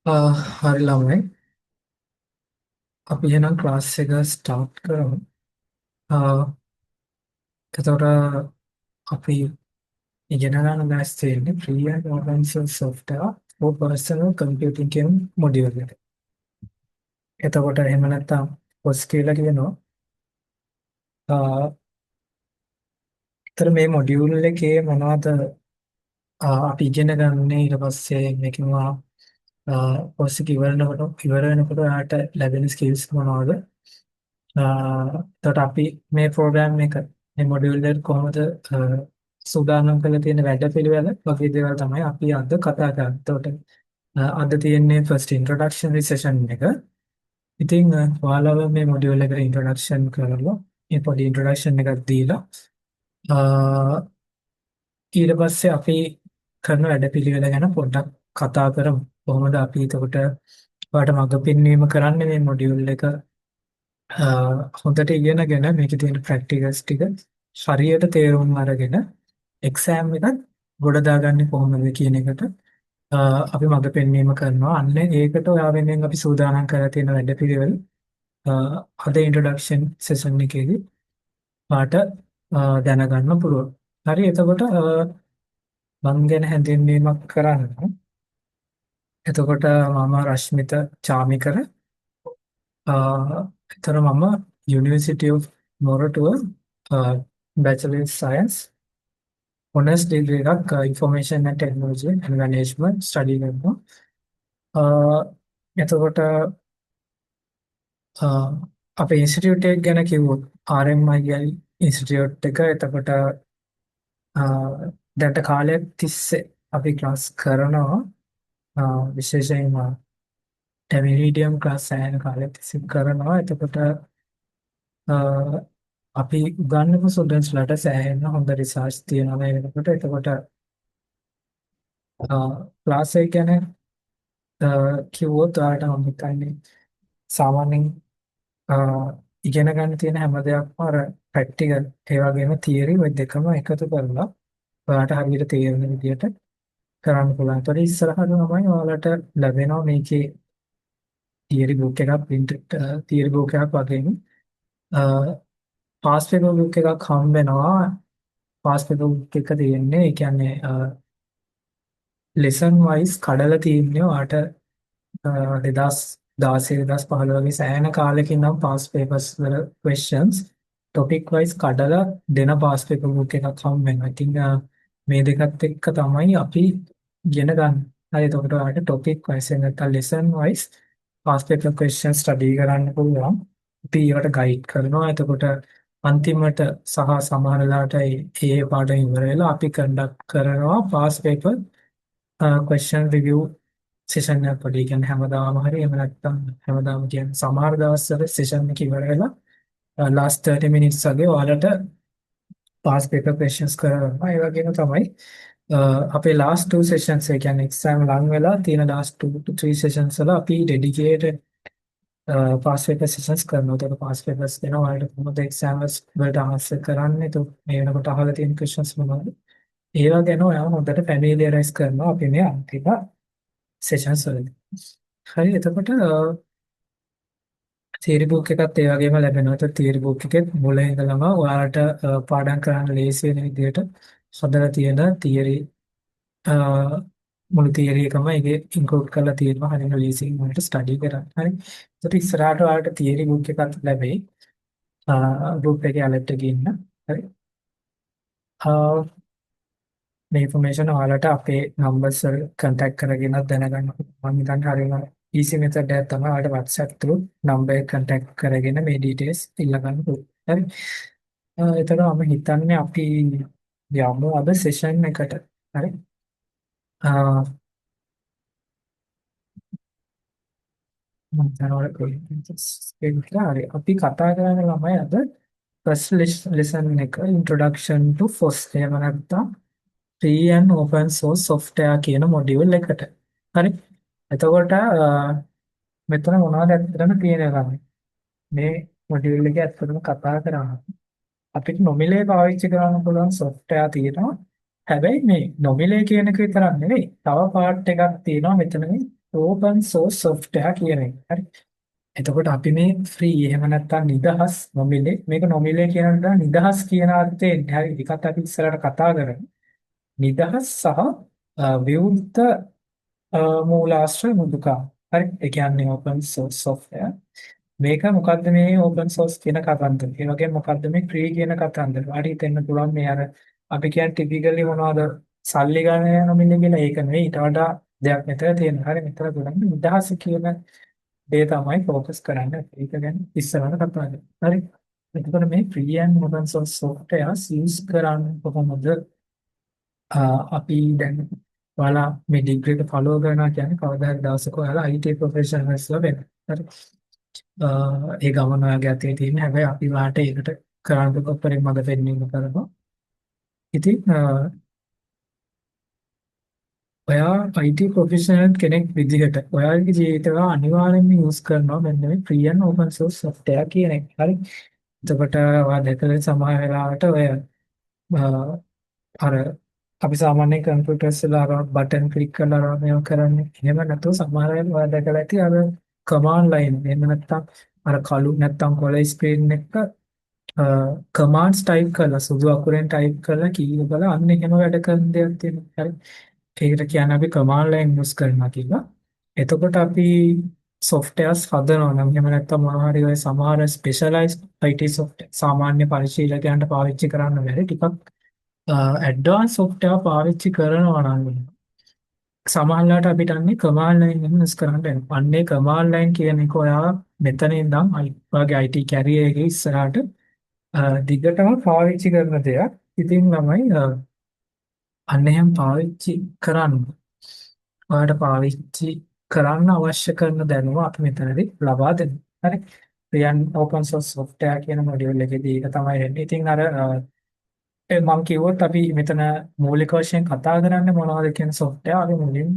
හරි ළමයි. අපි එහෙනම් ක්ලාස් එක ස්ටාර්ට් කරමු. එතකොට අපි ඉගෙන ගන්න දැස් තියෙන්නේ free and open source software for personal computing කියන මොඩියුල් එක. එතකොට එහෙම නැත්නම් POS කියලා කියනවා. ඒතර මේ මොඩියුල් එකේ මොනවද අපි ඉගෙන ගන්න ඊට පස්සේ මේකම POS එක ඉවර වෙනකොට ඔයාලට ලැබෙන skills මොනවද? එතකොට අපි මේ ප්‍රෝග්‍රෑම් එක මේ මොඩියුල් එක කොහොමද සූදානම් කරලා තියෙන වැඩපිළිවෙල වගේ දේවල් තමයි අපි අද කතා කරන්නේ. එතකොට අද තියෙන්නේ first introductory session එක. ඉතින් ඔයාලව මේ මොඩියුල් එකට introduction කරලා මේ පොඩි introduction එකක් දීලා ඊට පස්සේ අපි කරන වැඩපිළිවෙල ගැන පොඩ්ඩක් කතා කරමු. කොහොමද අපි එතකොට ඔයාලට මඟ පෙන්වීම කරන්නේ මේ මොඩියුල් එක හොඳට ඉගෙනගෙන මේකේ තියෙන ප්‍රැක්ටිකල්ස් ටික හරියට තේරුම් අරගෙන එක්සෑම් එකත් ගොඩ දාගන්නේ කොහොමද කියන එකට අපි මඟ පෙන්වීම කරනවා. අන්න ඒකට ඔයා වෙනුවෙන් අපි සූදානම් කරලා තියෙන වැඩපිළිවෙල අද ඉන්ට්‍රොඩක්ෂන් සෙෂන් එකේදී පාට දැනගන්න පුළුවන්. හරි එතකොට මම ගැන හැඳින්වීමක් කරන්න. එතකොට මම රශ්මිත චාමිකර එතන මම University of Moratuwa Bachelor in Science honors degree එකක් Information and Technology and Management study කරනවා. එතකොට අපේ ඉන්ස්ටිටියුට් එක ගැන කිව්වොත් RMIL ඉන්ස්ටිටියුට් එක. එතකොට දැනට කාලයක් තිස්සේ අපි ක්ලාස් කරනවා. විශේෂයෙන්ම ටැමිරීඩියම් ක්ලාස් සෑහෙන කාලයක් තිස්සේ කරනවා. එතකොට අපි උගන්වපු ස්ටුඩන්ට්ස්ලාට සෑහෙන හොඳ රිසර්ච් තියෙනවා මේ වෙනකොට. එතකොට ක්ලාස් එක ගැන කිව්වොත් ඔයාලට මම හිතන්නේ සාමාන්‍යයෙන් ඉගෙන ගන්න තියෙන හැම දෙයක්ම අර ප්‍රැක්ටිකල් ඒ වගේම තියරි ඔය දෙකම එකතු කරලා ඔයාලට හරියට තේරෙන විදිහට කරන්න පුළුවන්. ඒතකොට ඉස්සරහට තමයි ඔයාලට ලැබෙනවා මේකේ තියරි බුක් එකක් print තියරි බුක් එකක් වගේම පාස් පේපර් බුක් එකක් හම්බ වෙනවා. පාස් පේපර් බුක් එක තියෙන්නේ ඒ කියන්නේ ලෙසන් වයිස් කඩලා තියෙන්නේ ඔයාලට 2016 2015 වගේ සෑහෙන කාලෙකින් නම් පාස් පේපර්ස් වල questions topic wise කඩලා දෙන පාස් පේපර් බුක් එකක් හම්බ වෙනවා. ඉතින් මේ දෙකත් එක්ක තමයි අපි ඉගෙන ගන්න. හරි එතකොට ඔයාලට topic wise නැත්නම් lesson wise pass paper questions study කරන්න පුළුවන්. අපි ඒවට ගයිඩ් කරනවා. එතකොට අන්තිමට සහ සමහර වෙලාවට ඒ පාඩම ඉවර වෙලා අපි කන්ඩක්ට් කරනවා pass paper question review session එකක් පොඩි. කියන්නේ හැමදාම හරි එහෙම නැත්නම් හැමදාම කියන්නේ සමහර දවස්වල සෙෂන් එක ඉවර වෙලා last 30 minutes වගේ ඔයාලට past paper questions කරනවා. ඒ වගේම තමයි අපේ last two sessions ඒ කියන්නේ exam ලඟ වෙලා තියෙන last 2 to 3 sessions වල අපි dedicated past paper sessions කරනවා. ඒක past papers දෙනවා ඔයාලට කොහොමද exams වලට answer කරන්නේ. ඒක මේ වෙනකොට අහලා තියෙන questions මොනවද? ඒවා ගැන ඔයාව හොඳට familiarize කරනවා අපි මේ අන්තිම sessions වලදී. හරි එතකොට තියරි බුක් එකත් ඒ වගේම ලැබෙනවා. ඒත් තියරි බුක් එකෙත් මුල ඉඳලම ඔයාලට පාඩම් කරන්න ලේසි වෙන විදිහට හදලා තියෙන තියරි මුළු තියරි එකම ඒකේ ඉන්ක්ලූඩ් කරලා තියෙනවා. හරියට ලේසියෙන් වලට ස්ටඩි කරන්න. හරි. ඒත් ඉස්සරහට ඔයාලට තියරි බුක් එකක් ලැබෙයි. ගෲප් එකේ ඇලර්ට් එකේ ඉන්න. හරි. මේ ඉන්ෆර්මේෂන් ඔයාලට අපේ නම්බර්ස් වල contact කරගෙන දැනගන්න. මම හිතන්නේ හරියම easy method එකක් තමයි ඔයාලට WhatsApp through number එක contact කරගෙන මේ details ඉල්ලගන්න පුළුවන්. හරි. එතකොට මම හිතන්නේ අපි යමු අද session එකට. හරි. මම දැනවල හරි. අපි කතා කරන්න ළමයි අද first lesson එක introduction to FOSS. එහෙම නැත්නම් free and open source software කියන මොඩියුල් එකට. හරි. එතකොට මෙතන මොනවද ඇත්තටම තියෙනවා මේ මොඩියුල් එකේ ඇත්තටම කතා කරා අපිට නොමිලේ පාවිච්චි කරන්න පුළුවන් software තියෙනවා. හැබැයි මේ නොමිලේ කියන එක විතරක් නෙවෙයි. තව part එකක් තියෙනවා මෙතනදී open source software කියන එක. හරි. එතකොට අපි මේ free එහෙම නැත්නම් නිදහස් නොමිලේ මේක නොමිලේ කියන දා නිදහස් කියන අර්ථයෙන් හරි ඒකත් අපි ඉස්සරහට කතා කරමු. නිදහස් සහ විවෘත මූලාශ්‍ර මුදුකා. හරි. ඒ කියන්නේ open source software. මේක මොකද්ද මේ open source කියන කතන්දර. ඒ වගේම මොකද්ද මේ free කියන කතන්දර. හරි හිතෙන්න පුළුවන් මේ අර අපි කියන්නේ typically මොනවද සල්ලි ගන්න යන මිල කියලා ඒක නෙවෙයි ඊට වඩා දෙයක් මෙතන තියෙනවා. හරි මෙතන බලන්න නිදහස කියන දේ තමයි ફોકસ කරන්න. ඒක ගැන ඉස්සරහට කතා කරමු. හරි. එතකොට මේ free and open source softwares use කරන්නේ කොහොමද? අපි දැන් ඔයාලා මේ ඩිග්‍රී එක ෆලෝ කරනවා කියන්නේ කවදා හරි දවසක ඔයාලා IT ප්‍රොෆෙෂනල්ස්ලා වෙනවා. හරි. ඒ ගමන ඔයාගේ අතේ තියෙන හැබැයි අපි වාට ඒකට කරන්න උපරිම මඟ පෙන්වීම කරනවා. ඉතින් ඔයා IT ප්‍රොෆෙෂනල් කෙනෙක් විදිහට ඔයාගේ ජීවිතේ අනිවාර්යයෙන්ම යූස් කරනවා මෙන්න මේ free and open source software කියන එක. හරි. එතකොට ඔයා දැකලා සමහර වෙලාවට ඔය අර අපි සාමාන්‍යයෙන් කම්පියුටර්ස් වල අර බටන් ක්ලික් කරලා අර මේව කරන්නේ. එහෙම නැතුව සමහර වෙලාවට ඔයා දැකලා ඇති අර කමාන්ඩ් ලයින් එහෙම නැත්නම් අර කළු නැත්නම් කොළ ස්ක්‍රීන් එක කමාන්ඩ්ස් ටයිප් කරලා සුදු අකුරෙන් ටයිප් කරලා කීව බලලා අන්න එහෙම වැඩ කරන දෙයක් තියෙනවා. හරි. ඒකට කියන්නේ අපි කමාන්ඩ් ලයින් යූස් කරනවා කියලා. එතකොට අපි softwares හදනවා නම් එහෙම නැත්නම් මොනවා හරි ඔය සමහර ස්පෙෂලායිස්ඩ් IT software සාමාන්‍ය පරිශීලකයන්ට පාවිච්චි කරන්න බැරි ටිකක් ඇඩ්වාන්ස් software පාවිච්චි කරනවා නම් සමහරවිට අපිට අන්නේ කමාන්ඩ් ලයින් එක යූස් කරන්න වෙනවා. අන්නේ කමාන්ඩ් ලයින් කියන එක ඔයා මෙතන ඉඳන් ඔයාගේ IT කැරියර් එකේ ඉස්සරහට දිගටම පාවිච්චි කරන දෙයක්. ඉතින් ළමයි අන්න එහෙම පාවිච්චි කරන්න. ඔයාලට පාවිච්චි කරන්න අවශ්‍ය කරන දැනුම අපි මෙතනදී ලබා දෙනවා. හරි. ප්‍රියන් open source software කියන මොඩියුල් එකේදී ඒක තමයි වෙන්නේ. ඉතින් අර මම කිව්වොත් අපි මෙතන මූලික වශයෙන් කතා කරන්නේ මොනවද කියන software අපි මුලින්ම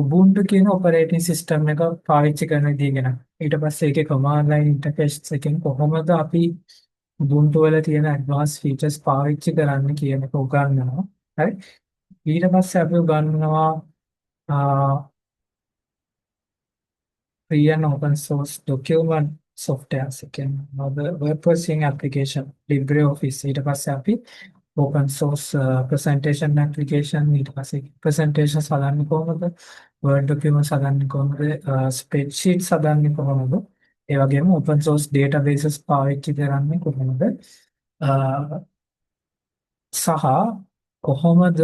Ubuntu කියන operating system එක පාවිච්චි කරන විදිහ ගැන. ඊට පස්සේ ඒකේ command line interface එකෙන් කොහොමද අපි Ubuntu වල තියෙන advanced features පාවිච්චි කරන්න කියන එක උගන්වනවා. හරි. ඊට පස්සේ අපි උගන්වනවා free and open source document softwares කියන්නේ web processing application LibreOffice ඊට පස්සේ අපි open source presentation application ඊට පස්සේ presentations හදන්නේ කොහොමද word documents හදන්නේ කොහොමද spreadsheets හදන්නේ කොහොමද ඒ වගේම open source databases පාවිච්චි කරන්නේ කොහොමද සහ කොහොමද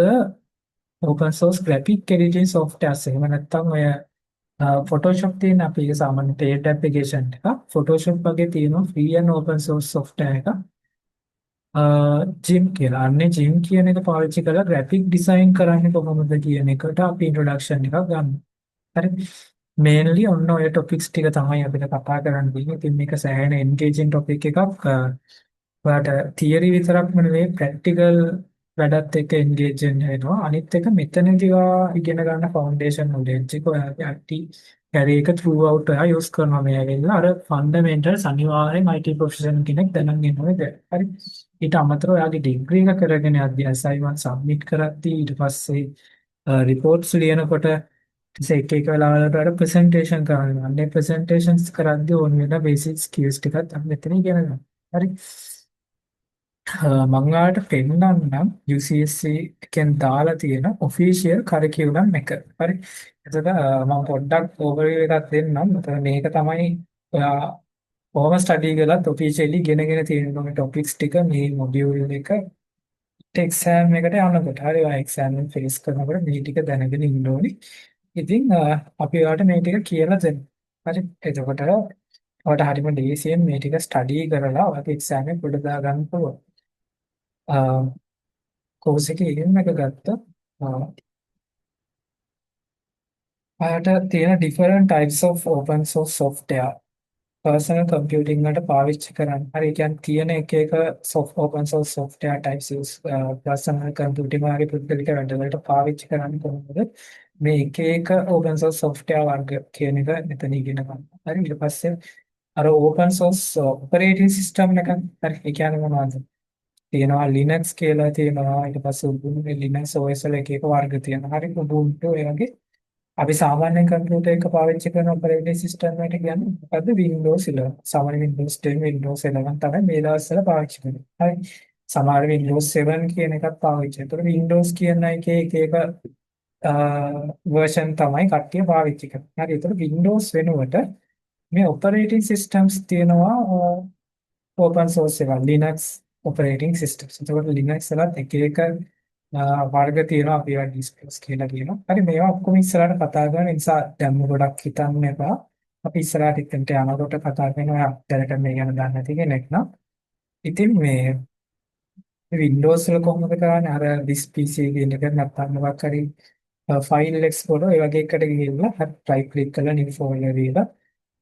open source graphic editing softwares එහෙම නැත්නම් ඔය Photoshop තියෙන අපි ඒක සාමාන්‍ය paid application එක Photoshop වගේ තියෙනවා free and open source software එක Jim කියලා. අන්නේ Jim කියන එක පාවිච්චි කරලා graphic design කරන්නේ කොහොමද කියන එකට අපි introduction එකක් ගන්න. හරි. mainly ඔන්න ඔය topics ටික තමයි අපිට කතා කරන්න තියෙන්නේ. ඉතින් මේක සෑහෙන engaging topic එකක්. ඔයාලට theory විතරක්ම නෙවෙයි practical වැඩත් එක්ක engage වෙනවා. අනිත් එක මෙතනදී ඉගෙන ගන්න foundation knowledge එක ඔයාගේ IT career එක throughout ඔයා use කරනවා මේ ඇවිල්ලා අර fundamentals අනිවාර්යෙන් IT professional කෙනෙක් දැනගෙන ඉන්න ඕනේ. හරි. ඊට අමතරව ඔයාගේ degree එක කරගෙන යද්දී assignment submit කරද්දී ඊට පස්සේ reports ලියනකොට එක එක වෙලාවලට අර presentation කරනවා. අන්නේ presentations කරද්දී ඕන වෙන basic skills ටිකක් අපි මෙතන ඉගෙන ගන්නවා. හරි. මම ඔයාලට පෙන්නන්නම් UCSC එකෙන් දාලා තියෙන official curriculum එක. හරි. එතකොට මම පොඩ්ඩක් overview එකක් දෙන්නම්. එතකොට මේක තමයි ඔයා කොහොම study කළත් officially ඉගෙනගෙන තියෙන මේ topics ටික මේ module එක exam එකට යනකොට. හරි. ඔයා exam එක face කරනකොට මේ ටික දැනගෙන ඉන්න ඕනි. ඉතින් අපි ඔයාලට මේ ටික කියලා දෙන්න. හරි. එතකොට ඔයාලට හරිම ලේසියෙන් මේ ටික study කරලා ඔයාගේ exam එක උඩ දා ගන්න පුළුවන්. කෝස් එකේ ඉගෙන එක ගත්තා. ඔයාලට තියෙන different types of open source software personal computing වලට පාවිච්චි කරන්න. හරි. ඒ කියන්නේ තියෙන එක එක open source software types use personal computing වගේ පුද්ගලික වැඩවලට පාවිච්චි කරන්න කොහොමද? මේ එක එක open source software වර්ග කියන එක මෙතන ඉගෙන ගන්න. හරි. ඊට පස්සේ අර open source operating system එක හරි. ඒ කියන්නේ මොනවද? තියෙනවා Linux කියලා තියෙනවා ඊට පස්සේ Ubuntu Linux OS වල එක එක වර්ග තියෙනවා. හරි Ubuntu ඒ වගේ අපි සාමාන්‍ය කම්පියුටර් එක පාවිච්චි කරන ඔපරේටිං සිස්ටම් එකට කියන්නේ මොකද්ද? Windows 11. සාමාන්‍ය Windows 10, Windows 11 තමයි මේ දවස්වල පාවිච්චි කරන්නේ. හරි. සමහර Windows 7 කියන එකත් පාවිච්චි කරනවා. ඒතකොට Windows කියන එකේ එක version තමයි කට්ටිය පාවිච්චි කරන්නේ. හරි. ඒතකොට Windows වෙනුවට මේ ඔපරේටිං සිස්ටම්ස් තියෙනවා open source ඒවා Linux operating systems. ඒතකොට Linux වලත් එක වර්ග තියෙනවා අපි ඒවා ඩිස්කස් කියලා කියනවා. හරි මේවා ඔක්කොම ඉස්සරහට කතා කරන නිසා දැන් ගොඩක් හිතන්න එපා. අපි ඉස්සරහට එක්කන්ට යනකොට කතා කරන ඔය අත්‍යවශ්‍ය මේ ගැන දන්නේ නැති කෙනෙක් නම්. ඉතින් මේ Windows වල කොහොමද කරන්නේ? අර this PC කියන එක නැත්නම් මොකක් හරි ෆයිල් එක්ස්පෝර්ට් ඒ වගේ එකට ගිහිල්ලා right click කරලා new folder දීලා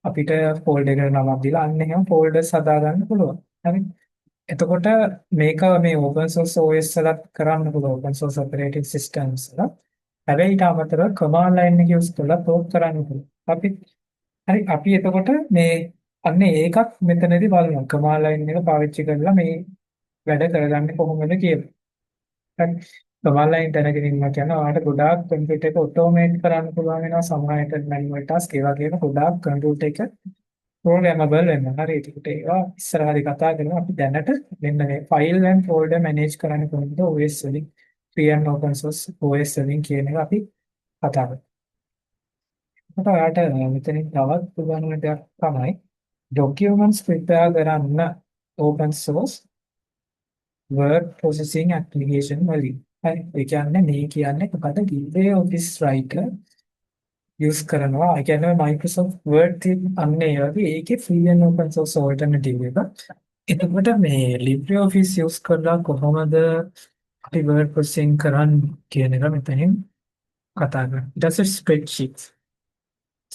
අපිට ෆෝල්ඩර් එකට නමක් දීලා අන්න එහෙම ෆෝල්ඩර්ස් හදා ගන්න පුළුවන්. හරි. එතකොට මේක මේ open source OS වලත් කරන්න පුළුවන් open source operating systems වල. හැබැයි ඊට අමතරව command line එක use කරලා talk කරන්න පුළුවන්. අපි එතකොට මේ අන්න ඒකත් මෙතනදී බලනවා. command line එක පාවිච්චි කරලා මේ වැඩ කරගන්නේ කොහොමද කියලා. හරි. command line දැනගෙන ඉන්නවා කියන්නේ ඔයාලට ගොඩාක් කම්පියුටර් එක ඔටෝමේට් කරන්න පුළුවන් වෙනවා. සමහරවිට manual task ඒ වගේම ගොඩාක් කම්පියුටර් එක programmable වෙනවා. හරි. ඒකට ඒවා ඉස්සරහදී කතා කරනවා. අපි දැනට මෙන්න මේ file and folder manage කරන්න කොහොමද OS වලින් free and open source OS වලින් කියන එක අපි කතා කරමු. එතකොට ඔයාලට මෙතනින් තවත් උගන්වන දෙයක් තමයි documents prepare කරන්න open source word processing application වලින්. හරි. ඒ කියන්නේ මේ කියන්නේ මොකද LibreOffice writer use කරනවා. ඒ කියන්නේ Microsoft Word තියෙන අන්න ඒ වගේ ඒකේ free and open source alternative එක. එතකොට මේ LibreOffice use කරලා කොහොමද අපි word processing කරන්නේ කියන එක මෙතනින් කතා කරමු. ඊට පස්සේ spreadsheets.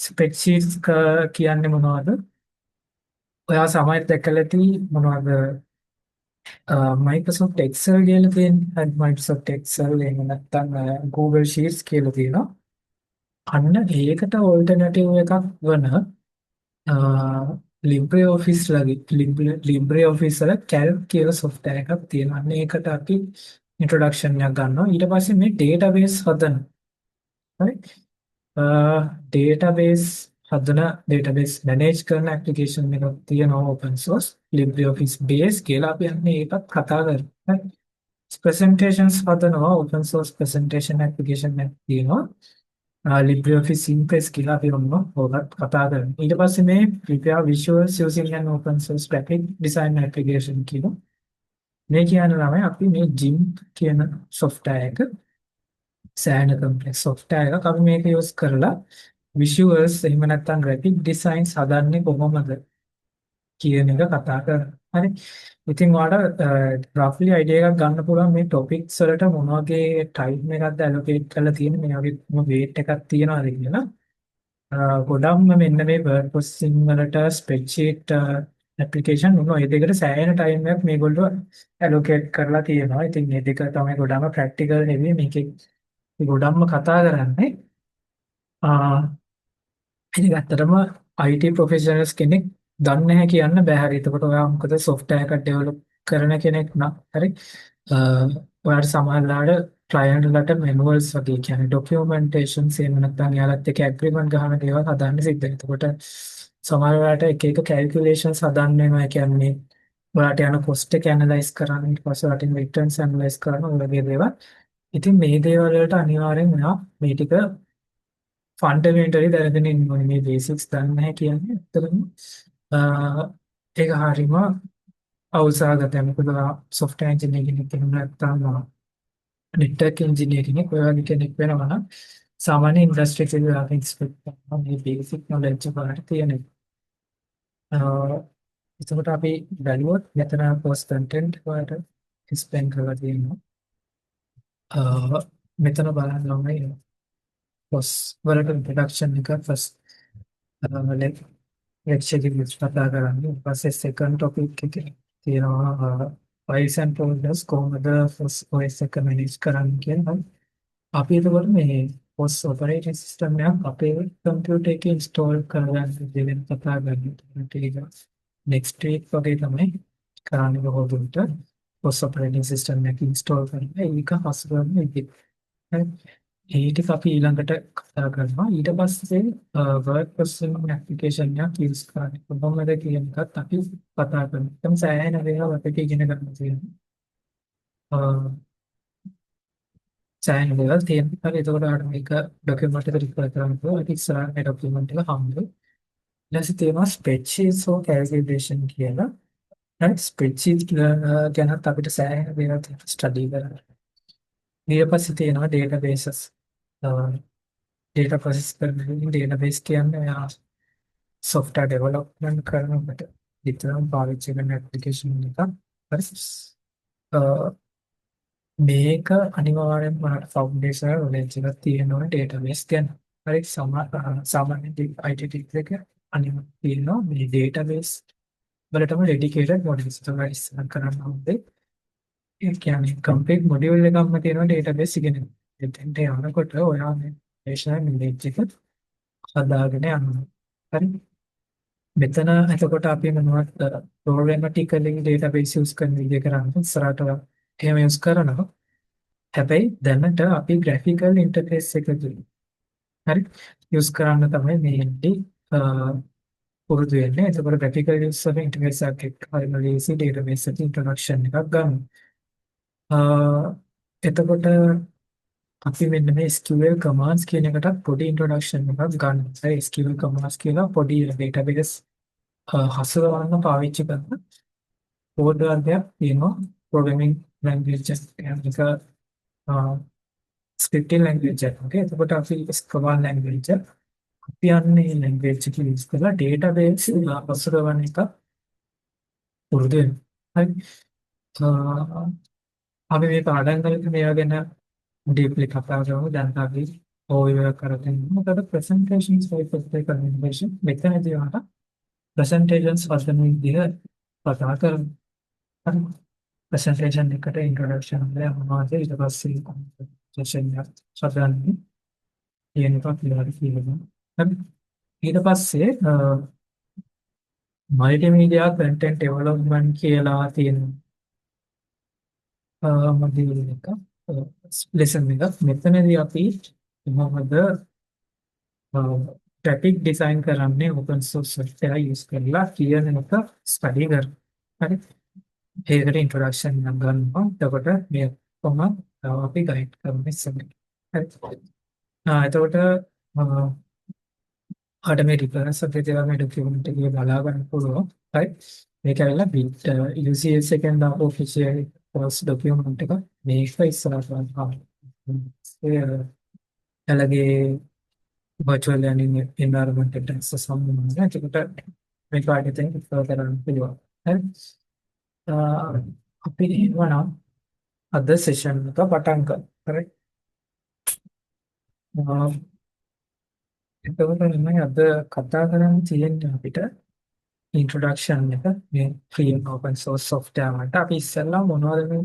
spreadsheets කියන්නේ මොනවද? ඔයා සමහරවිට දැකලා ඇති මොනවද Microsoft Excel කියලා තියෙනවා. Microsoft Excel එහෙම නැත්නම් Google Sheets කියලා තියෙනවා. අන්න ඒකට alternative එකක් වන LibreOffice LibreOffice වල Calc කියලා software එකක් තියෙනවා. අන්න ඒකට අපි introduction එකක් ගන්නවා. ඊට පස්සේ මේ database හදනවා. හරි. database manage කරන application එකක් තියෙනවා open source LibreOffice base කියලා අපි අන්න ඒකත් කතා කරමු. හරි. presentations හදනවා open source presentation application එකක් තියෙනවා. LibreOffice Impress කියලා අපි ඔකට කතා කරමු. ඊට පස්සේ මේ prepare visuals using an open source graphic design application කියනවා. මේ කියන ළමයි අපි මේ GIMP කියන software එක සෑහෙන complex software එකක් අපි මේක use කරලා visuals එහෙම නැත්නම් graphic designs හදන්නේ කොහොමද කියන එක කතා කරමු. හරි. ඉතින් ඔයාලට roughly idea එකක් ගන්න පුළුවන් මේ topics වලට මොන වගේ time එකක්ද allocate කරලා තියෙන්නේ මේ වගේ මොන weight එකක් තියනවාද කියලා. ගොඩක්ම මෙන්න මේ word processing වලට spreadsheet application මොනවා ඒ දෙකට සෑහෙන time එකක් මේගොල්ලෝ allocate කරලා තියෙනවා. ඉතින් මේ දෙක තමයි ගොඩක්ම practical නෙවෙයි මේකේ ගොඩක්ම කතා කරන්නේ. ඉතින් ඇත්තටම IT professionals කෙනෙක් දන්නේ නැහැ කියන්න බෑ. හරි. එතකොට ඔයා මොකද software එකක් develop කරන කෙනෙක් නම් හරි. ඔයාට සමහරවිට client වලට manuals වගේ කියන්නේ documentations එහෙම නැත්නම් යාලත් එක්ක agreement ගහන දේවල් හදන්න සිද්ධ වෙනවා. එතකොට සමහර වෙලාවට එක calculations හදන්න වෙනවා. ඒ කියන්නේ ඔයාට යන cost එක analyze කරන්න ඊට පස්සේ ඔයාට returns analyze කරන්න ඔය වගේ දේවල්. ඉතින් මේ දේවල් වලට අනිවාර්යෙන් ඔයා මේ ටික ෆන්ඩමෙන්ටලි දැනගෙන ඉන්න ඕනේ. මේ බේසික්ස් දන්නේ නැහැ කියන්නේ ඇත්තටම ඒක හරීම අවශ්‍යතාවයක්. මොකද software engineer කෙනෙක් එහෙම නැත්නම් network engineer කෙනෙක් ඔය වගේ කෙනෙක් වෙනවා නම් සාමාන්‍ය ඉන්ඩස්ට්‍රි එකේ අපි එක්ස්පෙක්ට් කරනවා මේ බේසික් knowledge එකකට තියෙන. එතකොට අපි බැලුවොත් මෙතන post content වලට ස්පෙන්ඩ් කරලා තියෙනවා. මෙතන බලන්න ඕනේ post වලට introduction එක first lecture එකේ කතා කරන්නේ. ඊට පස්සේ second topic එකේ තියෙනවා files and folders කොහොමද OS එක manage කරන්නේ කියලා. අපි එතකොට මේ OS operating system එකක් අපේ computer එකේ install කරගන්න දෙවෙනි කතා කරන්නේ. ඒක next week වගේ තමයි කරන්නේ කොහොමද OS operating system එක install කරන්න. ඒක හසුරවන්න ඉතින්. ඒ ටික අපි ඊළඟට කතා කරනවා. ඊට පස්සේ වර්ඩ් ප්‍රොසෙසින් ඇප්ලිකේෂන් එකක් යූස් කරන්නේ කොහොමද කියන එකත් අපි කතා කරනවා. එතන සෑහෙන දේවල් අපිට ඉගෙන ගන්න තියෙනවා. අ, සෑහෙන දේවල් තියෙනවා. හරි එතකොට අර මේක ડોකියුමන්ට් එකට රිප්ලයි කරන්න පුළුවන්. ඒක ඉස්සරහට මේ ડોකියුමන්ට් එක හම්බුනේ. ඊට පස්සේ තියෙනවා ස්ප්‍රෙඩ්ෂීට්ස් or calculation කියලා. හරි ස්ප්‍රෙඩ්ෂීට් ගැනත් අපිට සෑහෙන දේවල් ස්ටඩි කරන්න. ඊට පස්සේ තියෙනවා databases. data process කරන database කියන්නේ software development කරනකොට විතරම පාවිච්චි කරන application එකක්. හරි. මේක අනිවාර්යෙන්ම මට ෆවුන්ඩේෂන් නොලෙජ් එකක් තියෙනවා database ගැන. හරි සාමාන්‍ය IT ටික එක අනිවාර්යයෙන් තියෙනවා මේ database වලටම dedicated modules තමයි ඉස්සර කරන්න ඕනේ. ඒ කියන්නේ complete module එකක්ම තියෙනවා database ඉගෙන ගන්න. එතෙන්ට යනකොට ඔයා මේ relational knowledge එක හදාගෙන යනවා. හරි. මෙතන එතකොට අපි මොනවද programmatically database use කරන විදිහ කරන්නේ ඉස්සරහට එහෙම use කරනවා. හැබැයි දැනට අපි graphical interface එකකින් හරි use කරන්න තමයි මේකදී පුරුදු වෙන්නේ. එතකොට graphical user interface එකක් එක්ක හරිම lazy database එකක introduction එකක් ගන්න. එතකොට අපි මෙන්න මේ SQL commands කියන එකටත් පොඩි introduction එකක් ගන්න. ඒ SQL commands කියලා පොඩි database හසුරවන්න පාවිච්චි කරන කෝඩ් වර්ගයක් තියෙනවා. programming language එක scripting language එක. Okay. එතකොට අපි command language අපි යන්නේ language එක use කරලා database හසුරවන එක පුරුදු වෙනවා. හරි. අපි මේ පාඩම් වලදී මේවා ගැන deeply කතා කරමු. දැන් අපි overview කරගෙන මොකද presentations type of communication මෙතනදී වහට presentations වශයෙන් විදිහ කතා කරමු. හරි. presentation එකට introduction එක මොනවද ඊට පස්සේ session එක සදාන්නේ කියන එක පිළිවෙලට කියනවා. හරි. ඊට පස්සේ multimedia content development කියලා තියෙන මොඩියුල් එක lesson එක මෙතනදී අපි මොකද graphic design කරන්නේ open source software use කරලා කියන එක study කරනවා. හරි. ඒකට introduction එකක් ගන්නවා. එතකොට මේ කොහොම අපි guide කරමු ඉස්සරහට. හරි. එතකොට මේ reference අපේ දේවල් මේ document එකේ බලා ගන්න පුළුවන්. හරි. මේක ඇවිල්ලා bit UCS එකෙන් දාපු official course document එක මේක ඉස්සරහට ගන්නවා. එලගේ virtual learning environment එකට සම්බන්ධ වෙනවා. ඒකට මේ කාර්යය දෙන්න කරන්න පුළුවන්. හරි. අපි එනවා අද session එක පටන් ගන්න. හරි. එතකොට තමයි අද කතා කරන්න තියෙන්නේ අපිට introduction එක මේ free and open source software වලට. අපි ඉස්සෙල්ලා මොනවද මේ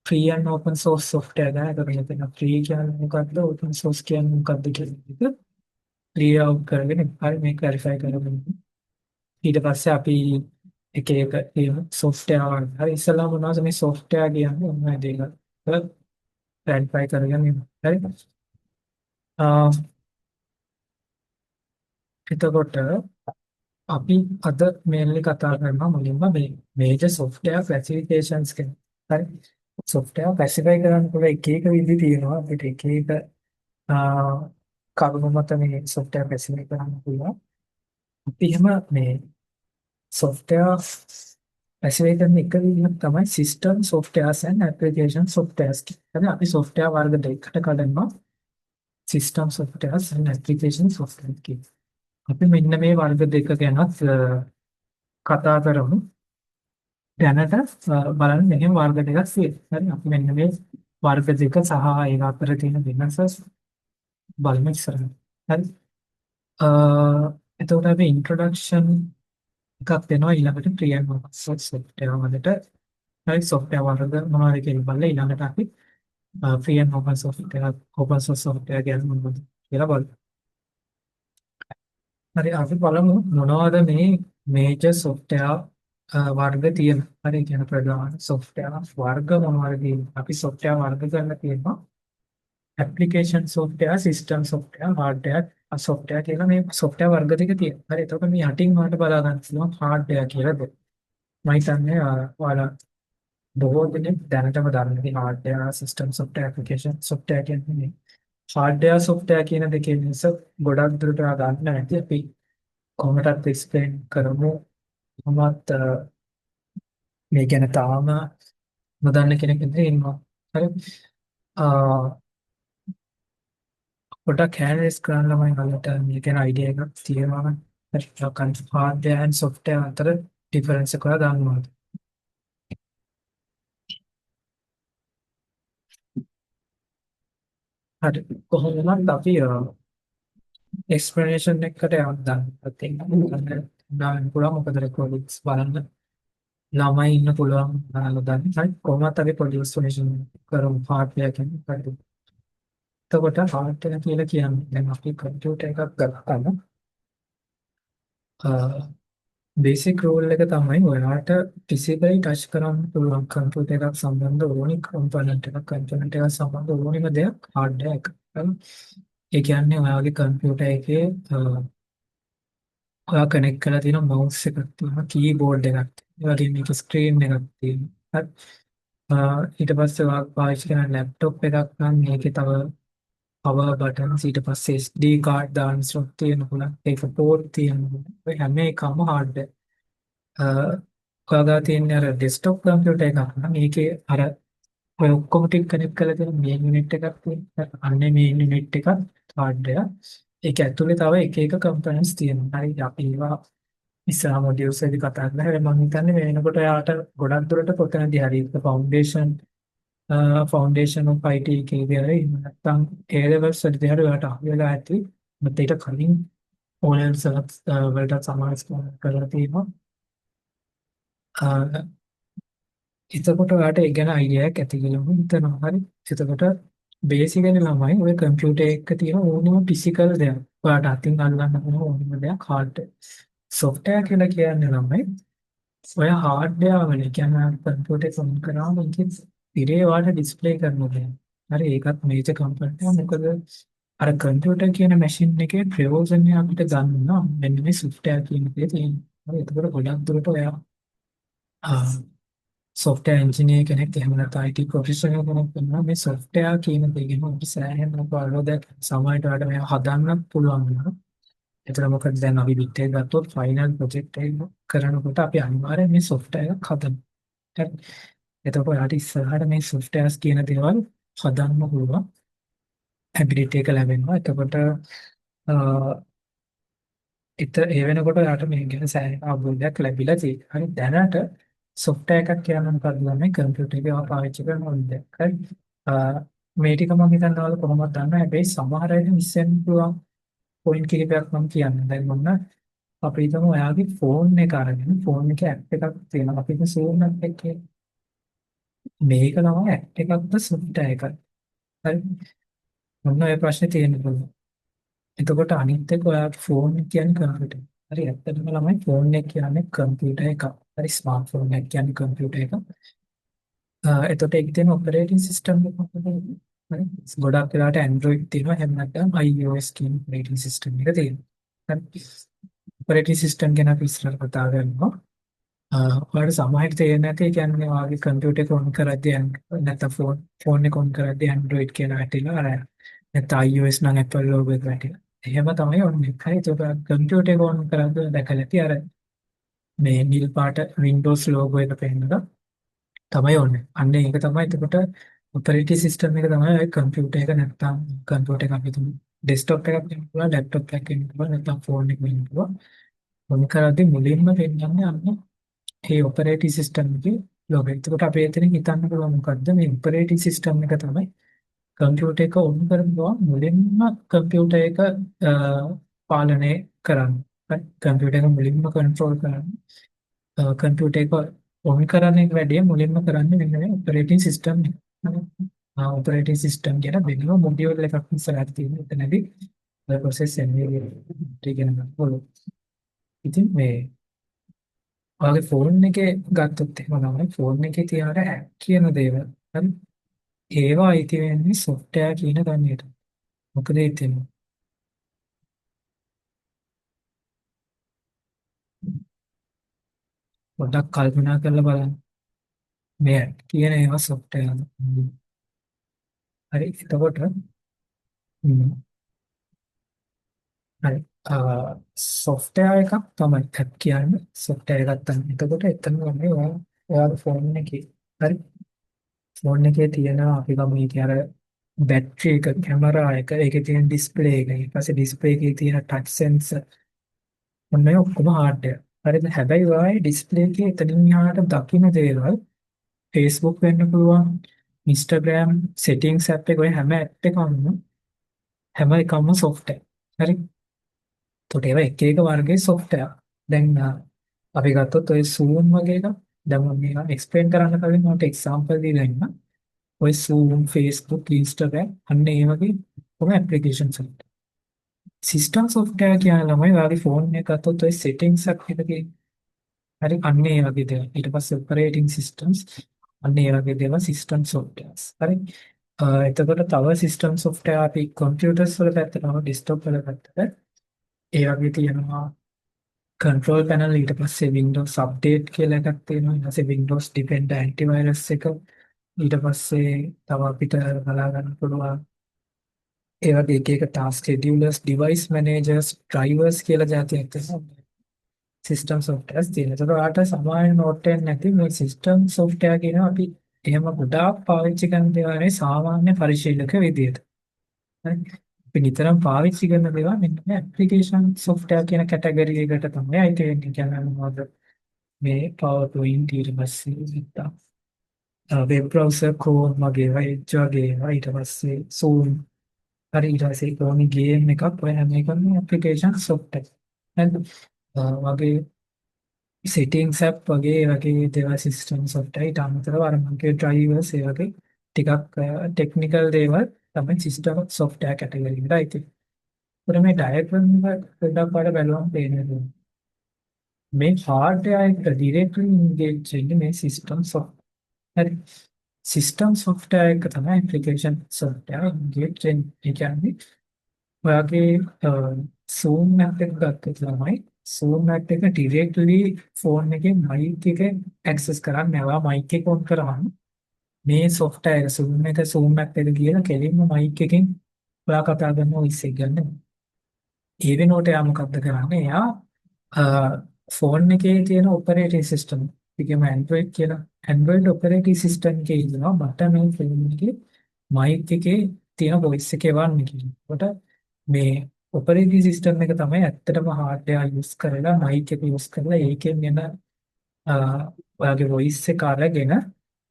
free and open source software ගැන හිතන්න. free කියන්නේ මොකක්ද open source කියන්නේ මොකක්ද කියන එක clear out කරගෙන හරි මේ clarify කරගන්න. ඊට පස්සේ අපි එක එක software වල හරි ඉස්සෙල්ලා මොනවද මේ software කියන්නේ මොනවද ඒක clarify කරගන්න. හරි. එතකොට අපි අද mainly කතා කරනවා මුලින්ම මේ major software classifications ගැන. හරි. software classify කරන්න පුළුවන් එක එක විදි තියෙනවා. අපිට එක එක කරුණු මත මේ software classify කරන්න පුළුවන්. අපි එහෙම මේ software classify කරන එක විදිහක් තමයි system softwares and application softwares. හරි. අපි software වර්ග දෙකකට කඩනවා. system softwares and application software කියලා. අපි මෙන්න මේ වර්ග දෙක ගැනත් කතා කරමු. දැනට බලන්න මෙහෙම වර්ග දෙකක් තියෙනවා. හරි. අපි මෙන්න මේ වර්ග දෙක සහ ඒක අතර තියෙන වෙනස බලමු ඉස්සරහට. හරි. එතකොට අපි introduction එකක් දෙනවා ඊළඟට free and open source software වලට. හරි. software වර්ග මොනවද කියලා බලලා ඊළඟට අපි free and open source software ගැන මොනවද කියලා බලමු. හරි අපි බලමු මොනවද මේ මේජර් software වර්ග තියෙන. හරි කියන ප්‍රධාන software වර්ග මොනවද කියන්නේ. අපි software වර්ග කරලා තියෙනවා application software, system software, hardware software කියලා මේ software වර්ග දෙක තියෙනවා. හරි එතකොට මේ යටින් ඔයාලට බලා ගන්න පුළුවන් hardware කියලාද. මම හිතන්නේ ඔයාලා බොහෝ දෙනෙක් දැනටම දන්න මේ hardware, system software, application software කියන්නේ මේ hardware software කියන දෙකේ වෙනස ගොඩක් දුරට ඔයා දන්නේ නැති අපි කොහොමදත් explain කරමු. කොහොමත් මේ ගැන තාම නොදන්න කෙනෙක් ඉන්නවා. හරි. පොඩක් හැන්ඩ්ස් කරන්න ළමයි වලට මේ ගැන අයිඩියා එකක් තියෙනවා නම් hardware and software අතර ඩිෆරන්ස් එක ඔයා දන්නවද? හරි කොහොමද අපි explanation එකකට යන්න දාන්න පුළුවන් මොකද recordings බලන්න ළමයි ඉන්න පුළුවන් බලන්න හරි කොහොමද අපි පොඩි explanation කරමු hardware කියන්නේ හරි එතකොට hardware කියලා කියන්නේ දැන් අපි computer එකක් ගත්තාම බේසික් රූල් එක තමයි ඔයාට ෆිසිකලි ටච් කරන්න පුළුවන් කම්පියුටර් එකක් සම්බන්ධ ඕනි කම්පොනන්ට් එකක් සම්බන්ධ ඕනිම දෙයක් හાર્ඩ්වෙයාර් එක. ඒ කියන්නේ ඔයාගේ කම්පියුටර් එකේ ඔයා කනෙක්ට් කරලා තියෙන මවුස් එකක් තියෙනවා කීබෝඩ් එකක් තියෙනවා. ඒ වගේම මේක ස්ක්‍රීන් එකක් තියෙනවා. ඊට පස්සේ ඔයා පාවිච්චි කරන ලැප්ටොප් එකක් නම් මේකේ තව power buttons ඊට පස්සේ SD card දාන්න ස්ලොට් තියෙන පුළුවන්. ඒක පෝට් තියෙනවා. ඔය හැම එකම hardware ඔයාගා තියෙන අර ඩෙස්ක්ටොප් කම්පියුටර් එකක් නම් මේකේ අර ඔය ඔක්කොම ටික කනෙක්ට් කරලා තියෙන මේන් යුනිට් එකක් තියෙනවා. අන්නේ මේන් යුනිට් එකක් hardware. ඒක ඇතුලේ තව එක එක කම්පොනන්ට්ස් තියෙනවා. හරි අපි ඒවා ඉස්සරහ මොඩියුල්ස් වලදී කතා කරලා හැබැයි මම හිතන්නේ මේ වෙනකොට යාට ගොඩක් දුරට කොතනදී හරි ෆවුන්ඩේෂන් of IT එකේදී හරි නැත්නම් A levels වලදී හරි ඔයාලට අහු වෙලා ඇති. මත ඊට කලින් O levels වලට සමාන කරලා තියෙනවා. එතකොට ඔයාලට ඒ ගැන අයිඩියා එකක් ඇති කියලා මම හිතනවා. හරි. එතකොට බේසිකලි ළමයි ඔය කම්පියුටර් එකක තියෙන ඕනම ෆිසිකල් දෙයක් ඔයාලට අතින් අල්ලන්න පුළුවන් ඕනම දෙයක් හાર્ඩ්වෙයාර්. සොෆ්ට්වෙයාර් කියලා කියන්නේ ළමයි ඔය හાર્ඩ්වෙයාර් වල කියන්නේ කම්පියුටර් එක ඔන් කරාම ඒකේ ඉරේ ඔයාලට ඩිස්ප්ලේ කරනවා දෙයක්. හරි ඒකත් මේජර් කම්පොනන්ට් එක. මොකද අර කම්පියුටර් කියන මැෂින් එකේ ප්‍රයෝජනය අපිට ගන්න මෙන්න මේ සොෆ්ට්වෙයාර් කියන දේ තියෙනවා. හරි එතකොට ගොඩක් දුරට ඔයා software engineer කෙනෙක් එහෙම නැත්නම් IT professional කෙනෙක් වෙනවා මේ software කියන දේ ගැන අපි සෑහෙන අවබෝධයක් සමහරට වඩා මේවා හදන්න පුළුවන් වෙනවා. ඒතර මොකද දැන් අපි bit එක ගත්තොත් final project එක කරනකොට අපි අනිවාර්යෙන් මේ software එකක් හදනවා. හරි. එතකොට ඔයාලට ඉස්සරහට මේ softwares කියන දේවල් හදන්න පුළුවන්. ability එක ලැබෙනවා. එතකොට ඒ වෙනකොට යාට මේ ගැන සෑහෙන අවබෝධයක් ලැබිලා තියෙනවා. හරි දැනට software එකක් කියන්නේ මොකක්ද මේ කම්පියුටර් එකේ පාවිච්චි කරන ඕනේ. හරි. මේ ටික මම හිතනවා කොහොමද දන්නවා. හැබැයි සමහර අය මිස්සෙන් පුළුවන් පොයින්ට් කිහිපයක් මම කියන්න. දැන් මොන අපි හිතමු ඔයාගේ ෆෝන් එක අරගෙන ෆෝන් එකේ ඇප් එකක් තියෙනවා. අපි හිතමු සූම් ඇප් එකේ මේක තමයි ඇප් එකක්ද software එකක්ද? හරි. මොන ඔය ප්‍රශ්නේ තියෙනවා. එතකොට අනිත් එක ඔයාගේ ෆෝන් එක කියන්නේ කම්පියුටර්. හරි ඇත්තටම ළමයි ෆෝන් එක කියන්නේ කම්පියුටර් එකක්. හරි ස්මාර්ට් ෆෝන් එක කියන්නේ කම්පියුටර් එකක්. එතකොට ඒකේ තියෙන ඔපරේටිං සිස්ටම් එක මොකද? හරි ගොඩක් වෙලාවට Android තියෙනවා එහෙම නැත්නම් iOS කියන ඔපරේටිං සිස්ටම් එක තියෙනවා. හරි ඔපරේටිං සිස්ටම් ගැන අපි ඉස්සරහට කතා කරනවා. ඔයාලට සමහරට තේරෙන්නේ නැති ඒ කියන්නේ ඔයාගේ කම්පියුටර් එක ඔන් කරද්දී නැත්නම් ෆෝන් එක ඔන් කරද්දී Android කියලා වැටිලා අර නැත්නම් iOS නම් Apple logo එක වැටිලා. එහෙම තමයි ඔන්නේ. හරි ඒක කම්පියුටර් එක ඔන් කරද්දී දැකලා ඇති අර මේ නිල් පාට Windows logo එක පෙන්නනවා. තමයි ඕනේ. අන්න ඒක තමයි එතකොට ඔපරේටිං සිස්ටම් එක තමයි ඔය කම්පියුටර් එක නැත්නම් කම්පියුටර් එකක් විතර ඩෙස්ක්ටොප් එකක් වෙන්න පුළුවන්, ලැප්ටොප් එකක් වෙන්න පුළුවන්, නැත්නම් ෆෝන් එකක් වෙන්න පුළුවන්. මොන කරද්දී මුලින්ම පෙන්නන්නේ අන්න මේ ඔපරේටිං සිස්ටම් එකේ ලෝගෝ. එතකොට අපි එතනින් හිතන්න පුළුවන් මොකද්ද මේ ඔපරේටිං සිස්ටම් එක තමයි කම්පියුටර් එක ඔන් කරනවා මුලින්ම කම්පියුටර් එක පාලනය කරන්න. කම්පියුටර් එක මුලින්ම කන්ට්‍රෝල් කරන්න. කම්පියුටර් එක ඔන් කරන එක වැඩිය මුලින්ම කරන්නේ මෙන්න මේ ඔපරේටිං සිස්ටම් එක. ඔපරේටිං සිස්ටම් කියන වෙනම මොඩියුල් එකක් ඉස්සරහට තියෙනවා. එතනදී ඔය ප්‍රොසෙස් එන්නේ ඉගෙන ගන්න පුළුවන්. ඉතින් මේ ඔයාගේ ෆෝන් එකේ ගත්තොත් එහෙම තමයි ෆෝන් එකේ තියෙන ඇප් කියන දේවල් හරි ඒවා අයිති වෙන්නේ software කියන ගණයට. මොකද හිතෙන්නේ? පොඩ්ඩක් කල්පනා කරලා බලන්න. මේ කියන ඒවා software. හරි. එතකොට හරි. software එකක් තමයි app කියන්නේ software එකක් තමයි. එතකොට එතන තමයි ඔයාගේ ෆෝන් එකේ හරි ෆෝන් එකේ තියෙන අපි ගමු මේකේ අර බැටරි එක කැමරා එක ඒකේ තියෙන ඩිස්ප්ලේ එක ඊට පස්සේ ඩිස්ප්ලේ එකේ තියෙන ටච් සෙන්සර් ඔන්න ඔය ඔක්කොම හાર્ඩ්වෙයාර්. හරිද? හැබැයි ඔයාගේ ඩිස්ප්ලේ එකේ එතනින් එහාට දකින්න දේවල් Facebook වෙන්න පුළුවන් Instagram settings app එක ඔය හැම එකම software. හරි. එතකොට ඒවා එක එක වර්ගයේ software. දැන් අපි ගත්තොත් ඔය Zoom වගේ එකක්. දැන් මම මේවා explain කරන්න කලින් මට example දීලා ඉන්න. ඔය Zoom, Facebook, Instagram අන්න ඒ වගේ කොහොම applications වලට. system software කියන ළමයි ඔයාගේ ෆෝන් එක ගත්තොත් ඔය settings app එකකේ හරි අන්න ඒ වගේ දේවල්. ඊට පස්සේ operating systems අන්න ඒ වගේ දේවල් system softwares. හරි. එතකොට තව system software අපි computers වල පැත්තට desktop වල පැත්තට ඒ වගේ තියෙනවා control panel ඊට පස්සේ Windows update කියලා එකක් තියෙනවා. ඊට පස්සේ Windows Defender antivirus එක ඊට පස්සේ තව අපිට බලා ගන්න පුළුවන් ඒ වගේ එක එක task schedulers device managers drivers කියලා જાතියක් තියෙනවා. system softwares තියෙනවා. ඒකට ඔයාලට සමාන නෝට් එකක් නැති මේ system software කියනවා අපි එහෙම ගොඩාක් පාවිච්චි කරන දේවල් නෙවෙයි සාමාන්‍ය පරිශීලක විදියට. හරි. අපි නිතරම පාවිච්චි කරන දේවල් මෙන්න මේ application software කියන කැටගරි එකට තමයි අයිති වෙන්නේ. කියන්නේ මොනවද? මේ PowerPoint ඊට පස්සේ නැත්තම් web browser Chrome වගේ ඒවා Edge වගේ ඒවා ඊට පස්සේ Zoom හරි ඊට පස්සේ ඕනි ගේම් එකක් ඔය හැම එකම application software. හරිද? වගේ settings app වගේ ඒ වගේ දේවල් system software ඊට අමතරව අර මගේ drivers ඒ වගේ ටිකක් technical දේවල් තමයි system software category එකට අයිති. ඒත් මේ diagram එක පොඩ්ඩක් වඩා බලවම් පේනවා. මේ hardware එක directly engage වෙන්නේ මේ system software. හරි. system software එක තමයි application software engage වෙන්නේ. ඒ කියන්නේ ඔයාගේ Zoom app එක ගත්තොත් ළමයි Zoom app එක directly phone එකේ mic එක access කරන්නේ නැහැ. ඔයා mic එක on කරාම මේ software එක Zoom app එක කියලා කෙලින්ම mic එකෙන් ඔයා කතා කරන voice එක ගන්න. ඒ වෙනුවට එයා මොකද්ද කරන්නේ? එයා ෆෝන් එකේ තියෙන operating system එකේම Android කියලා Android operating system එකේ ඉන්නවා බටන් එක ෆෝන් එකේ mic එකේ තියෙන voice එක එවන්නේ කියලා. ඒකට මේ operating system එක තමයි ඇත්තටම hardware use කරලා mic එක use කරලා ඒකෙන් එන ඔයාගේ voice එක අරගෙන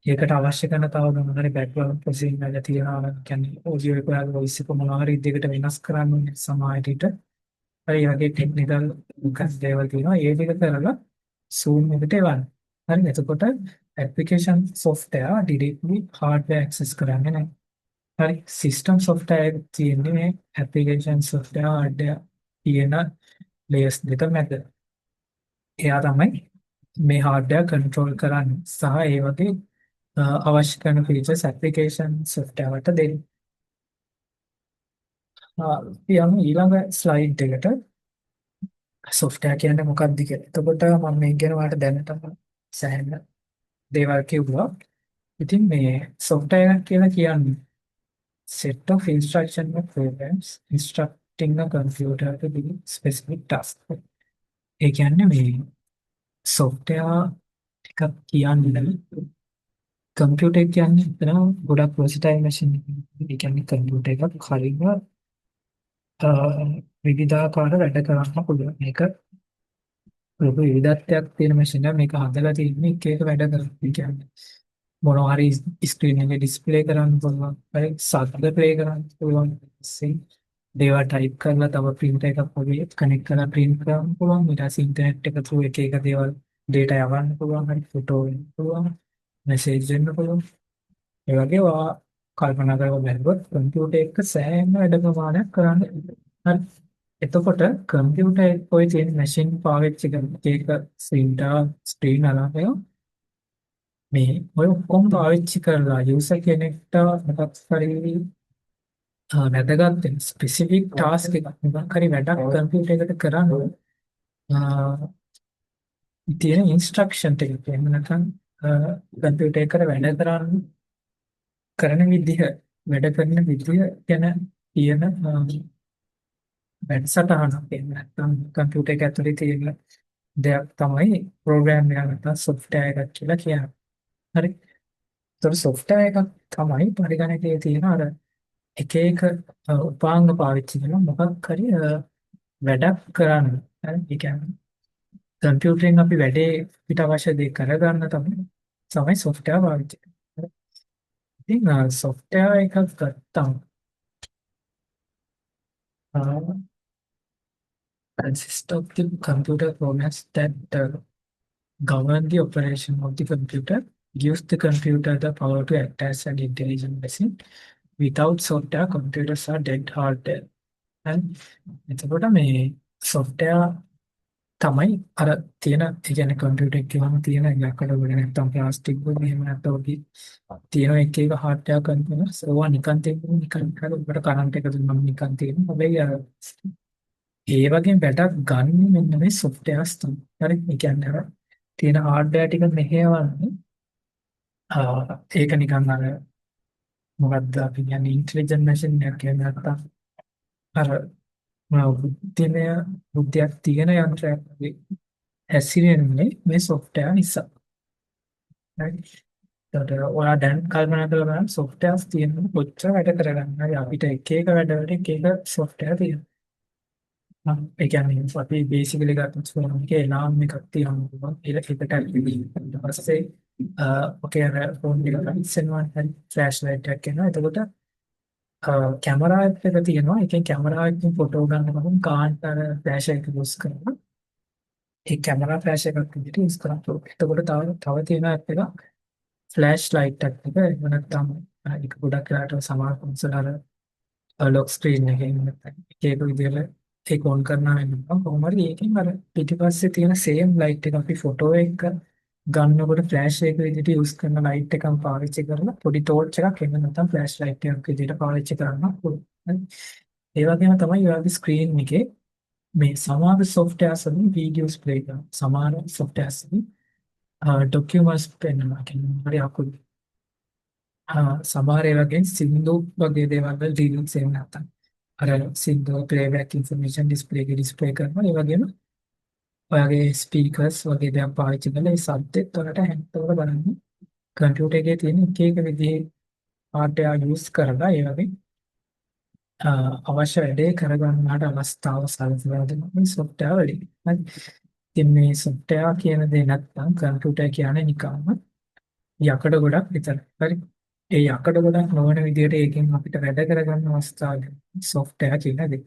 ඒකට අවශ්‍ය කරන තව මොනවා හරි background processing එක තියෙනවා නම් කියන්නේ audio එක ඔයාගේ voice එක මොනවා හරි දෙයකට වෙනස් කරන්න ඕනේ සමාජයට හරි වගේ ටෙක්නිකල් මොකක්ද දේවල් තියෙනවා ඒ ටික කරලා Zoom එකට එවන්න. හරි එතකොට application software directly hardware access කරන්නේ නැහැ. හරි system software එක තියෙන්නේ මේ application software hardware කියන layers දෙක මැද. එයා තමයි මේ hardware control කරන්නේ සහ ඒ වගේ අවශ්‍ය කරන features application software වලට දෙන්නේ. අපි යමු ඊළඟ slide එකට. software කියන්නේ මොකක්ද කියලා. එතකොට මම මේක ගැන ඔයාලට දැනටම සෑහෙන දේවල් කිව්වා. ඉතින් මේ software එකක් කියලා කියන්නේ set of instruction or programs instructing a computer to do specific task. ඒ කියන්නේ මේ software එකක් කියන්නේ කම්පියුටර් කියන්නේ එතන ගොඩක් versatile machine එකක්. ඒ කියන්නේ කම්පියුටර් එකක් හරියම විවිධාකාර වැඩ කරන්න පුළුවන්. මේක ලොකු විවිධත්වයක් තියෙන මැෂින් එකක්. මේක හදලා තියෙන්නේ එක එක වැඩ කරන්න. ඒ කියන්නේ මොනවා හරි ස්ක්‍රීන් එකේ ඩිස්ප්ලේ කරන්න පුළුවන්. හරි ශබ්ද ප්ලේ කරන්න පුළුවන්. ඊපස්සේ දේවල් ටයිප් කරලා තව printer එකක් වගේ කනෙක්ට් කරලා print කරන්න පුළුවන්. ඊට පස්සේ ඉන්ටර්නෙට් එක through එක එක දේවල් data යවන්න පුළුවන්. හරි ෆොටෝ වෙන්න පුළුවන්. මැසේජ් දෙන්න පුළුවන්. ඒ වගේ ඔයා කල්පනා කරලා බැලුවොත් කම්පියුටර් එක සෑහෙන වැඩ ප්‍රමාණයක් කරන්න. හරි එතකොට කම්පියුටර් එක ඔය තියෙන මැෂින් පාවිච්චි කරන එක ස්ක්‍රීන් අරගෙන මේ ඔය ඔක්කොම පාවිච්චි කරලා යූසර් කෙනෙක්ට මොකක් හරි වැදගත් ස්පෙસિෆික් ටාස්ක් එකක් මොකක් හරි වැඩක් කම්පියුටර් එකට කරන්න තියෙන ඉන්ස්ට්‍රක්ෂන් ටික එහෙම නැත්නම් කම්පියුටර් එකට වැඩ කරන්න කරන විදිහ වැඩ කරන විදිහ ගැන තියෙන වැඩසටහනක් එහෙම නැත්නම් කම්පියුටර් එක ඇතුලේ තියෙන දෙයක් තමයි ප්‍රෝග්‍රෑම් එකක් නැත්නම් සොෆ්ට්වෙයාර් එකක් කියලා කියන්නේ. හරි. ඒතර සොෆ්ට්වෙයාර් එකක් තමයි පරිගණකයේ තියෙන අර එක එක උපාංග පාවිච්චි කරලා මොකක් හරි වැඩක් කරන්න. හරි. ඒ කියන්නේ කම්පියුටරෙන් අපි වැඩේ පිට අවශ්‍ය දේ කරගන්න තමයි සොෆ්ට්වෙයාර් පාවිච්චි කරන්නේ. ඉතින් සොෆ්ට්වෙයාර් එකක් ගත්තාම consist of the computer programs that govern the operation of the computer, gives the computer the power to act as an intelligent machine. Without software, computers are dead hardware. And එතකොට මේ software තමයි අර තියෙන ඒ කියන්නේ computer එකේ වම තියෙන යකඩ වල නැත්නම් ප්ලාස්ටික් වල එහෙම නැත්නම් ඔකේ තියෙන එක එක hardware components ඒවා නිකන් තියෙන්නේ නිකන් කරලා ඔබට කරන්ට් එක දුන්නම නිකන් තියෙනවා. හැබැයි අර ඒ වගේ වැඩක් ගන්න මෙන්න මේ softwares තමයි. හරි. ඒ කියන්නේ අර තියෙන hardware ටික මෙහෙවන්නේ ඒක නිකන් අර මොකද්ද අපි කියන්නේ ඉන්ටෙලිජන්ට් මැෂින් එකක් කියන්නේ නැත්තම් අර බුද්ධිමය බුද්ධියක් තියෙන යන්ත්‍රයක් වගේ හැසිරෙන්නේ මේ software නිසා. හරි. ඒකට ඔයා දැන් කල්පනා කරලා බලන්න softwares තියෙනකොට කොච්චර වැඩ කරගන්න. හරි අපිට එක එක වැඩවලට එක එක software තියෙනවා. ඒ කියන්නේ අපි බේසිකලි ගත්තොත් ෆෝන් එකේ alarm එකක් තියෙනවා. ඒකට ඊට පස්සේ ඔකේ අර ෆෝන් එක ඉස්සෙල්ලා හරි ෆ්ලෑෂ් ලයිට් එකක් එනවා. එතකොට කැමරා එක තියෙනවා. ඒකෙන් කැමරා එකකින් ෆොටෝ ගන්නකොට කාන්ට අර ෆ්ලෑෂ් එක යූස් කරනවා. ඒ කැමරා ෆ්ලෑෂ් එකක් විදිහට යූස් කරනවා. එතකොට තව තියෙන එකක් ෆ්ලෑෂ් ලයිට් එකක් එහෙම නැත්නම් ඒක ගොඩක් වෙලාවට සමහර කොන්සෝල් අර ලොක් ස්ක්‍රීන් එකේ නැත්නම් ඒක විදිහට ඒක ඔන් කරනවා වෙනවා. කොහොම හරි ඒකෙන් අර පිටිපස්සේ තියෙන සේම් ලයිට් එක අපි ෆොටෝ එක ගන්නකොට ෆ්ලෑෂ් එක විදිහට යූස් කරන ලයිට් එකක් පාවිච්චි කරලා පොඩි ටෝච් එකක් එහෙම නැත්නම් ෆ්ලෑෂ් ලයිට් එකක් විදිහට පාවිච්චි කරන්න පුළුවන්. ඒ වගේම තමයි ඔයාගේ ස්ක්‍රීන් එකේ මේ සමහර softwares වලින් videos play කරනවා. සමහර softwares වලින් documents පෙන්වනවා. කියන්නේ හරි අකුරු. සමහර ඒ වගේ සින්දු වගේ දේවල් වල රීඩින්ග්ස් එහෙම නැත්නම් අර සින්දු playback information display එක display කරනවා. ඒ වගේම ඔයාගේ ස්පීකර්ස් වගේ දේවල් පාවිච්චි කරලා ඒ සද්දෙත් වලට හැන්තවල බලන්න කම්පියුටර් එකේ තියෙන එක එක විදිහේ hardware use කරලා ඒ වගේ අවශ්‍ය වැඩේ කරගන්නට අවස්ථාව සලසලා දෙනවා මේ software වලින්. හරි. ඉතින් මේ software කියන දේ නැත්නම් කම්පියුටර් කියන්නේ නිකම්ම යකඩ ගොඩක් විතරයි. හරි. ඒ යකඩ ගොඩක් නොවන විදිහට ඒකෙන් අපිට වැඩ කරගන්න අවස්ථාව software කියන දේ.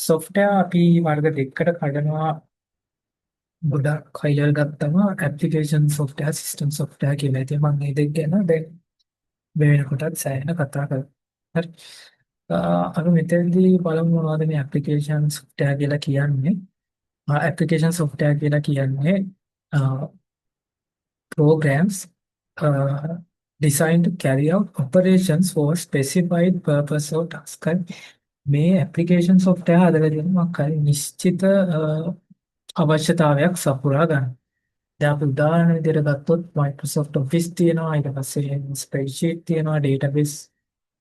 software අපි වර්ග දෙකකට කඩනවා. ගොඩක් හයිලර් ගත්තම ඇප්ලිකේෂන් software සිස්ටම් software කියලා. ඉතින් මම මේ දෙක ගැන දැන් වෙනකොටත් සෑහෙන කතා කරා. හරි. අපි මෙතනදී බලමු මොනවද මේ ඇප්ලිකේෂන් software කියලා කියන්නේ. ඇප්ලිකේෂන් software කියලා කියන්නේ programs designed to carry out operations for specified purpose or task. මේ ඇප්ලිකේෂන් software හදලා තියෙනවා මොකක්ද නිශ්චිත අවශ්‍යතාවයක් සපුරා ගන්න. දැන් අපි උදාහරණ විදිහට ගත්තොත් Microsoft Office තියෙනවා, ඊට පස්සේ spreadsheet තියෙනවා, database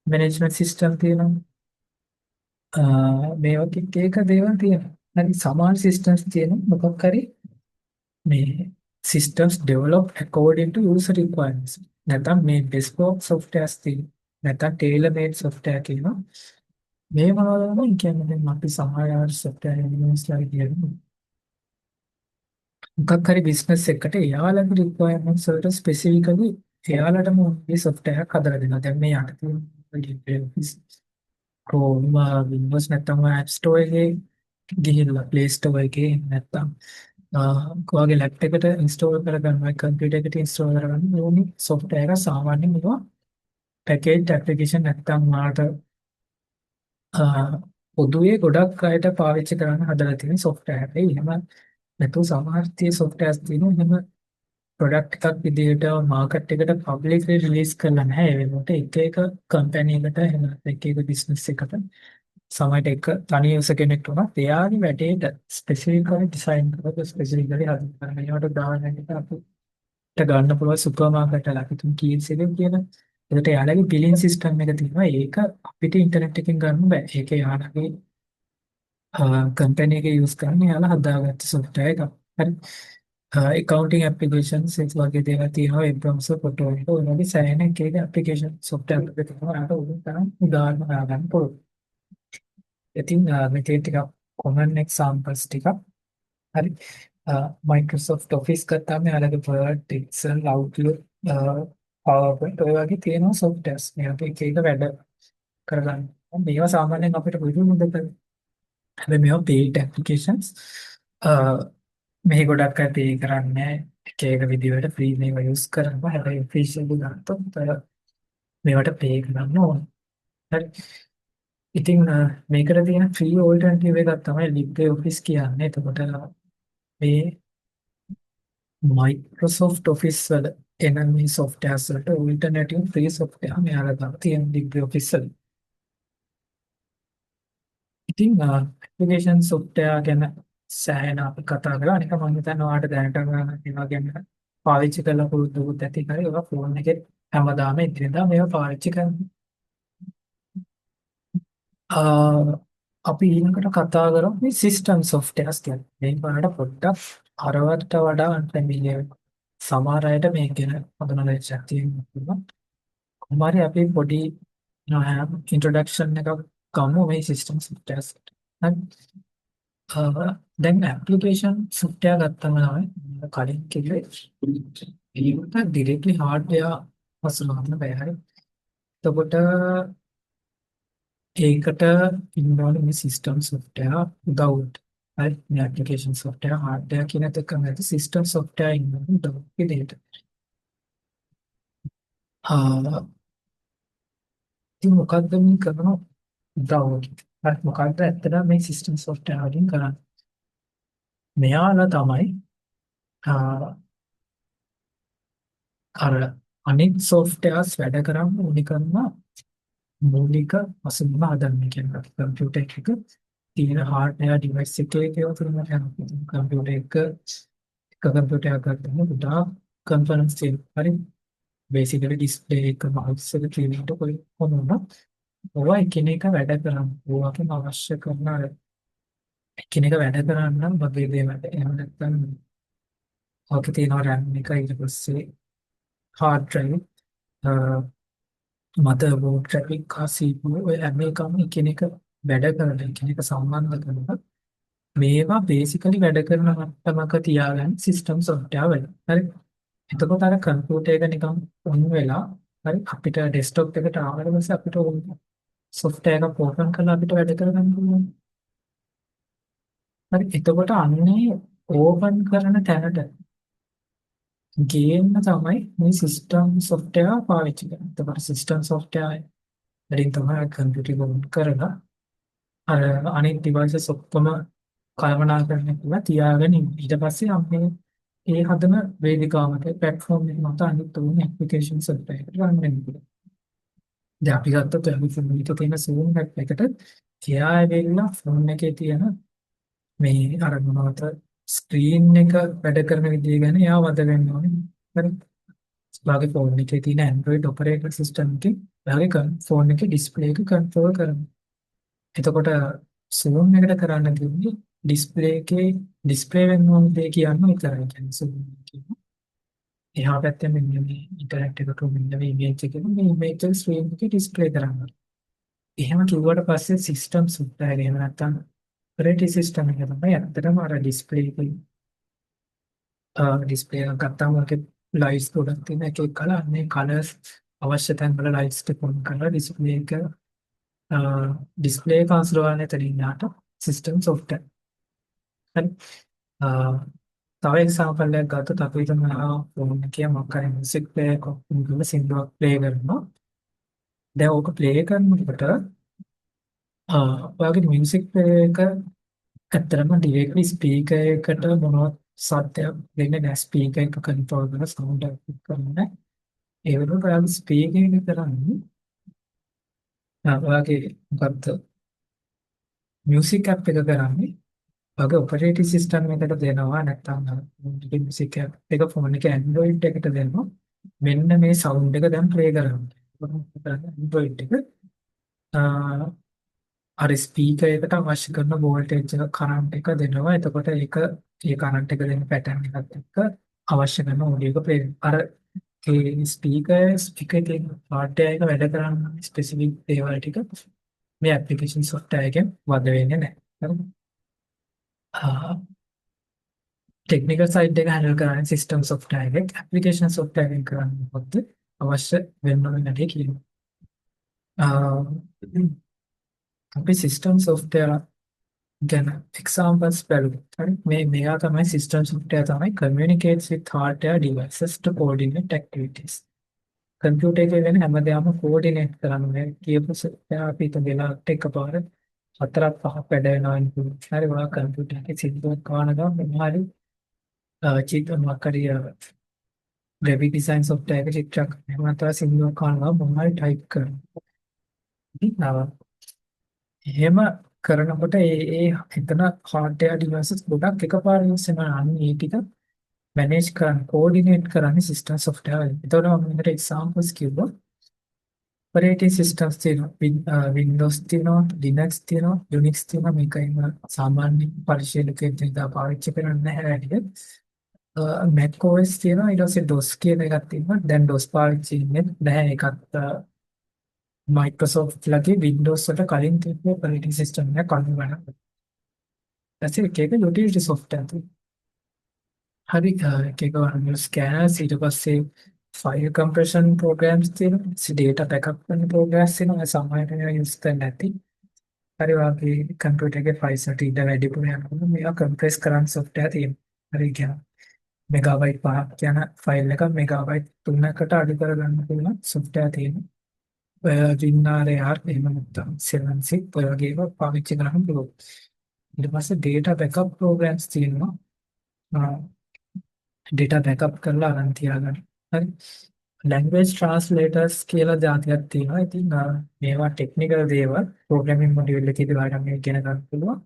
management system තියෙනවා. මේ වගේ එක දේවල් තියෙනවා. හරි සමාන systems තියෙනවා මොකක් හරි මේ systems developed according to user requirements. නැත්නම් මේ bespoke softwares තියෙනවා. නැත්නම් tailor made software කියනවා. මේ මොනවද කියන්නේ දැන් අපි සමහර software elements ලා කියනවා. මොකක් හරි බිස්නස් එකකට එයාලගේ රික්වයර්මන්ට්ස් වලට ස්පෙસિෆිකලි එයාලටම මේ software එකක් හදලා දෙනවා. දැන් මේ යට තියෙන Chrome Windows නැත්නම් App Store එකේ ගිහිල්ලා Play Store එකේ නැත්නම් ඔයාගේ ලැප්ටොප් එකට ඉන්ස්ටෝල් කරගන්නවා කම්පියුටර් එකට ඉන්ස්ටෝල් කරගන්න ඕනි software එක සාමාන්‍යයෙන් මේවා packaged application නැත්නම් මාට පොදුවේ ගොඩක් අයට පාවිච්චි කරන්න හදලා තියෙන software එකයි. එහෙම නැතු සමහර tie softwares තියෙනවා එහෙම ප්‍රොඩක්ට් එකක් විදිහට මාකට් එකට පබ්ලික්ලි රිලීස් කරලා නැහැ. ඒ වෙනකොට එක එක කම්පැනි එකට එහෙම එක එක බිස්නස් එකට සමහරට එක තනි යුසර් කෙනෙක් වුණත් එයාගේ වැඩේට ස්පෙસિෆිකලි ඩිසයින් කරලා ස්පෙસિෆිකලි හදන්න. ඒකට උදාහරණයකට අපිට ගන්න පුළුවන් සුපර් මාකට් වල අපි තුන් කීස් එකක් කියන. ඒකට යාළුවගේ බිලින් සිස්ටම් එක තියෙනවා. ඒක අපිට ඉන්ටර්නෙට් එකෙන් ගන්න බෑ. ඒක යාළුවගේ කම්පැනි එකේ යූස් කරන්න යාළුවා හදාගත්ත සොෆ්ට්වෙයාර් එකක්. හරි. accounting applications ඒ වගේ දේවල් තියෙනවා. web browser portfolio ඒ වගේ සෑහෙන එක එක application software එකක් තියෙනවා. අර උඩින් තරම් උදාහරණ හොයාගන්න පුළුවන්. ඉතින් මෙතේ ටිකක් common examples ටිකක්. හරි. Microsoft Office ගත්තාම යාළුවගේ Word, Excel, Outlook, PowerPoint ඔය වගේ තියෙනවා softwares. මේක එක එක වැඩ කරගන්න. මේවා සාමාන්‍යයෙන් අපිට පුළුවන් මුදල්. හැබැයි මේවා paid applications. මෙහි ගොඩක් අය pay කරන්නේ එක එක විදිහට free මේවා use කරනවා. හැබැයි officially ගත්තොත් මේවට pay කරන්න ඕන. හරි. ඉතින් මේකට තියෙන free alternative එකක් තමයි LibreOffice කියන්නේ. එතකොට මේ Microsoft Office වල එන මේ softwares වලට alternative free software මෙයාලා ගන්න තියෙන LibreOffice වල. ඉතින් application software ගැන සෑහෙන අපි කතා කරලා අනික මම හිතනවා ඔයාලට දැනට ඒවා ගැන පාවිච්චි කරලා පුරුදුකුත් ඇති කරේ ඒවා ෆෝන් එකේ හැමදාම ඉදිරියදා මේවා පාවිච්චි කරනවා. අපි ඊළඟට කතා කරමු මේ සිස්ටම් සොෆ්ට්වෙයාර්ස් ගැන. මේ බලන්න පොඩ්ඩක් අරවට වඩා අන්ෆැමිලියර්. සමහර අයට මේක ගැන හොඳ නොලෙජ් එකක් තියෙනවා. කොහොම හරි අපි පොඩි ඉන්ට්‍රොඩක්ෂන් එකක් ගමු මේ සිස්ටම් සොෆ්ට්වෙයාර්ස්. දැන් ඇප්ලිකේෂන් සොෆ්ට්වෙයාර් ගත්තම තමයි කලින් කිව්වේ ඒකට ඩිරෙක්ට්ලි හાર્ඩ්වෙයාර් වසුලවන්න බෑ. හරි. එතකොට ඒකට ඉන්නවනේ මේ සිස්ටම් සොෆ්ට්වෙයාර් උදව්වට. හරි. මේ ඇප්ලිකේෂන් සොෆ්ට්වෙයාර් හાર્ඩ්වෙයාර් කියන දෙක නැති සිස්ටම් සොෆ්ට්වෙයාර් ඉන්නවා උදව් විදිහට. ඉතින් මොකක්ද මේ කරන උදව්? හරි. මොකක්ද ඇත්තටම මේ සිස්ටම් සොෆ්ට්වෙයාර් වලින් කරන්නේ? මෙයාලා තමයි අර අනිත් සොෆ්ට්වෙයාර්ස් වැඩ කරන්න ඕනි කරන මූලික වශයෙන්ම හදන්න කියන්නේ කම්පියුටර් එකක තියෙන හાર્ඩ්වෙයාර් ඩිවයිස් එකේ ඒවා තුනම යනවා. කම්පියුටර් එක කම්පියුටර් එකක් ගන්න පුතා කන්ෆරන්ස් තියෙනවා. හරි. බේසිකලි ඩිස්ප්ලේ එක මවුස් එක කීබෝඩ් එක කොහොමද ඔවා එකිනෙක වැඩ කරන්නේ. ඕවාකම අවශ්‍ය කරන අර එකිනෙක වැඩ කරන්න නම් වගේ දේවල්. එහෙම නැත්නම් ඔක තියෙනවා RAM එක ඊට පස්සේ hard drive motherboard graphic card CPU ඔය හැම එකම එකිනෙක වැඩ කරන එකිනෙක සම්බන්ධ කරන මේවා බේසිකලි වැඩ කරන මට්ටමක තියාගන්න සිස්ටම් සොෆ්ට්වෙයාර් වල. හරි. එතකොට අර කම්පියුටර් එක නිකන් ඔන් වෙලා හරි අපිට ඩෙස්ක්ටොප් එකට ආවට පස්සේ අපිට සොෆ්ට්වෙයාර් එක ඕපන් කරලා අපිට වැඩ කරගන්න පුළුවන්. හරි. එතකොට අන්නේ ඕපන් කරන තැනට ගේන්න තමයි මේ සිස්ටම් සොෆ්ට්වෙයාර් පාවිච්චි කරන්නේ. එතකොට සිස්ටම් සොෆ්ට්වෙයාර් වලින් තමයි කම්පියුටර් එක ඕන් කරලා අර අනිත් ඩිවයිසස් ඔක්කොම කළමනාකරණය කරලා තියාගෙන ඊට පස්සේ අපි ඒ හදන වේදිකාවක platform එක මත අනිත් උන් applications වලට run වෙනවා. දැන් අපි ගත්තොත් අපි ෆෝන් එකේ තියෙන Zoom app එකට තියා ඇවිල්ලා ෆෝන් එකේ තියෙන මේ අර මොනවද ස්ක්‍රීන් එක වැඩ කරන විදිය ගැන එයා වද වෙන්න ඕනේ. හරි. ඔයාගේ ෆෝන් එකේ තියෙන Android operating system එකේ ඔයාගේ ෆෝන් එකේ display එක control කරනවා. එතකොට Zoom එකට කරන්න තියෙන්නේ display එකේ display වෙන්න ඕන දේ කියන්න විතරයි. කියන්නේ Zoom එකේ. එහා පැත්තේ මෙන්න මේ ඉන්ටරැක්ට් එකට මෙන්න මේ image එකේ මේ image එක screen එකේ display කරන්න. එහෙම කිව්වට පස්සේ system software එහෙම නැත්නම් operating system එක තමයි ඇත්තටම අර display එකේ display එක ගත්තාම ඒකේ lights ගොඩක් තියෙන එක කලර් මේ colors අවශ්‍ය තැන් වල lights ටික on කරලා display එක display එක අසුරවන්නේ තනින් යාට system software. හරි. තව එක්සැම්පල් එකක් ගත්තොත් අපි හිතමු ෆෝන් එකේ මොකක් හරි මියුසික් ප්ලේ එකක් මුලින්ම සින්දුවක් ප්ලේ කරනවා. දැන් ඕක ප්ලේ කරනකොට ඔයාගේ මියුසික් ප්ලේ එක ඇත්තටම ඩිරෙක්ට්ලි ස්පීකර් එකට මොනවද සත්‍යයක් දෙන්නේ නැහැ ස්පීකර් එක කන්ට්‍රෝල් කරන සවුන්ඩ් එකක් කරන ඒ වෙනුවට ඔයාලා ස්පීකර් එක කරන්නේ ඔයාගේ මොකක්ද මියුසික් ඇප් එක කරන්නේ ඔයාගේ ඔපරේටිංగ్ සිස්ටම් එකට දෙනවා නැත්නම් මියුසික් ඇප් එක ෆෝන් එකේ Android එකට දෙනවා මෙන්න මේ සවුන්ඩ් එක දැන් ප්ලේ කරන්න. Android එක අර ස්පීකර් එකට අවශ්‍ය කරන වෝල්ටේජ් එක කරන්ට් එක දෙනවා. එතකොට ඒක ඒ කරන්ට් එක දෙන පැටර්න් එකත් එක්ක අවශ්‍ය කරන ඔඩියෝ එක ප්ලේ අර ඒ ස්පීකර් එකේ හાર્ඩ්වෙයාර් එක වැඩ කරන ස්පෙસિෆික් දේවල් ටික මේ ඇප්ලිකේෂන් සොෆ්ට්වෙයාර් එකෙන් වද වෙන්නේ නැහැ. හරිද? ටෙක්නිකල් සයිඩ් එක හැන්ඩල් කරන්නේ සිස්ටම් සොෆ්ට්වෙයාර් එකක්. ඇප්ලිකේෂන් සොෆ්ට්වෙයාර් එක කරන්නේ මොකද්ද? අවශ්‍ය වෙන දේ කියනවා. අපි සිස්ටම් සොෆ්ට්වෙයාර් ගැන එක්සාම්පල්ස් බලමු. හරි මේවා තමයි සිස්ටම් සොෆ්ට්වෙයාර් තමයි communicates with hardware devices to coordinate activities. Computer එකේ වෙන හැමදේම කෝඩිනේට් කරන්න කියපු සොෆ්ට්වෙයාර් අපි තුනක් එකපාර හතරක් පහක් වැඩ වෙනවා නේ. හරි ඔයා කම්පියුටර් එකේ සිද්දුවක් කරන ගමන් මොනවාරි චිත්‍රයක් හරි graphic design software එක චිත්‍රයක් එහෙම නැත්නම් සිද්දුවක් කරන ගමන් මොනවාරි ටයිප් කරනවා. එහෙම කරනකොට ඒ එතන hardware devices ගොඩක් එකපාරට යූස් වෙනවා. අන්න ඒ ටික මැනේජ් කරන්න කෝඩිනේට් කරන්නේ සිස්ටම් සොෆ්ට්වෙයාර් වලින්. එතකොට මම මෙතන එක්සාම්පල්ස් කිව්වා. ඔපරේටිං සිස්ටම්ස් තියෙනවා. Windows තියෙනවා, Linux තියෙනවා, Unix තියෙනවා. මේකයිම සාමාන්‍ය පරිශීලකයෙක් දෙදා පාවිච්චි කරන්නේ නැහැ වැඩිද. Mac OS තියෙනවා. ඊට පස්සේ DOS කියන එකක් තියෙනවා. දැන් DOS පාවිච්චි වෙන්නේ නැහැ. ඒකත් මයික්‍රොසොෆ්ට් ලගේ Windows වලට කලින් තිබ්බ ඔපරේටිං සිස්ටම් එකක් අනුගමනය කරනවා. ඊට පස්සේ එක යුටිලිටි සොෆ්ට්වෙයාර් තියෙනවා. හරි එක එක වර්ණ ස්කෑනර්ස් ඊට පස්සේ ෆයිල් කම්ප්‍රෙෂන් ප්‍රෝග්‍රෑම්ස් තියෙනවා. ඩේටා බෑකප් කරන ප්‍රෝග්‍රෑම්ස් තියෙනවා. සමහරට ඒවා යූස් කරන්න නැති. හරි වාගේ කම්පියුටර් එකේ ෆයිල්ස් වලට ඉඩ වැඩිපුර යනකොට මේවා කම්ප්‍රෙස් කරන්න සොෆ්ට්වෙයාර් තියෙනවා. හරි කියන්නේ මෙගාබයිට් 5ක් යන ෆයිල් එක මෙගාබයිට් 3කට අඩු කරගන්න පුළුවන් සොෆ්ට්වෙයාර් තියෙනවා. WinRAR එහෙම නැත්නම් 7zip ඔය වගේ ඒවා පාවිච්චි කරන්න පුළුවන්. ඊට පස්සේ data backup programs තියෙනවා. data backup කරලා අරන් තියාගන්න. හරි. language translators කියලා જાතියක් තියෙනවා. ඉතින් මේවා ටෙක්නිකල් දේවල් programming module එකේදී ඔයාලට මේ ඉගෙන ගන්න පුළුවන්.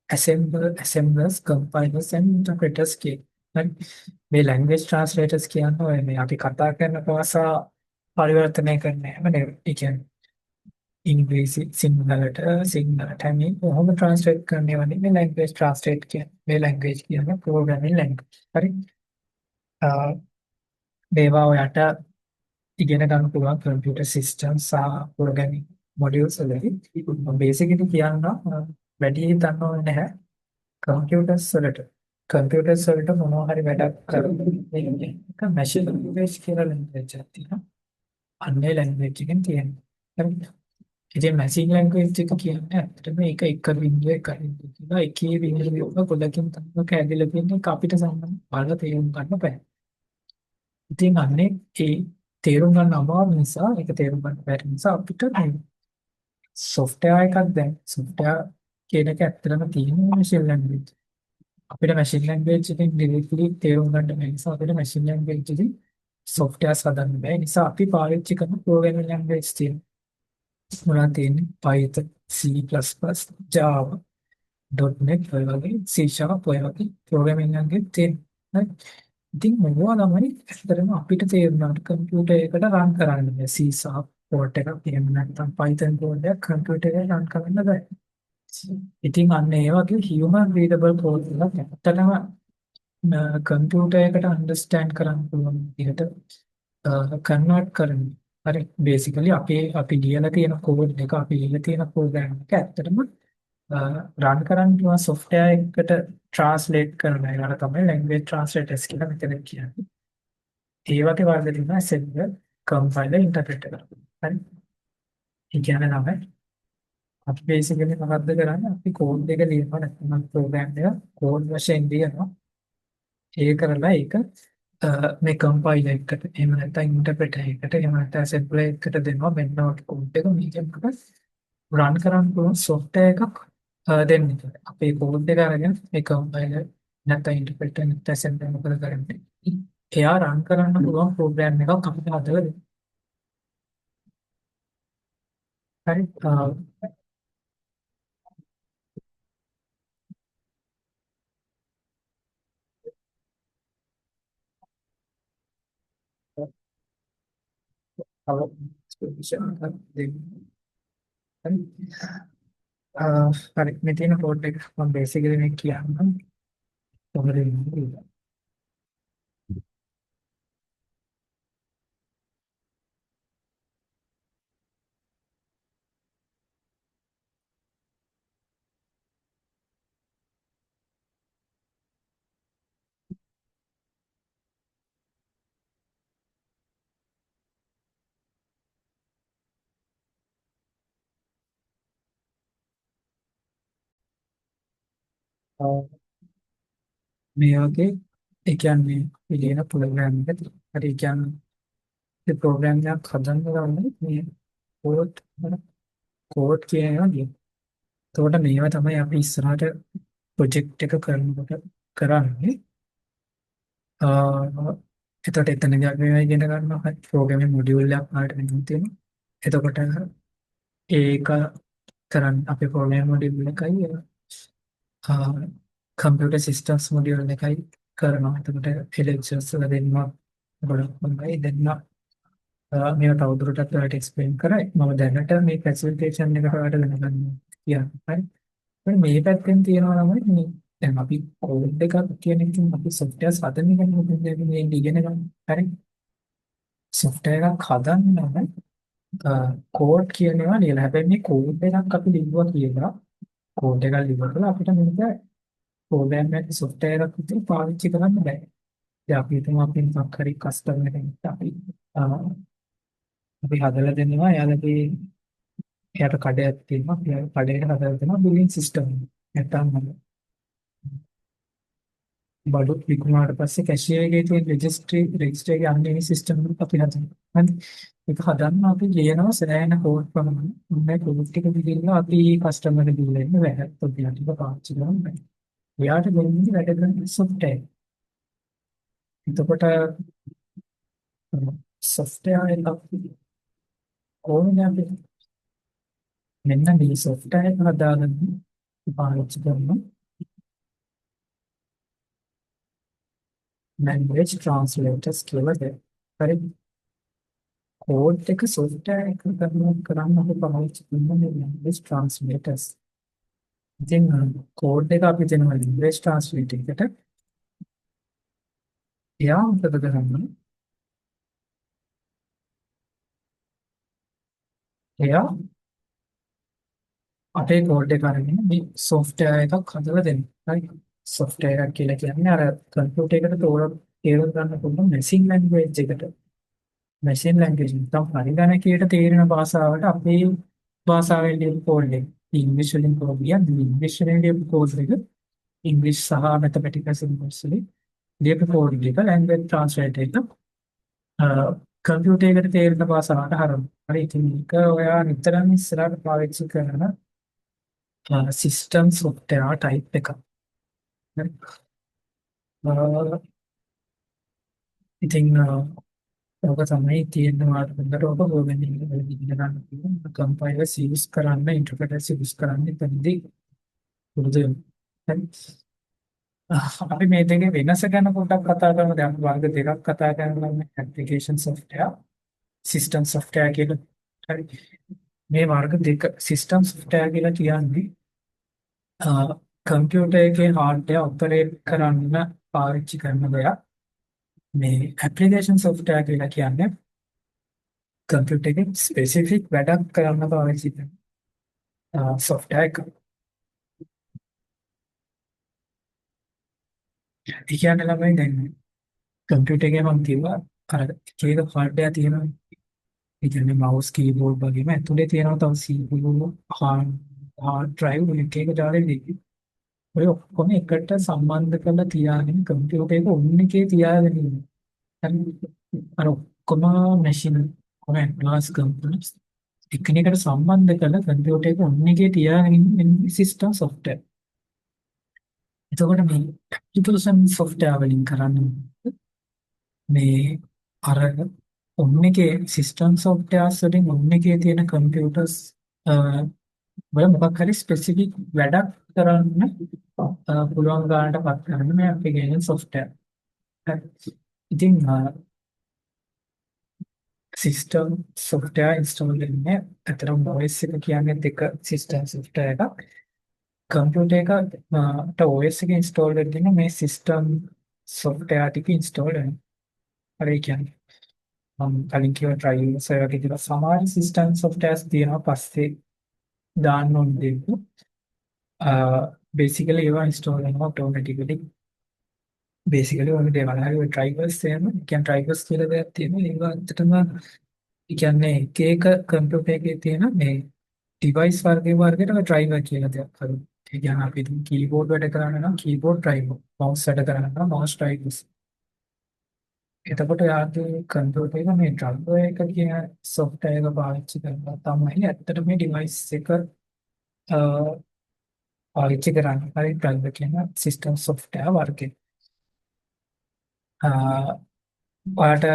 assemblers, compilers and interpreters කියන. හරි. මේ language translators කියන්නේ ඔය මේ අපි කතා කරන භාෂා පරිවර්තනය කරන්නේ හැම නේ. ඒ කියන්නේ ඉංග්‍රීසි සිංහලට මේ කොහොම ට්‍රාන්ස්ලේට් කරන්නේ වනේ මේ language translate කියන්නේ. මේ language කියන්නේ programming language. හරි. මේවා ඔයාට ඉගෙන ගන්න පුළුවන් කම්පියුටර් සිස්ටම් සහ ප්‍රෝග්‍රෑමින් මොඩියුල්ස් වලදී. බේසිකලි කියන්න වැඩි හිතන්න ඕනේ නැහැ කම්පියුටර්ස් වලට. කම්පියුටර්ස් වලට මොනවා හරි වැඩක් කරන්න එක මැෂින් ලැන්ග්වේජ් කියලා ලැන්ග්වේජ් එකක් තියෙනවා. අන්නේ ලැන්ග්වේජ් එකෙන් තියෙනවා. හරිද? ඉතින් මැෂින් ලැන්ග්වේජ් එක කියන්නේ ඇත්තටම ඒක එක බිඳුව එකයි කියලා එකේ බිඳුව ගොඩකින් තමයි කැදලා තියෙන්නේ. අපිට සම්බන්ධ බලලා තේරුම් ගන්න බෑ. ඉතින් අන්නේ ඒ තේරුම් ගන්න අමාරු නිසා ඒක තේරුම් ගන්න බැරි නිසා අපිට සොෆ්ට්වෙයාර් එකක් දැන් සොෆ්ට්වෙයාර් කියන එක ඇත්තටම තියෙන මැෂින් ලැන්ග්වේජ්. අපිට මැෂින් ලැන්ග්වේජ් එකෙන් ඩිරෙක්ට්ලි තේරුම් ගන්න බැරි නිසා අපිට මැෂින් ලැන්ග්වේජ් එකකින් සොෆ්ට්වෙයාර්ස් හදන්න බෑ. නිසා අපි පාවිච්චි කරන ප්‍රෝග්‍රෑමින් ලැන්ග්වේජ් තියෙනවා. මොනවද තියෙන්නේ? Python, C++, Java, .NET ඔය වගේ C# ඔය වගේ ප්‍රෝග්‍රෑමින් ලැන්ග්වේජ් තියෙනවා. ඉතින් මොනවා තමයි ඇත්තටම අපිට තේරුණාට කම්පියුටර් එකට රන් කරන්න බෑ. C# කෝඩ් එකක් එහෙම නැත්නම් Python කෝඩ් එකක් කම්පියුටර් එකේ රන් කරන්න බෑ. ඉතින් අන්න ඒ වගේ human readable code එකක් ඇත්තටම කම්පියුටර් එකට අන්ඩර්ස්ටෑන්ඩ් කරන්න පුළුවන් විදිහට කන්වර්ට් කරන්න. හරි බේසිකලි අපි ලියලා තියෙන කෝඩ් එක අපි ලියලා තියෙන ප්‍රෝග්‍රෑම් එක ඇත්තටම රන් කරන්න පුළුවන් සොෆ්ට්වෙයාර් එකකට ට්‍රාන්ස්ලේට් කරන ඒකට තමයි ලැන්ග්වේජ් ට්‍රාන්ස්ලේටර්ස් කියලා මෙතන කියන්නේ. ඒ වගේ වර්ග තියෙනවා assembler, compiler, interpreter. හරි. ඒ කියන්නේ තමයි අපි බේසිකලි මොකද්ද කරන්නේ? අපි කෝඩ් එක ලියනවා නැත්නම් ප්‍රෝග්‍රෑම් එක කෝඩ් වශයෙන් ලියනවා. ඒ කරලා ඒක මේ කම්පයිලර් එකට එහෙම නැත්නම් ඉන්ටර්ප්‍රිටර් එකට එහෙම නැත්නම් assembler එකට දෙනවා. මෙන්න ඔය කෝඩ් එක මේකෙන් අපිට රන් කරන්න පුළුවන් සොෆ්ට්වෙයාර් එකක් දෙන්න. අපේ කෝඩ් එක අරගෙන මේ කම්පයිලර් නැත්නම් ඉන්ටර්ප්‍රෙටර් නැත්නම් ඇසෙන්ඩර් මොකද කරන්නේ? එයා රන් කරන්න පුළුවන් ප්‍රෝග්‍රෑම් එකක් අපිට හදලා දෙන්න. හරි. තව එක්ස්ප්ලනේෂන් එකක් දෙන්න. හරි. හරි මේ තියෙන කෝඩ් එක මම බේසිකලි මේ කියන්නම්. ඔබට මේ වගේ ඒ කියන්නේ ඉලියන ප්‍රෝග්‍රෑම් එක තියෙනවා. හරි. ඒ කියන්නේ මේ ප්‍රෝග්‍රෑම් එකක් හදන්න ගමන් මේ කෝඩ් කියනවා නේද? එතකොට මේවා තමයි අපි ඉස්සරහට ප්‍රොජෙක්ට් එක කරනකොට කරන්නේ. එතකොට එතනදී අපි මේවා ඉගෙන ගන්නවා. හරි. ප්‍රෝග්‍රෑමින් මොඩියුල් එකක් වලට වෙනම තියෙනවා. එතකොට ඒක කරන්න අපේ ප්‍රෝග්‍රෑම් මොඩියුල් එකයි කම්පියුටර් සිස්ටම්ස් මොඩියුල් එකයි කරනවා. එතකොට එලෙක්චර්ස් වල දෙන්නවා ගොඩක් හොඳයි දෙන්නවා. මේවා තවදුරටත් ඔයාලට එක්ස්ප්ලেইন කරයි. මම දැනට මේ ෆැසිලිටේෂන් එකට ඔයාලට දැනගන්න කියන්න. හරි. දැන් මේ පැත්තෙන් තියෙනවා නම් මේ දැන් අපි කෝඩ් එකක් කියන එකකින් අපි සොෆ්ට්වෙයාර්ස් හදන එක නෙමෙයි මේ ඉගෙන ගන්න. හරි. සොෆ්ට්වෙයාර් එකක් හදන්න නම් කෝඩ් කියන ඒවා ලියලා. හැබැයි මේ කෝඩ් එකක් අපි ලිව්වා කියලා කෝඩ් එකක් ලිව්වා කියලා අපිට මේක ප්‍රෝග්‍රෑම් එකේ සොෆ්ට්වෙයාර් එකක් විතර පාවිච්චි කරන්න බෑ. දැන් අපි හිතමු අපි මොකක් හරි කස්ටමර් කෙනෙක්ට අ, අපි හදලා දෙනවා එයාලගේ එයාට කඩයක් තියෙනවා. එයාගේ කඩේට හදලා දෙනවා බිලින් සිස්ටම් එක. නැත්තම් බඩු විකුණාට පස්සේ කැෂියර් එකේ තියෙන රෙජිස්ටර් එකේ අන්නේ සිස්ටම් එක අපි හදනවා. හරි. ඒක හදන්න අපි ලියනවා සෑහෙන කෝඩ් ප්‍රමාණයක්. මේ කෝඩ් ටික විදිහට අපි කස්ටමර් දීලා ඉන්න බෑ. පොඩි ටික පාවිච්චි කරන්න බෑ. එයාට දෙන්නේ වැඩ කරන සොෆ්ට්වෙයාර්. එතකොට සොෆ්ට්වෙයාර් එකක් ඕනේ අපි මෙන්න මේ සොෆ්ට්වෙයාර් එක හදාගන්න පාවිච්චි කරන language translators කියලා දෙයක්. හරි. කෝඩ් එක සොෆ්ට්වෙයාර් එක කරන්න අපි පාවිච්චි කරන මේ language translators. ඉතින් කෝඩ් එක අපි දෙනවා language translator එකට. එයා මොකද කරන්නේ? එයා අපේ කෝඩ් එක අරගෙන මේ software එකක් හදලා දෙනවා. හරි. software එකක් කියලා කියන්නේ අර කම්පියුටර් එකට තේරුම් ගන්න පුළුවන් machine language එකට. machine language නැත්නම් පරිගණකයට තේරෙන භාෂාවට අපේ භාෂාවෙන් ලියපු කෝඩ් එක. ඉංග්‍රීසි වලින් කෝඩ් කියන්නේ ඉංග්‍රීසි වලින් ලියපු කෝඩ් එක. ඉංග්‍රීසි සහ mathematical symbols වලින් ලියපු කෝඩ් එක language translator එක කම්පියුටර් එකට තේරෙන භාෂාවට හරවනවා. හරි. ඉතින් ඒක ඔයා නිතරම ඉස්සරහට පාවිච්චි කරන සිස්ටම් සොෆ්ට්වෙයාර් ටයිප් එකක්. හරි. ඉතින් ඔක තමයි තියෙනවා හොඳට ඔක ප්‍රෝග්‍රෑමින් වලදී ඉගෙන ගන්න පුළුවන්. කම්පයිලර්ස් යූස් කරන්න, ඉන්ටර්ප්‍රිටර්ස් යූස් කරන්න එතනදී පුරුදු වෙන්න. හරි. අපි මේ දෙකේ වෙනස ගැන පොඩ්ඩක් කතා කරමු. දැන් අපි වර්ග දෙකක් කතා කරනවා මේ ඇප්ලිකේෂන් සොෆ්ට්වෙයාර්, සිස්ටම් සොෆ්ට්වෙයාර් කියලා. හරි. මේ වර්ග දෙක සිස්ටම් සොෆ්ට්වෙයාර් කියලා කියන්නේ කම්පියුටර් එකේ හાર્ඩ්වෙයාර් ඔපරේට් කරන්න පාවිච්චි කරන දෙයක්. මේ ඇප්ලිකේෂන් සොෆ්ට්වෙයාර් කියලා කියන්නේ කම්පියුටර් එකේ ස්පෙસિෆික් වැඩක් කරන්න පාවිච්චි කරන සොෆ්ට්වෙයාර් එක. ඒ කියන්නේ ළමයි දැන් කම්පියුටර් එකේ මම කිව්වා අර ඒක හાર્ඩ්වෙයාර් තියෙනවා. ඒ කියන්නේ mouse keyboard වගේම ඇතුලේ තියෙනවා තව CPU hard drive එක එක දාලා ඉන්නේ. ඔය ඔක්කොම එකට සම්බන්ධ කරලා තියාගෙන කම්පියුටර් එක ඔන්න එකේ තියාගෙන ඉන්නේ. හරි. අර ඔක්කොම මැෂින් කොහොම ඇඩ්වාන්ස් කම්පියුටර්ස් එකිනෙකට සම්බන්ධ කරලා කම්පියුටර් එක ඔන්න එකේ තියාගෙන ඉන්න සිස්ටම් සොෆ්ට්වෙයාර්. එතකොට මේ ඇප්ලිකේෂන් සොෆ්ට්වෙයාර් වලින් කරන්නේ මේ අර ඔන්න එකේ සිස්ටම් සොෆ්ට්වෙයාර්ස් වලින් ඔන්න එකේ තියෙන කම්පියුටර්ස් වල මොකක් හරි ස්පෙસિෆික් වැඩක් කරන්න පුළුවන් ගානට පත් කරන්න මේ ඇප්ලිකේෂන් සොෆ්ට්වෙයාර්. ඉතින් සිස්ටම් සොෆ්ට්වෙයාර් ඉන්ස්ටෝල් වෙන්නේ අතරම OS එක කියන්නේ දෙක සිස්ටම් සොෆ්ට්වෙයාර් එකක්. කම්පියුටර් එකට OS එක ඉන්ස්ටෝල් වෙද්දී මේ සිස්ටම් සොෆ්ට්වෙයාර් ටික ඉන්ස්ටෝල් වෙනවා. හරි කියන්නේ කලින් කියව ඩ්‍රයිවර්ස් වගේ තියෙන සමහර සිස්ටම් සොෆ්ට්වෙයාර්ස් තියෙනවා පස්සේ දාන්න ඕන දෙයක්. බේසිකලි ඒවා ඉන්ස්ටෝල් වෙනවා ඔටෝමැටිකලි. බේසිකලි ඔය දේවල් හරි ඔය ඩ්‍රයිවර්ස් එහෙම කියන්නේ ඩ්‍රයිවර්ස් කියලා දෙයක් තියෙනවා. ඒවා ඇත්තටම ඒ කියන්නේ එක එක කම්පියුටර් එකේ තියෙන මේ ඩිවයිස් වර්ගයට ඩ්‍රයිවර් කියලා දෙයක් හරි. ඒ කියන්නේ අපි කීබෝඩ් වැඩ කරන්න නම් කීබෝඩ් ඩ්‍රයිවර්, මවුස් වැඩ කරන්න නම් මවුස් ඩ්‍රයිවර්ස්. එතකොට යාගේ කම්පියුටර් එක මේ ඩ්‍රයිවර් එක කියන සොෆ්ට්වෙයාර් එක පාවිච්චි කරලා තමයි ඇත්තට මේ ඩිවයිස් එක පාවිච්චි කරන්නේ. හරි ඩ්‍රයිවර් කියන සිස්ටම් සොෆ්ට්වෙයාර් වර්ගය. ඔයාලට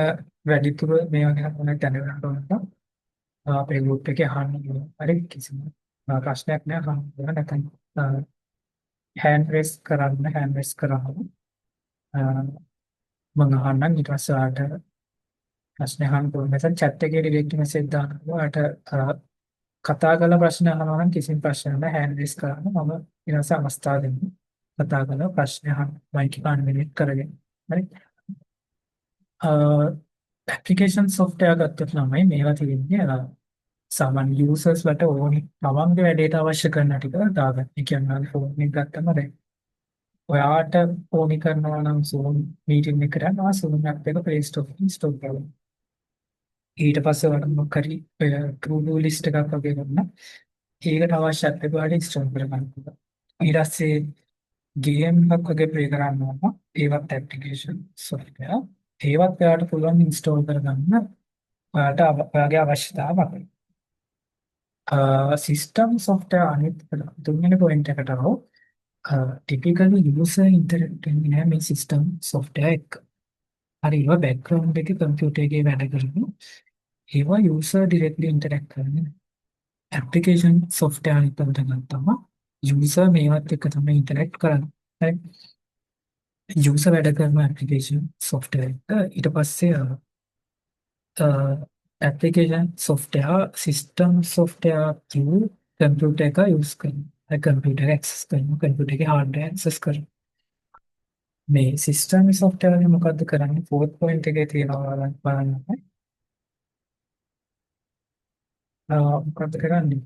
වැඩිපුර මේවා ගැන මොනවද දැනගන්න ඕන නම් අපේ ගෲප් එකේ අහන්න ඕන. හරි කිසිම ප්‍රශ්නයක් නෑ අහන්න ඕන. නැත්නම් හෑන්ඩ් රේස් කරාම මම අහන්නම් ඊට පස්සේ ඔයාලට ප්‍රශ්න අහන්න පුළුවන්. නැත්නම් chat එකේ ඩිරෙක්ට් මෙසේජ් දානවා. ඔයාලට කතා කරලා ප්‍රශ්න අහනවා නම් කිසිම ප්‍රශ්නයක් නැහැ. හෑන්ඩ් රේස් කරන්න මම ඊට පස්සේ අවස්ථාව දෙන්න. කතා කරලා ප්‍රශ්න අහන්න. මයික් එක අන්මියුට් කරගෙන. හරි. ඇප්ලිකේෂන් සොෆ්ට්වෙයාර් ගත්තොත් ළමයි මේවා තියෙන්නේ සාමාන්‍ය යූසර්ස් වට ඕනි තමන්ගේ වැඩේට අවශ්‍ය කරන ටික දාගන්න. ඒ කියන්නේ ෆෝන් එක ගත්තම දැන් ඔයාට ඕනි කරනවා නම් Zoom මීටින් එක කරනවා Zoom app එක Play Store එකකින් ඉන්ස්ටෝල් කරගන්න. ඊට පස්සේ ඔයාලට මොකක් හරි to do list එකක් වගේ ගන්න. ඒකට අවශ්‍ය app එක ඔයාලට ඉන්ස්ටෝල් කරගන්න පුළුවන්. ඊට පස්සේ ගේම් එකක් වගේ ප්ලේ කරන්න ඕන. ඒවත් ඇප්ලිකේෂන් සොෆ්ට්වෙයාර්. ඒවත් ඔයාලට පුළුවන් ඉන්ස්ටෝල් කරගන්න. ඔයාලට ඔයාගේ අවශ්‍යතාවක්. සිස්ටම් සොෆ්ට්වෙයාර් අනිත් තුන්වෙනි පොයින්ට් එකට ආවොත් ටිපිකලි යූසර් ඉන්ටරැක්ට් වෙන්නේ නැහැ මේ සිස්ටම් සොෆ්ට්වෙයාර් එක්ක. හරි ඒවා බෑග්ග්‍රවුන්ඩ් එකේ කම්පියුටර් එකේ වැඩ කරනවා. ඒවා යූසර් ඩිරෙක්ට්ලි ඉන්ටරැක්ට් කරන්නේ නැහැ. ඇප්ලිකේෂන් සොෆ්ට්වෙයාර් අනිත් පැත්තට ගත්තම යූසර් මේවත් එක්ක තමයි ඉන්ටරැක්ට් කරන්නේ. හරි. යූසර් වැඩ කරන ඇප්ලිකේෂන් සොෆ්ට්වෙයාර් එක ඊට පස්සේ ඇප්ලිකේෂන් සොෆ්ට්වෙයාර් සිස්ටම් සොෆ්ට්වෙයාර් කිව් කම්පියුටර් එක යූස් කරනවා. කම්පියුටර් ඇක්සස් කරනවා. කම්පියුටර් එකේ හાર્ඩ්වෙයාර් ඇක්සස් කරනවා. මේ සිස්ටම් සොෆ්ට්වෙයාර් එක මොකද්ද කරන්නේ? ෆෝර්ත් පොයින්ට් එකේ තියෙනවා බලන්න. මොකද්ද කරන්නේ?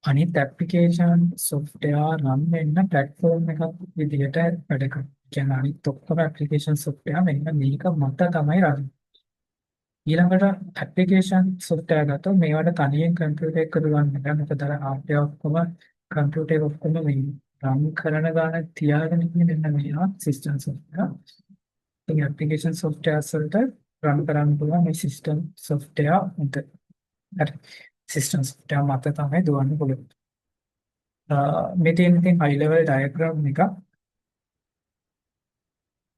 අනිත් ඇප්ලිකේෂන් සොෆ්ට්වෙයාර් රන් වෙන්න ප්ලැට්ෆෝම් එකක් විදිහට වැඩ කරනවා. කියන්නේ අනිත් ඔක්කොම ඇප්ලිකේෂන් සොෆ්ට්වෙයාර් මෙන්න මේක මත තමයි රන්. ඊළඟට ඇප්ලිකේෂන් සොෆ්ට්වෙයාර් ගත්තොත් මේවට තනියෙන් කම්පියුටර් එක දුවන්න බෑ. මොකද අර හાર્ඩ්වෙයාර් ඔක්කොම කම්පියුටර් එක ඔක්කොම මේ රන් කරන ගාන තියාගෙන ඉන්නේ මෙන්න මේවා සිස්ටම් සොෆ්ට්වෙයාර්. ඒ ඇප්ලිකේෂන් සොෆ්ට්වෙයාර් වලට රන් කරන්න පුළුවන් මේ සිස්ටම් සොෆ්ට්වෙයාර් උන්ට. හරි. සිස්ටම් සොෆ්ට්වෙයාර් මත තමයි දුවන්න පුළුවන්. මේ තියෙන ඉතින් හයි ලෙවල් ඩයග්‍රෑම් එක.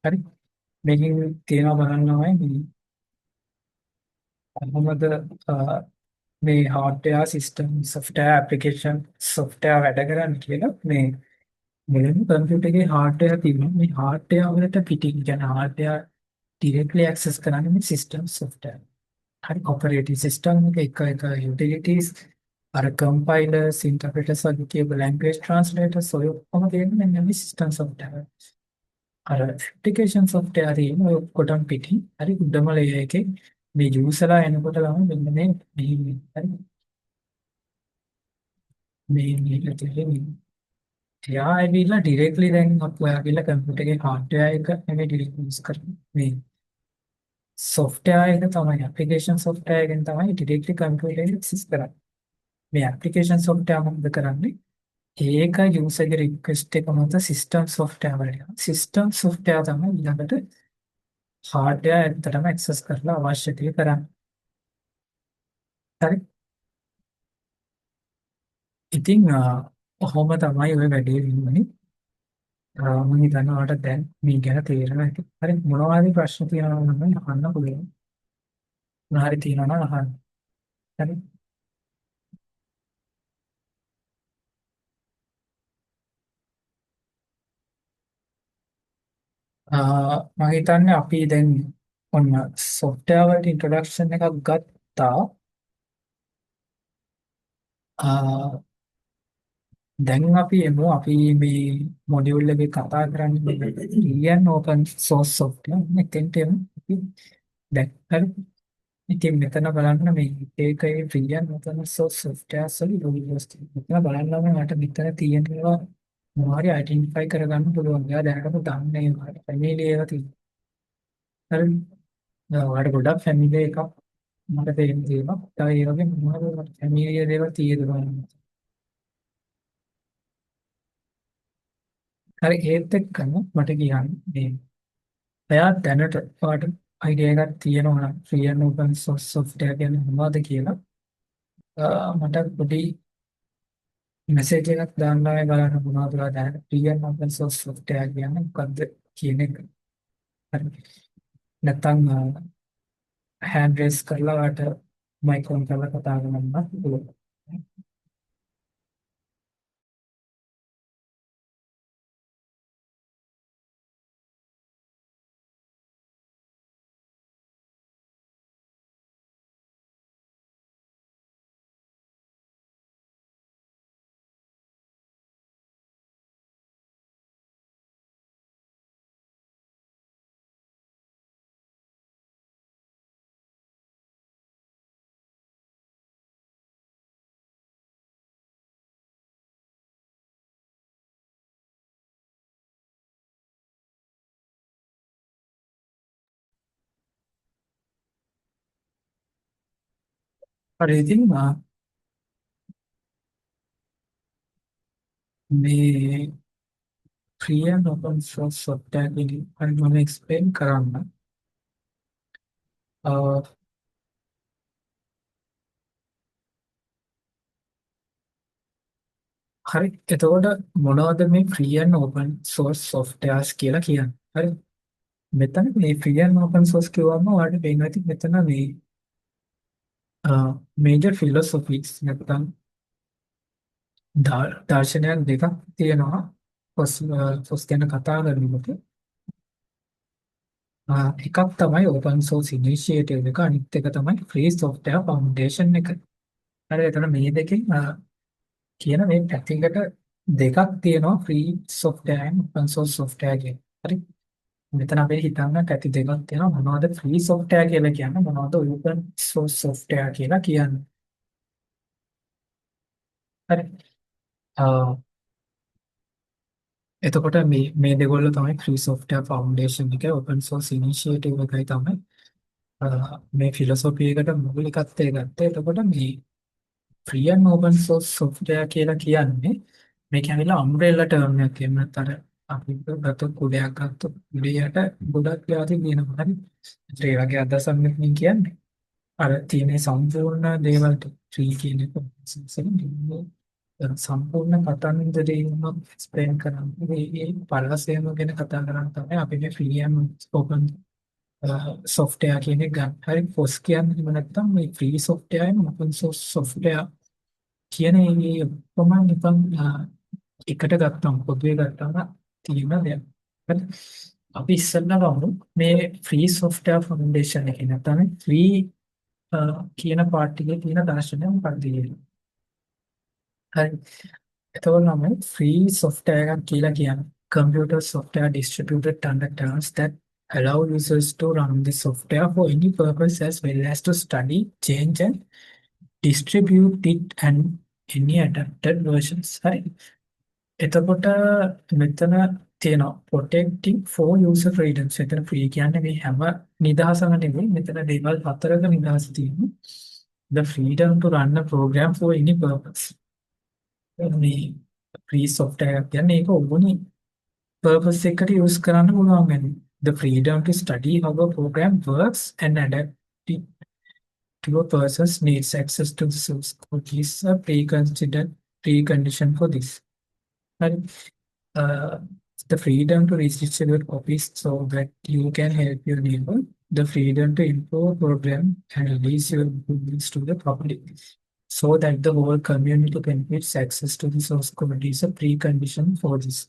හරි. මේකෙන් තියෙනවා බලන්නමයි මේ කොහොමද මේ hardware system software application software වැඩ කරන්නේ කියලා මේ මුලින්ම කම්පියුටර් එකේ හાર્ඩ්වෙයාර් තියෙනවා. මේ හાર્ඩ්වෙයාර් වලට පිටින් කියන හાર્ඩ්වෙයාර් ඩිරෙක්ට්ලි ඇක්සස් කරන්නේ මේ සිස්ටම් සොෆ්ට්වෙයාර්. හරි ඔපරේටිං සිස්ටම් එක යුටිලිටීස් අර කම්පයිලර්ස් ඉන්ටර්ප්‍රිටර්ස් වගේ කියපු ලැන්ග්වේජ් ට්‍රාන්ස්ලේටර්ස් ඔය ඔක්කොම තියෙන්නේ මෙන්න මේ සිස්ටම් සොෆ්ට්වෙයාර්. අර ඇප්ලිකේෂන් සොෆ්ට්වෙයාර් තියෙන ඔය ඔක්කොටම පිටින් හරි උඩම ලේයර් එකේ මේ යූසර්ලා එනකොට තමයි මෙන්න මේ හරි මේක තියෙන්නේ. එයා ඇවිල්ලා ඩිරෙක්ට්ලි දැන් ඔයා ගිහලා කම්පියුටර් එකේ හાર્ඩ්වෙයාර් එක නෙමෙයි ඩිරෙක්ට්ලි යූස් කරන්නේ. මේ සොෆ්ට්වෙයාර් එක තමයි ඇප්ලිකේෂන් සොෆ්ට්වෙයාර් එකෙන් තමයි ඩිරෙක්ට්ලි කම්පියුටර් එකේ ඇක්සස් කරන්නේ. මේ ඇප්ලිකේෂන් සොෆ්ට්වෙයාර් මොකද කරන්නේ? ඒක යූසර්ගේ රික්වෙස්ට් එක මත සිස්ටම් සොෆ්ට්වෙයාර් වලට යනවා. සිස්ටම් සොෆ්ට්වෙයාර් තමයි ඊළඟට හાર્ඩ්වෙයාර් ඇත්තටම ඇක්සස් කරලා අවශ්‍ය දේ කරන්නේ. හරි. ඉතින් ඔහොම තමයි ඔය වැඩේ වෙන්නේ. මම හිතනවා ඔයාලට දැන් මේ ගැන තේරෙනවා ඇති. හරි මොනවා හරි ප්‍රශ්න තියෙනවා නම් අහන්න පුළුවන්. මොනවා හරි තියෙනවා නම් අහන්න. හරි. මම හිතන්නේ අපි දැන් ඔන්න software වලට introduction එකක් ගත්තා. දැන් අපි එමු අපි මේ මොඩියුල් එකේ කතා කරන්නේ free and open source software මෙතෙන්ට එමු. අපි දැන් හරි. ඉතින් මෙතන බලන්න මේ ඒකේ free and open source software වල rules මෙතන බලන්නම මට මෙතන තියෙනවා මොනවා හරි identify කරගන්න පුළුවන්. එයා දැනටම දන්නේ නැහැ. family ඒවා තියෙනවා. හරි. ඔයාලට ගොඩක් family එකක් මට තේරෙන දේවල්. තව ඒ වගේ මොනවද family දේවල් තියෙනවා. හරි ඒත් එක්කම මට කියන්න මේ එයා දැනට ඔයාලට අයිඩියා එකක් තියෙනවා නම් free and open source software කියන්නේ මොනවද කියලා මට පොඩි මෙසේජ් එකක් දාන්න ආයෙ බලන්න මොනවද ඔයාලා දැනට free and open source software කියන්නේ මොකද්ද කියන එක. හරි. නැත්නම් hand raise කරලා ඔයාලට මයික් ඔන් කරලා කතා කරන්න පුළුවන්. හරි ඉතින් මේ free and open source software එකකින් හරි මම explain කරන්න. හරි එතකොට මොනවද මේ free and open source softwares කියලා කියන්නේ? හරි මෙතන මේ free and open source කියවම ඔයාලට පේනවා ඇති මෙතන මේ major philosophies නැත්නම් දර්ශනයන් දෙකක් තියෙනවා. සොස් ගැන කතා කරනකොට එකක් තමයි open source initiative එක අනිත් එක තමයි free software foundation එක. හරි එතන මේ දෙකෙන් කියන මේ පැතිකට දෙකක් තියෙනවා free software and open source software කියන. හරි මෙතන අපේ හිතන්න පැති දෙකක් තියෙනවා මොනවද free software කියලා කියන්නේ මොනවද open source software කියලා කියන්නේ. හරි. එතකොට මේ දෙගොල්ලෝ තමයි free software foundation එක open source initiative එකයි තමයි මේ ෆිලොසොෆි එකට මූලිකත්වය ගත්තේ. එතකොට මේ free and open source software කියලා කියන්නේ මේක ඇවිල්ලා umbrella term එකක්. එහෙම නැත්නම් අපි ගත්තොත් කුඩයක් ගත්තොත් කුඩයට ගොඩක් යාති කියනවා. හරි. ඒ වගේ අදහසක් නෙමෙයි කියන්නේ. අර තියෙන සම්පූර්ණ දේවල් ට්‍රී කියන එක සම්පූර්ණ කතන්දරේ උනත් එක්ස්ප්ලেইন කරන්නේ මේ පරාසයම ගැන කතා කරන්නේ තමයි අපි මේ free and open software කියන එක ගන්න. හරි FOSS කියන්නේ එහෙම නැත්නම් මේ free software and open source software කියන මේ ඔක්කොම නිකන් එකට ගත්තම පොදුවේ ගත්තම තියෙන දෙයක්. හරි. අපි ඉස්සෙල්ලා බලමු මේ free software foundation එකේ නැත්නම් free කියන පාර්ට් එකේ තියෙන දර්ශනය මොකක්ද කියලා. හරි. එතකොට නම් free software එකක් කියලා කියන්නේ computer software distributed under terms that allow users to run the software for any purpose as well as to study, change and distribute it and any adapted versions. හරි. එතකොට මෙතන තියෙනවා protecting for user freedoms. එතන free කියන්නේ මේ හැම නිදහසම නෙවෙයි. මෙතන දේවල් හතරක නිදහස තියෙනවා. The freedom to run a program for any purpose. මේ free software එකක් කියන්නේ ඒක ඕනි purpose එකකට use කරන්න පුළුවන් වෙන්නේ. The freedom to study how a program works and adapt it to a person's needs. Access to the source code is a precondition for this. හරි. The freedom to redistribute copies so that you can help your neighbor. The freedom to import program and release your goods to the public so that the whole community benefits access to the source code is a precondition for this.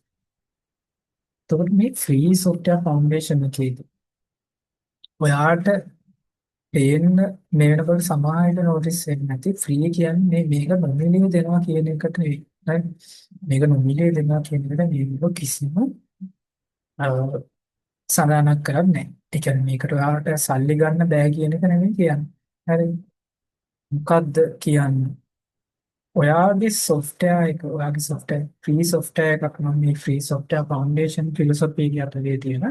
එතකොට මේ free software foundation එකේදී ඔයාට පේන්න මේ වෙනකොට සමාහයට notice වෙන්නේ නැති free කියන්නේ මේක නොමිලේ දෙනවා කියන එකට නෙවෙයි. right? මේක නොමිලේ දෙනවා කියන එකට මේක කිසිම සඳහනක් කරන්නේ නැහැ. ඒ කියන්නේ මේකට ඔයාලට සල්ලි ගන්න බෑ කියන එක නෙමෙයි කියන්නේ. හරි. මොකද්ද කියන්නේ? ඔයාගේ software එක ඔයාගේ software free software එකක් නම් මේ free software foundation philosophy එක යටතේ තියෙන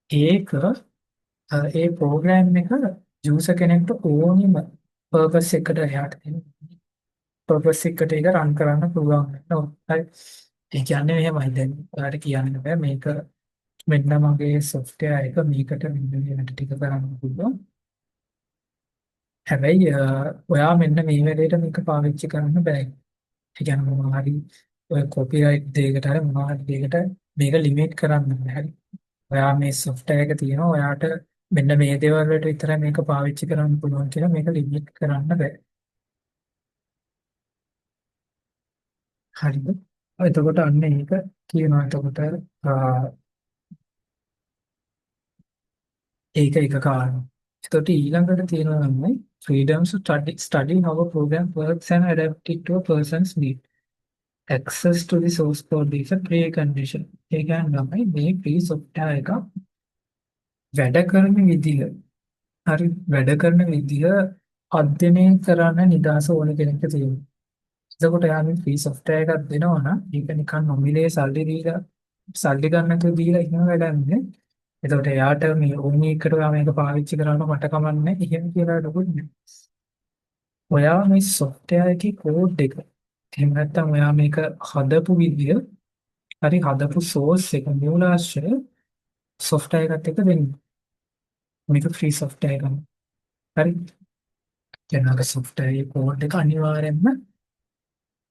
ඒක ඒ program එක user කෙනෙක්ට ඕනෙම purpose එකට එහාට තියෙන purpose එකට ඒක run කරන්න පුළුවන් වෙනවා. හරි. ඒ කියන්නේ මෙහෙමයි දැන් ඔයාලට කියන්න බෑ මේක මෙන්න මගේ software එක මේකට මෙන්න මේ වැඩ ටික කරන්න පුළුවන්. හැබැයි ඔයා මෙන්න මේ වැඩේට මේක පාවිච්චි කරන්න බෑ. ඒ කියන්නේ මොනවා හරි ඔය copyright දෙයකට හරි මොනවා හරි දෙයකට මේක limit කරන්න බෑ. හරි. ඔයා මේ software එක තියෙනවා ඔයාට මෙන්න මේ දේවල් වලට විතරයි මේක පාවිච්චි කරන්න පුළුවන් කියලා මේක limit කරන්න බෑ. හරිද? එතකොට අන්න ඒක කියනවා. එතකොට ඒක එක කාරණා. එතකොට ඊළඟට තියෙනවා නම් freedom to study how a program works and adapt it to a person's need. Access to the source code is a precondition. ඒ කියන්නේ තමයි මේ free software එක වැඩ කරන විදිහ හරි වැඩ කරන විදිහ අධ්‍යයනය කරන්න නිදහස ඕන කෙනෙක්ට තියෙනවා. එතකොට යාළුවෝ free software එකක් දෙනවා නම් ඒක නිකන් නොමිලේ සල්ලි දීලා සල්ලි ගන්න නැතුව දීලා ඉන්න වැඩක් නෙවෙයි. එතකොට එයාට මේ ඕනි එකට ඔයා මේක පාවිච්චි කරන්න මට කමන්නේ එහෙම කියලා ලොකුත් නෑ. ඔයා මේ software එකේ code එක එහෙම නැත්නම් ඔයා මේක හදපු විදිය හරි හදපු source එක මූලාශ්‍රය software එකත් එක්ක දෙන්න. මේක free software එකක්. හරි. එනක software එකේ code එක අනිවාර්යෙන්ම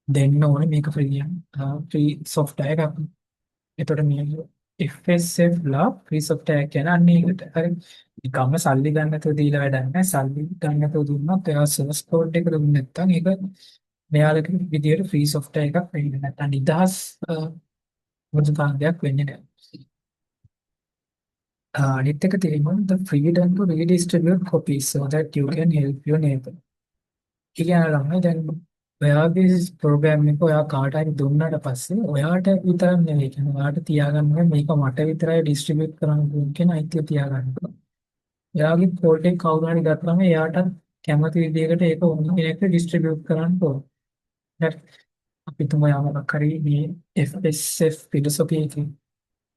දෙන්න ඕනේ මේක free software එකක්. එතකොට මේ FSF ලා free software එක කියන අන්න ඒකට හරි නිකම්ම සල්ලි ගන්න නැතුව දීලා වැඩක් නැහැ. සල්ලි ගන්න නැතුව දුන්නොත් එයා source code එක දුන්නේ නැත්නම් ඒක මෙයාලගේ විදියට free software එකක් වෙන්නේ නැත්නම් නිදහස් වෘත්තිකාරයක් වෙන්නේ නැහැ. අනිත් එක තියෙනවා the freedom to redistribute copies so that you can help your neighbor. කියන්නේ ළමයි දැන් ඔයාගේ ප්‍රෝග්‍රෑම් එක ඔයා කාට හරි දුන්නාට පස්සේ ඔයාට විතරක් නෙවෙයි කියන්නේ ඔයාට තියාගන්න මේක මට විතරයි ඩිස්ට්‍රිබියුට් කරන්න පුළුවන් කියන අයිතිය තියාගන්න. එයාගේ කෝඩ් එක කවුරු හරි ගත්තාම එයාට කැමති විදිහකට ඒක ඕන කෙනෙක්ට ඩිස්ට්‍රිබියුට් කරන්න ඕන. හරි. අපි තුමා යමක් හරි මේ FSF ෆිලොසොෆි එකේ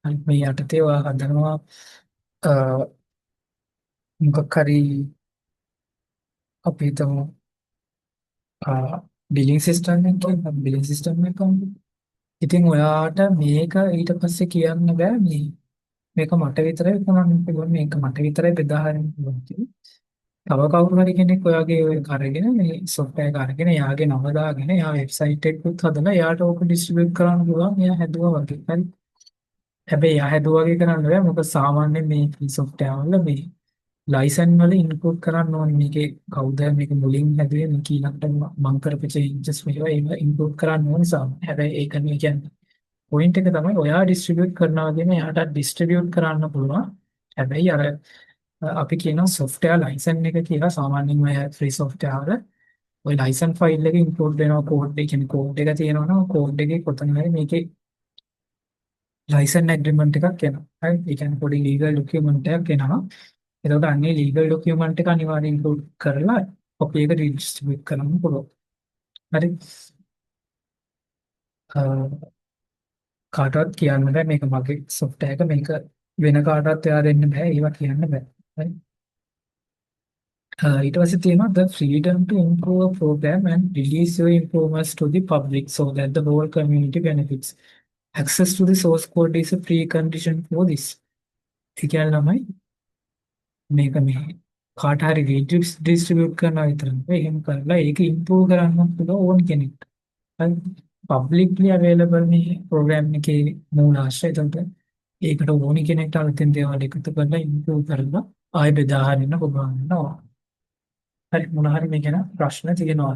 අනිත් මේ යටතේ ඔයා හදනවා මොකක් හරි අපි හිතමු බිලින් සිස්ටම් එක කියන බිලින් සිස්ටම් එකක්. ඉතින් ඔයාට මේක ඊට පස්සේ කියන්න බෑ මේක මට විතරයි කරන්න පුළුවන් මේක මට විතරයි බෙදා ගන්න පුළුවන් කියලා. තව කවුරු හරි කෙනෙක් ඔයාගේ ඔය කරගෙන මේ software එක අරගෙන එයාගේ නම දාගෙන එයා වෙබ්සයිට් එකකුත් හදලා එයාට ඕක ඩිස්ට්‍රිබියුට් කරන්න පුළුවන් එයා හැදුවා වගේ. හරි. හැබැයි එයා හැදුවා වගේ කරන්න බෑ මොකද සාමාන්‍යයෙන් මේ free software වල මේ ලයිසන් වල ඉන්පුට් කරන්න ඕනේ මේකේ කවුද මේක මුලින් හැදුවේ මේක ඊළඟට මම කරපු changes මේවා ඒක ඉන්පුට් කරන්න ඕනේ සාමාන්‍යයෙන්. හැබැයි ඒක නේ කියන්නේ පොයින්ට් එක තමයි ඔයා ඩිස්ට්‍රිබියුට් කරනවා කියන්නේ එයාට ඩිස්ට්‍රිබියුට් කරන්න පුළුවන්. හැබැයි අර අපි කියනවා software license එක කියලා සාමාන්‍යයෙන් ඔය free software වල ඔය license file එක include වෙනවා code එක කියන්නේ code එක තියෙනවා නම් code එකේ කොතන හරි මේකේ license agreement එකක් එනවා. හරි. ඒ කියන්නේ පොඩි legal document එකක් එනවා. එතකොට අන්නේ legal document එක අනිවාර්යෙන් include කරලා copy එක distribute කරන්න පුළුවන්. හරි. කාටවත් කියන්න බෑ මේක මගේ software එක මේක වෙන කාටවත් එයා දෙන්න බෑ ඒවා කියන්න බෑ. හරි. ඊට පස්සේ තියෙනවා the freedom to improve a program and release your improvements to the public so that the whole community benefits. Access to the source code is a precondition for this. ඒ කියන්නේ ළමයි මේක මේ කාට හරි ඩිස්ට්‍රිබියුට් කරනවා විතරක් නෙවෙයි එහෙම කරලා ඒක ඉම්ප්‍රූව් කරන්න පුළුවන් ඕන කෙනෙක්ට. හරි. පබ්ලික්ලි අවේලබල් මේ ප්‍රෝග්‍රෑම් එකේ මූලාශ්‍රය. එතකොට ඒකට ඕනි කෙනෙක්ට අලුතෙන් දේවල් එකතු කරලා ඉම්ප්‍රූව් කරලා ආයෙ බෙදා හරින්න පුළුවන් වෙනවා. හරි මොන හරි මේ ගැන ප්‍රශ්න තියෙනවා.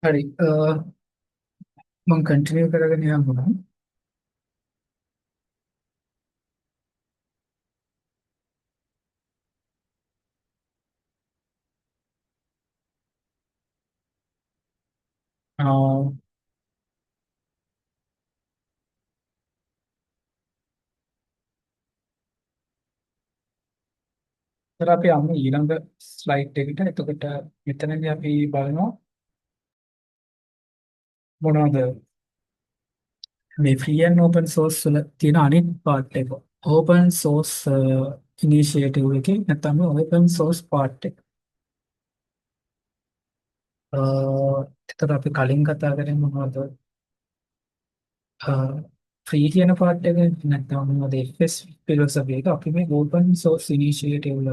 හරි මම කන්ටිනියු කරගෙන යනවා. ඉතින් අපි යමු ඊළඟ ස්ලයිඩ් එකට. එතකොට මෙතනදී අපි බලනවා මොනවද මේ ෆ්‍රී ඇන්ඩ් ඕපන් සෝස් වල තියෙන අනිත් පාර්ට් එක. ඕපන් සෝස් ඉනිෂියේටිව් එකේ නැත්නම් ඕපන් සෝස් පාර්ට් එක. එතකොට අපි කලින් කතා කරේ මොනවද? ෆ්‍රී කියන පාර්ට් එක නැත්නම් මොනවද FS ෆිලොසොෆි එක. අපි මේ ඕපන් සෝස් ඉනිෂියේටිව් වල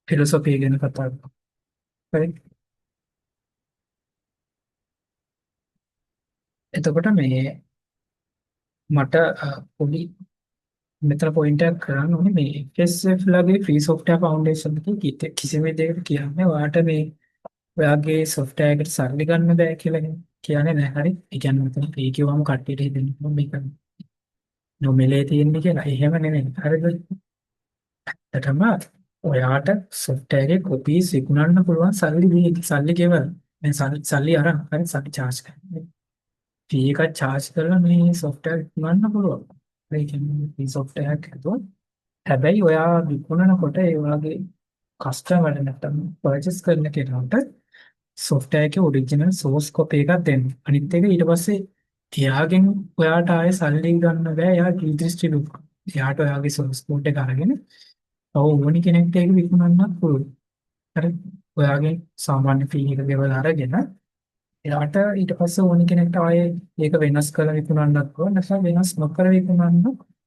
ෆිලොසොෆි ගැන කතා කරමු. හරි. එතකොට මේ මට පොඩි මෙතන පොයින්ට් එකක් කරන්න ඕනේ මේ FSF ලගේ ෆ්‍රී සොෆ්ට්වෙයාර් ෆවුන්ඩේෂන් එකේ කිසිම දෙයකට කියන්නේ ඔයාට මේ ඔයාගේ සොෆ්ට්වෙයාර් එකට සල්ලි ගන්න බෑ කියලා කියන්නේ නැහැ. හරි. ඒ කියන්නේ මෙතන ෆ්‍රී කිව්වම කට්ටියට හිතෙන්නේ මේක නොමිලේ තියෙන්නේ කියලා. එහෙම නෙමෙයි. හරිද? ඇත්තටම ඔයාට සොෆ්ට්වෙයාර් එකේ කොපීස් විකුණන්න පුළුවන් සල්ලි සල්ලි ගෙවලා. මේ සල්ලි අරන් හරි සල්ලි charge කරනවා. ෆී එකක් charge කරලා මේ සොෆ්ට්වෙයාර් විකුණන්න පුළුවන්. ඒ කියන්නේ මේ සොෆ්ට්වෙයාර් එකක් හදුවොත් හැබැයි ඔයා විකුණනකොට ඒ වගේ කස්ටමර් නැත්නම් පර්චේස් කරන කෙනාට සොෆ්ට්වෙයාර් එකේ ඔරිජිනල් සෝස් කොපි එකක් දෙන්න. අනිත් එක ඊට පස්සේ එයාගෙන් ඔයාට ආයේ සල්ලි ගන්න බෑ. එයා ඩිස්ට්‍රිබියුට් කරනවා. එයාට ඔයාගේ සෝස් කෝඩ් එක අරගෙන තව ඕනි කෙනෙක්ට ඒක විකුණන්නත් පුළුවන්. හරි. ඔයාගේ සාමාන්‍ය ෆී එක ගෙවලා අරගෙන එයාට ඊට පස්සේ ඕනි කෙනෙක්ට ආයේ ඒක වෙනස් කරලා විකුණන්නත් පුළුවන්. නැත්නම් වෙනස් නොකර විකුණන්න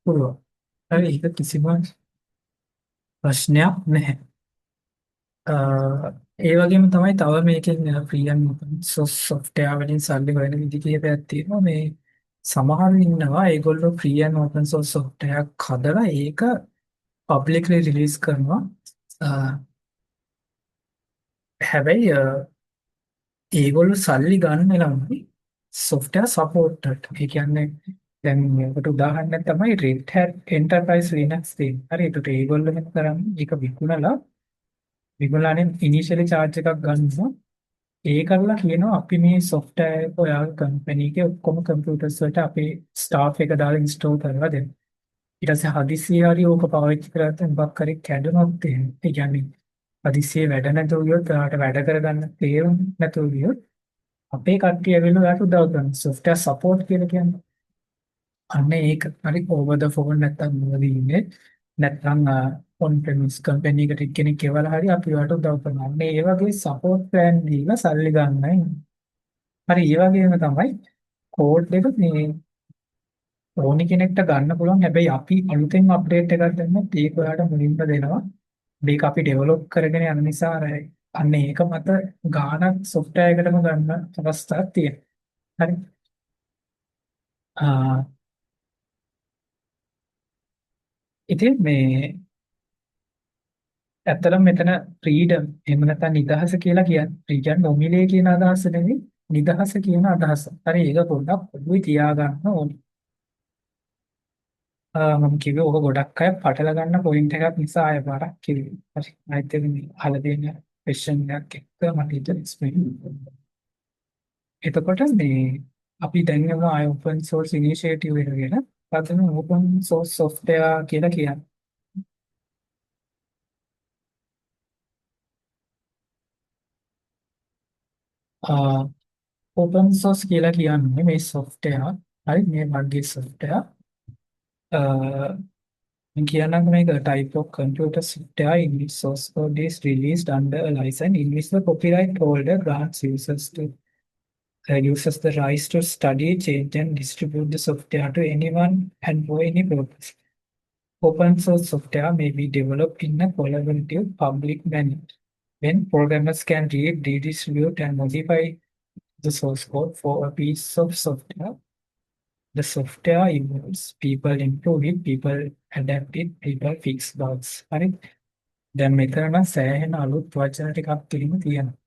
පුළුවන්. හරි. ඒක කිසිම ප්‍රශ්නයක් නැහැ. ඒ වගේම තමයි තව මේකෙන් free and open sauce software වලින් සල්ලි හොයන විදි කිහිපයක් තියෙනවා. මේ සමහරු ඉන්නවා ඒගොල්ලෝ free and open sauce software හදලා ඒක පබ්ලික්ලි රිලීස් කරනවා. හැබැයි ඒගොල්ලෝ සල්ලි ගන්න ළමයි software supported. ඒ කියන්නේ දැන් මේකට උදාහරණයක් තමයි Red Hat Enterprise Linux තියෙන. හරි ඒකට ඒගොල්ලෝ මෙතන කරන්නේ ඒක විකුණලා විකුණලානේ ඉනිෂියලි charge එකක් ගන්නවා. ඒ කරලා කියනවා අපි මේ software එක ඔයාගේ කම්පැනි එකේ ඔක්කොම කම්පියුටර්ස් වලට අපේ ස්ටාෆ් එක දාලා ඉන්ස්ටෝල් කරලා දෙන්න. ඊට පස්සේ හදිසියෙ හරි ඕක පාවිච්චි කරලා මොකක් හරි කැඩුනොත් එහෙම. ඒ කියන්නේ හදිසියෙ වැඩ නැතුව ගියොත් ඔයාලට වැඩ කරගන්න තේරුම් නැතුව ගියොත් අපේ කට්ටිය ඇවිල්ලා ඔයාලට උදව් කරනවා. software support කියලා කියන්නේ. අන්න ඒක හරි over the phone නැත්තම් මොකද ඉන්නේ නැත්නම් on premise කම්පැනි එකට කෙනෙක් එවලා හරි අපි ඔයාලට උදව් කරනවා. අන්න ඒ වගේ support plan දීලා සල්ලි ගන්නයි. හරි ඒ වගේම තමයි කෝඩ් එක මේ ඕනි කෙනෙක්ට ගන්න පුළුවන්. හැබැයි අපි අලුතෙන් අප්ඩේට් එකක් දැම්මොත් ඒක ඔයාලට මුලින්ම දෙනවා. මේක අපි ඩෙවලොප් කරගෙන යන නිසා අන්න ඒක මත ගාණක් software එකටම ගන්න අවස්ථාවක් තියෙනවා. හරි. ඉතින් මේ ඇත්තටම මෙතන ෆ්‍රීඩම් එහෙම නැත්නම් නිදහස කියලා කියන්නේ ෆ්‍රීඩම් නොමිලේ කියන අදහස නෙවෙයි නිදහස කියන අදහස. හරි ඒක පොඩ්ඩක් පොදුයි තියාගන්න ඕනේ. මම කිව්වේ ඕක ගොඩක් අය පටල ගන්න පොයින්ට් එකක් නිසා ආයෙ පාරක් කිව්වේ. හරි. ආයෙත් මේ අහලා දෙන ක්වෙස්චන් එකක් එක්ක මට ඉතින් එක්ස්ප්ලেইন කරන්න. එතකොට මේ අපි දැන් යමු ආයෙ open source initiative එක ගැන. අතන open source software කියලා කියන්නේ. open source කියලා කියන්නේ මේ software හරි මේ වගේ software මම කියනනම් මේක type of computer software in which source code is released under a license in which the copyright holder grants users the rights to study, change and distribute the software to anyone and for any purpose. Open source software may be developed in a collaborative public manner when programmers can read, redistribute and modify the source code for a piece of software. The software evolves, people improve it, people adapt it, people fix bugs. හරි. දැන් මෙතන නම් සෑහෙන අලුත් වචන ටිකක් තියෙන තියෙනවා.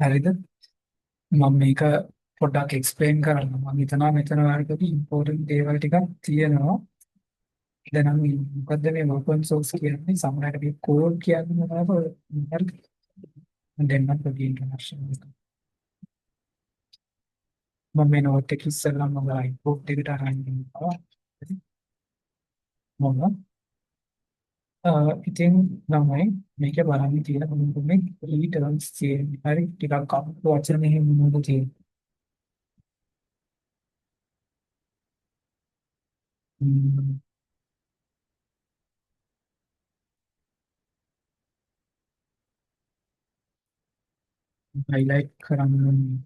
හරිද? මම මේක පොඩ්ඩක් එක්ස්ප්ලেইন කරන්න. මම හිතනවා මෙතන වලදී ඉම්පෝටන්ට් දේවල් ටිකක් තියෙනවා. දැන් නම් මොකද්ද මේ open source කියන්නේ? සමහරවිට මේ කෝඩ් කියන්නේ මොනවද? හරි. දැන් නම් පොඩි ඉන්ට්‍රොඩක්ෂන් එකක්. මම මේ නෝට් එක ඉස්සෙල්ලාම මම iPod එකට අරන් ඉන්නවා. මම ඉතින් ළමයි මේක බලන්න කියලා මොකද ඊටර්න්ස් තියෙන්නේ. හරි ටිකක් අමුතු වචන මෙහෙම මොනවද තියෙන්නේ. highlight කරන්න ඕනේ.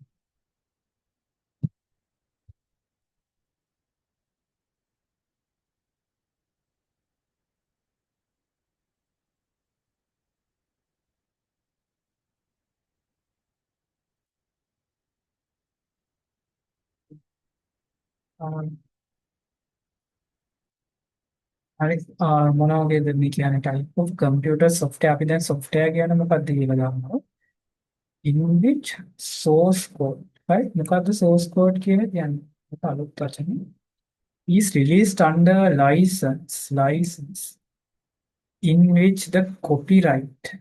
හරි මොන වගේද මේ කියන්නේ type of computer software අපි දැන් software කියන්නේ මොකක්ද කියලා ගන්නවා. in which source code right මොකක්ද source code කියලා කියන්නේ. ඒක අලුත් වචනේ. is released under license in which the copyright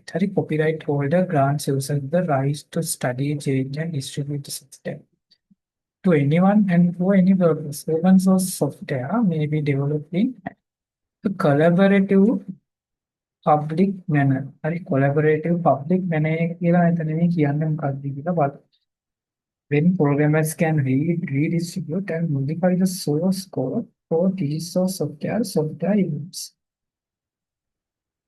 sorry, copyright holder grants users the rights to study, change and distribute the system to anyone and for any purpose. Open source software may be developed in a collaborative public manner. හරි collaborative public manner එක කියලා හිතන්නේ මේ කියන්නේ මොකක්ද කියලා බලන්න. When programmers can read, redistribute and modify the source code for piece of software evolves.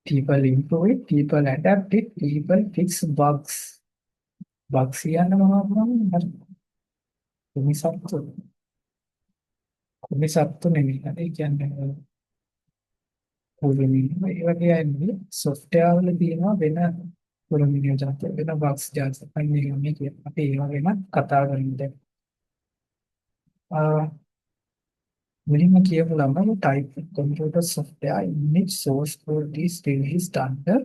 People improve it, people adapt it, people fix bugs. Bugs කියන්නේ මොනවද? හරි. කුමිසත්තු. කුමිසත්තු නෙමෙයි. ඒ කියන්නේ කුරුමිනි. ඒ වගේ අයනේ software වල තියෙනවා වෙන කුරුමිනිය જાතිය වෙන bugs જાතිය. අන්නේ මේ කියන අපි ඒවා ගැන කතා කරමු දැන්. මුලින්ම කියපු ළමයි type of computer software in which source code is released under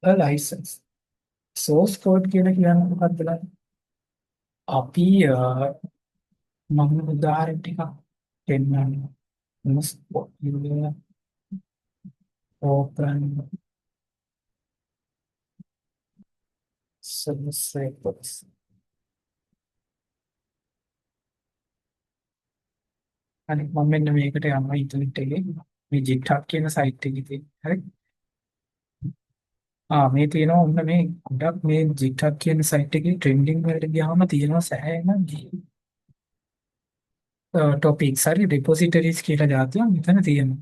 a license. Sauce code කියලා කියන්නේ මොකක්ද? අපි මම උදාහරණ ටිකක් දෙන්නම්. most popular open source reports. අනිත් මම මෙන්න මේකට යනවා ඉන්ටර්නෙට් එකේ මේ GitHub කියන සයිට් එකේ තියෙන. හරි. මේ තියෙනවා ඔන්න මේ ගොඩක් මේ GitHub කියන සයිට් එකේ ට්‍රෙන්ඩින් වලට ගියාම තියෙනවා සෑහෙන ටොපික්ස් හරි රිපොසිටරිස් කියලා જાතියක් මෙතන තියෙනවා.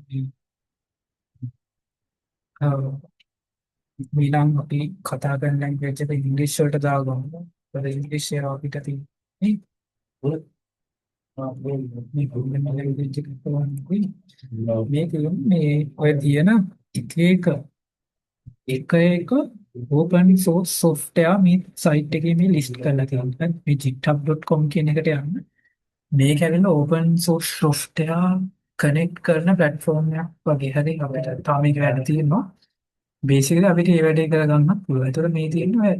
ඊළඟ අපි කතා කරන ලැන්ග්වේජ් එක ඉංග්‍රීසි වලට දාගමු. ඒත් ඉංග්‍රීසි එක අපිට තියෙන්නේ මේ ප්‍රොබ්ලම් ලැන්ග්වේජ් එක කොහොමද මේ ඔය තියෙන එක ඕපන් සෝස් software මේ සයිට් එකේ මේ ලිස්ට් කරලා තියෙනවා. මේ github.com කියන එකට යන්න. මේක ඇවිල්ලා ඕපන් සෝස් software කනෙක්ට් කරන platform එකක් වගේ. හරි අපිට තාම මේක වැඩ තියෙනවා. බේසිකලි අපිට මේ වැඩේ කරගන්නත් පුළුවන්. ඒතකොට මේ තියෙන්නේ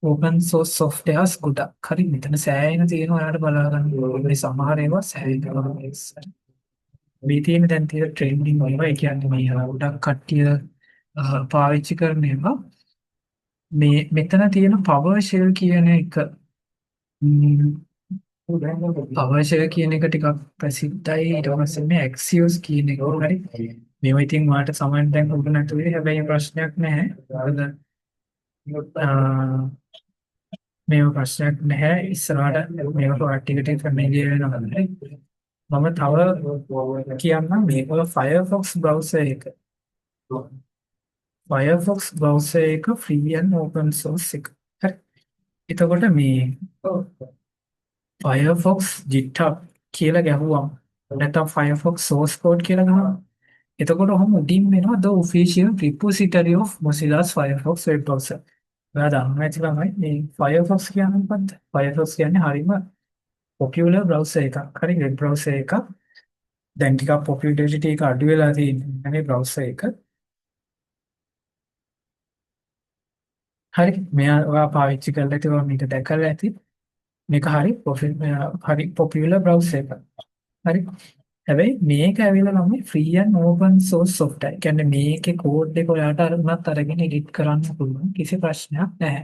ඕපන් සෝස් softwares ගොඩක්. හරි මෙතන සෑහෙන තියෙනවා. ඔයාලට බලා ගන්න පුළුවන්. මේ සමහර ඒවා සෑහෙන මේ තියෙන දැන් තියෙන ට්‍රෙන්ඩින් ඒවා. ඒ කියන්නේ මේ ගොඩක් කට්ටිය පාවිච්චි කරන ඒවා. මේ මෙතන තියෙන PowerShell කියන එක PowerShell කියන එක ටිකක් ප්‍රසිද්ධයි. ඊට පස්සේ මේ Axios කියන එක. හරි මේවා ඉතින් ඔයාලට සමහරෙන් දැන් උඩ නැතුවේ. හැබැයි ප්‍රශ්නයක් නැහැ. මොකද මේව ප්‍රශ්නයක් නැහැ. ඉස්සරහට මේවට ඔයාලා ටික ටික ෆැමිලියර් වෙනවා. හරි මම තව කියන්නම් මේක Firefox browser එක. Firefox browser එක free and open source එක. හරි. එතකොට මේ Firefox GitHub කියලා ගැහුවම නැත්නම් Firefox source code කියලා ගහනවා. එතකොට ඔහොම උඩින් වෙනවා the official repository of Mozilla's Firefox web browser. ඔයා දන්නවා ඇති ළමයි මේ Firefox කියන්නේ මොකක්ද? Firefox කියන්නේ හරිම popular browser එකක්. හරි web browser එකක්. දැන් ටිකක් popularity එක අඩු වෙලා තියෙනවා මේ browser එක. හරි මෙයා ඔයා පාවිච්චි කරලා ඇති ඔයා මේක දැකලා ඇති. මේක හරි popular browser එකක්. හරි හැබැයි මේක ඇවිල්ලා නම් free and open source software. ඒ කියන්නේ මේකේ කෝඩ් එක ඔයාලට අරමුණත් අරගෙන edit කරන්න පුළුවන්. කිසි ප්‍රශ්නයක් නැහැ.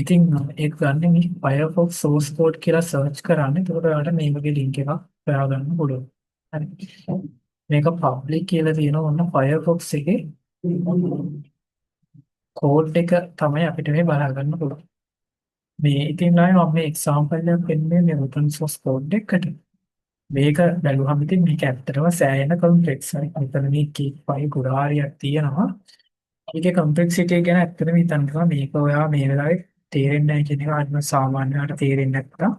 ඉතින් ඒක ගන්න මේ Firefox source code කියලා search කරන්න. එතකොට ඔයාලට මේ වගේ link එකක් හොයාගන්න පුළුවන්. හරි. මේක public කියලා තියෙනවා ඔන්න Firefox එකේ කෝඩ් එක තමයි අපිට මේ බලා ගන්න පුළුවන්. මේ ඉතින් මම මේ example එකක් දෙන්නේ මේ open source code එකට. මේක බැලුවම ඉතින් මේක ඇත්තටම සෑහෙන කම්ප්ලෙක්ස් හරි. මෙතන මේ කී ෆයිල් ගොඩාරියක් තියෙනවා. මේකේ කම්ප්ලෙක්සිටි ගැන ඇත්තටම හිතන්න පුළුවන්. මේක ඔයා මේ වෙලාවේ තේරෙන්නේ නැහැ කියන එක අනිත් සාමාන්‍යවට තේරෙන්නේ නැත්තම්.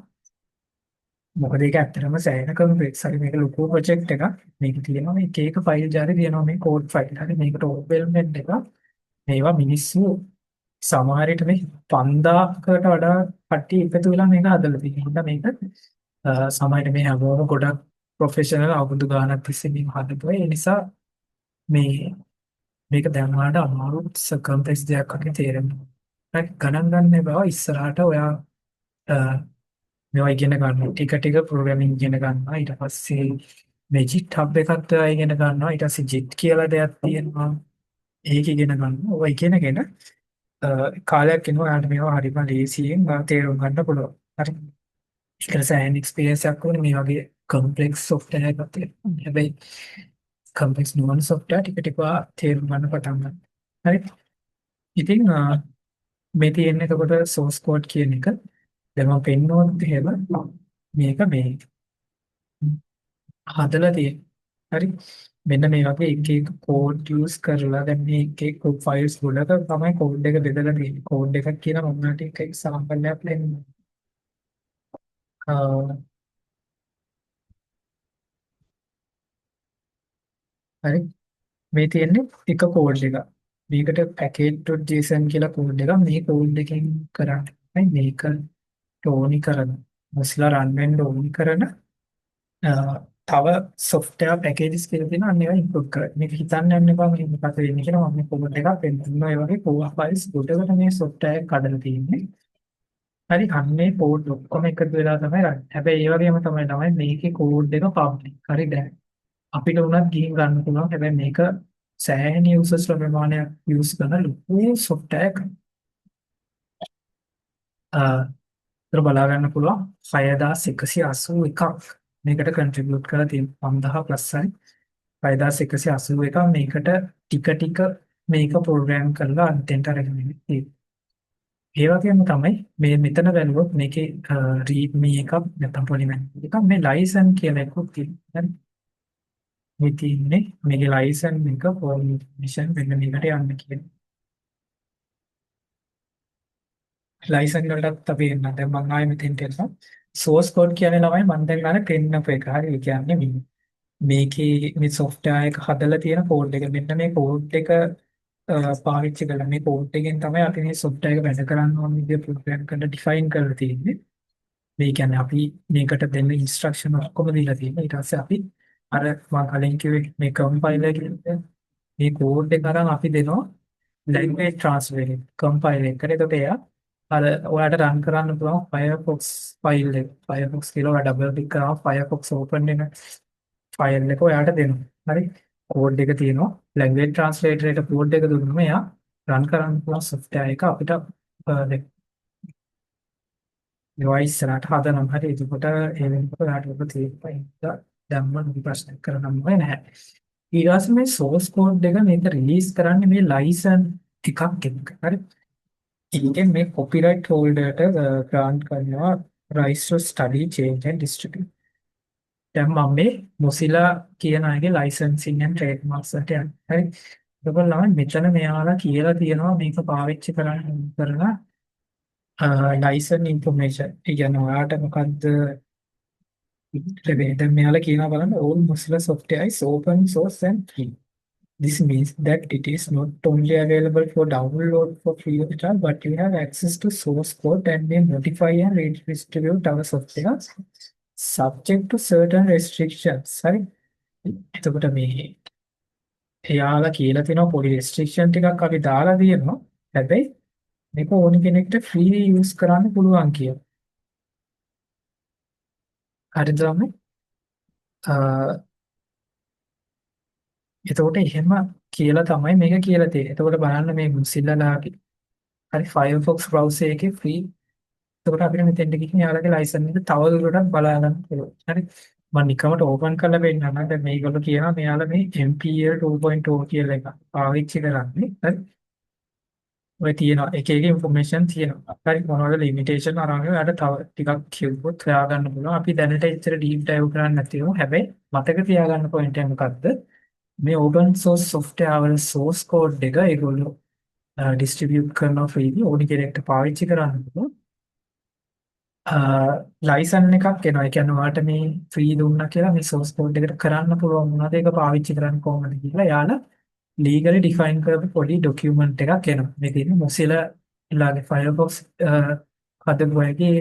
මොකද ඒක ඇත්තටම සෑහෙන කම්ප්ලෙක්ස් හරි. මේක ලොකු ප්‍රොජෙක්ට් එකක්. මේක තියෙනවා මේ එක ෆයිල් ජාරේ තියෙනවා මේ කෝඩ් ෆයිල්. හරි මේකට ඕවර්වෙල්මෙන්ට් එක. මේවා මිනිස්සු සමහර විට මේ 5000කට වඩා කට්ටිය එකතු වෙලා මේක හදලා තියෙනවා. මේක සමහරට මේ හැමෝම ගොඩක් ප්‍රොෆෙෂනල් අවුරුදු ගාණක් තිස්සේ මේක හදපුවා. ඒ නිසා මේක දැන් වලට අමාරු සර්කම්ප්ලෙක්ස් දෙයක් වගේ තේරෙනවා. හරි ගණන් ගන්න බව ඉස්සරහට ඔයා මේවා ඉගෙන ගන්න. ටික ප්‍රෝග්‍රෑමින් ඉගෙන ගන්නවා. ඊට පස්සේ මේ GitHub එකත් ඔයා ඉගෙන ගන්නවා. ඊට පස්සේ JIT කියලා දෙයක් තියෙනවා. ඒක ඉගෙන ගන්නවා. ඔය ඉගෙනගෙන කාලයක් යනවා ඔයාලට මේවා හරිම ලේසියෙන් තේරුම් ගන්න පුළුවන්. හරි ඒකට සෑහෙන එක්ස්පීරියන්ස් එකක් ඕනේ මේ වගේ කම්ප්ලෙක්ස් software එකක් තියෙනවා. හැබැයි කම්ප්ලෙක්ස් නොවන software ටික තේරුම් ගන්න පටන් ගන්න. හරි. ඉතින් මේ තියෙන එතකොට source code කියන එක දැන් මම පෙන්වුවොත් එහෙම මේක මේ හදලා තියෙන්නේ. හරි. මෙන්න මේ වගේ එක කෝඩ් යූස් කරලා දැන් මේ එක ෆයිල්ස් වලට තමයි කෝඩ් එක බෙදලා තියෙන්නේ. කෝඩ් එකක් කියන මම ටික එක්සැම්පල් එකක් දෙන්නම්. හරි මේ තියෙන්නේ එක කෝඩ් එකක්. මේකට package.json කියලා කෝඩ් එකක්. මේ කෝඩ් එකෙන් කරන්නේ මේක ඕනි කරන Mozilla run වෙන්න ඕනි කරන තව software packages කියලා තියෙනවා අන්න ඒවා ඉන්ක්ලූඩ් කරලා. මේක හිතන්න යන්න එපා මේ මොකක්ද වෙන්නේ කියලා මම මේ කෝඩ් එකක් පෙන්නනවා. ඒ වගේ Power Files ගොඩකට මේ software එක කඩලා තියෙන්නේ. හරි අන්නේ කෝඩ් ඔක්කොම එකතු වෙලා තමයි රන්. හැබැයි ඒ වගේම තමයි මේකේ කෝඩ් එක පබ්ලික්. හරි දැන් අපිට උනත් ගිහින් ගන්න පුළුවන්. හැබැයි මේක සෑහෙන users ප්‍රමාණයක් use කරන ලොකු software එකක්. ඒතර බලා ගන්න පුළුවන් 6181ක් මේකට contribute කරලා තියෙනවා. 5000 plus හරි 6181ක් මේකට ටික ටික මේක program කරලා අන්තිමට අරගෙන ඉන්නේ. ඒ වගේම තමයි මේ මෙතන බැලුවොත් මේකේ read me එකක් නැත්නම් polymer එකක් මේ license කියලා එකක් තියෙනවා. මේ තියෙන්නේ මේකේ license එක permission වෙන මේකට යන්න කියන. license වලටත් අපි එන්න දැන් මම ආයෙ මෙතෙන්ට එනවා. source code කියන්නේ ළමයි මම දැන් ගන්න පෙන්නපු එක. හරි ඒ කියන්නේ මේකේ මේ software එක හදලා තියෙන code එක මෙන්න මේ code එක පාවිච්චි කරලා මේ code එකෙන් තමයි අපි මේ software එක වැඩ කරන්න ඕන විදිය program කරලා define කරලා තියෙන්නේ. මේ කියන්නේ අපි මේකට දෙන්න instruction ඔක්කොම දීලා තියෙනවා. ඊට පස්සේ අපි අර මම කලින් කිව්වේ මේ compiler කියන්නේ මේ code එක අරන් අපි දෙනවා language translator compiler එකට. එතකොට එයා අර ඔයාලට run කරන්න පුළුවන් Firefox file එක. Firefox කියලා ඔයා double click කරාම Firefox open වෙන file එක ඔයාලට දෙනවා. හරි code එක තියෙනවා. language translator එකට code එක දුන්නම එයා run කරන්න පුළුවන් software එක අපිට device එකකට හදනම් හරි එතකොට ඒ වෙනකොට ඔයාලට ඔබ තියෙනවා දැම්ම ප්‍රශ්න කරන්න ඕනේ නැහැ. ඊට පස්සේ මේ source code එක මේක release කරන්නේ මේ license එකක් එක්ක. හරි ඉතින් මේ copyright holder එකට grant කරනවා rights to study change and distribute. දැන් මම මේ Mozilla කියන අයගේ licensing and trademarks වලට යනවා. හරි. ඒකවල නම් මෙතන මෙයාලා කියලා තියෙනවා මේක පාවිච්චි කරන license information. ඒ කියන්නේ ඔයාලට මොකද්ද ලැබෙන්නේ? දැන් මෙයාලා කියනවා බලන්න all Mozilla software is open source and free. This means that it is not only available for download for free of charge, but you have access to source code and may modify and redistribute our software subject to certain restrictions. හරි. එතකොට මේ එයාලා කියලා තියෙනවා පොඩි restriction ටිකක් අපි දාලා තියෙනවා. හැබැයි මේක ඕනි කෙනෙක්ට free use කරන්න පුළුවන් කියලා. හරිද ළමයි? එතකොට එහෙම කියලා තමයි මේක කියලා තියෙන්නේ. එතකොට බලන්න මේ Mozilla ලාගේ හරි Firefox browser එකේ free. එතකොට අපිට මෙතෙන්ට ගිහින් යාළුවගේ license එක තව දුරටත් බලා ගන්න පුළුවන්. හරි. මම නිකමට open කරලා පෙන්නන්නම්. දැන් මේගොල්ලෝ කියනවා මෙයාලා මේ MPL 2.0 කියලා එකක් පාවිච්චි කරන්නේ. හරි. ඔය තියෙනවා එක එක information තියෙනවා. හරි මොනවද limitation අරන් ඔයාලට තව ටිකක් කිව්වොත් හොයාගන්න පුළුවන්. අපි දැනට ඉතර deep dive කරන්නේ නැතිව හැබැයි මතක තියාගන්න point එක මොකද්ද? මේ open source software වල source code එක ඒගොල්ලෝ distribute කරනවා freely ඕනි කෙනෙක්ට පාවිච්චි කරන්න පුළුවන්. ලයිසන් එකක් එනවා. ඒ කියන්නේ ඔයාලට මේ free දුන්නා කියලා මේ source code එකට කරන්න පුළුවන් මොනවද ඒක පාවිච්චි කරන්න කොහොමද කියලා යාලා legally define කරපු පොඩි document එකක් එනවා. මේ තියෙන්නේ Mozilla ලාගේ Firefox හදපු එකේ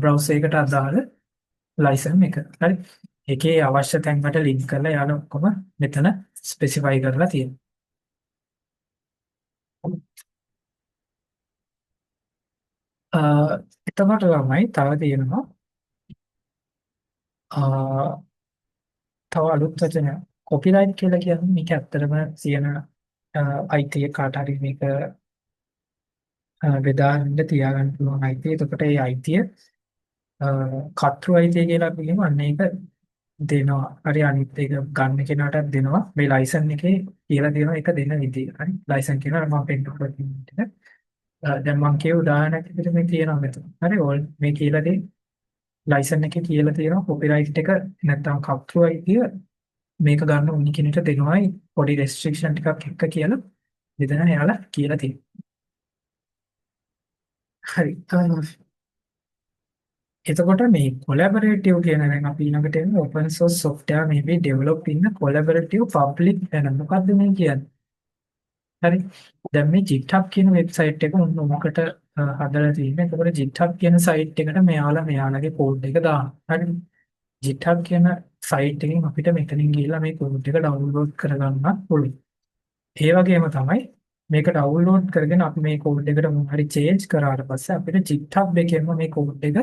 browser එකට අදාළ license එක. හරි. ඒකේ අවශ්‍ය තැන් වලට link කරලා යාලා ඔක්කොම මෙතන specify කරලා තියෙනවා. එතකොට ළමයි තව තියෙනවා තව අලුත් වචන copyright කියලා කියන්නේ මේක ඇත්තටම තියෙන අයිතිය කාට හරි මේක බෙදාගෙන තියාගන්න පුළුවන් අයිතිය. එතකොට ඒ අයිතිය කතෘ අයිතිය කියලා අපි කියමු. අන්න ඒක දෙනවා. හරි අනිත් එක ගන්න කෙනාටත් දෙනවා. මේ ලයිසන් එකේ කියලා තියෙනවා ඒක දෙන විදිය. හරි ලයිසන් කියනවා මම පෙන්නනවා කියන්නේ. දැන් මම කියු උදාහරණයක් විදිහට මේ තියෙනවා මෙතන. හරි මේ කියලා දෙයි ලයිසන් එකේ කියලා තියෙනවා කොපිරයිට් එක නැත්නම් කප්ටු අයිතිය මේක ගන්න උනි කෙනෙක්ට දෙනවායි පොඩි රෙස්ට්‍රික්ෂන් ටිකක් එක්ක කියලා මෙතන එයාලා කියලා තියෙනවා. හරි. එතකොට මේ collaborative කියන දැන් අපි ඊළඟට එන්නේ open source software may be developed in a collaborative public manner. මොකද්ද මේ කියන්නේ? හරි. දැන් මේ GitHub කියන වෙබ්සයිට් එක මොකට හදලා තියෙන්නේ. එතකොට GitHub කියන සයිට් එකට මෙයාලගේ කෝඩ් එක දානවා. හරි. GitHub කියන සයිට් එකෙන් අපිට මෙතනින් ගිහිල්ලා මේ කෝඩ් එක ඩවුන්ලෝඩ් කරගන්නත් පුළුවන්. ඒ වගේම තමයි මේක ඩවුන්ලෝඩ් කරගෙන අපි මේ කෝඩ් එකට මොනවා හරි චේන්ජ් කරාට පස්සේ අපිට GitHub එකෙන්ම මේ කෝඩ් එක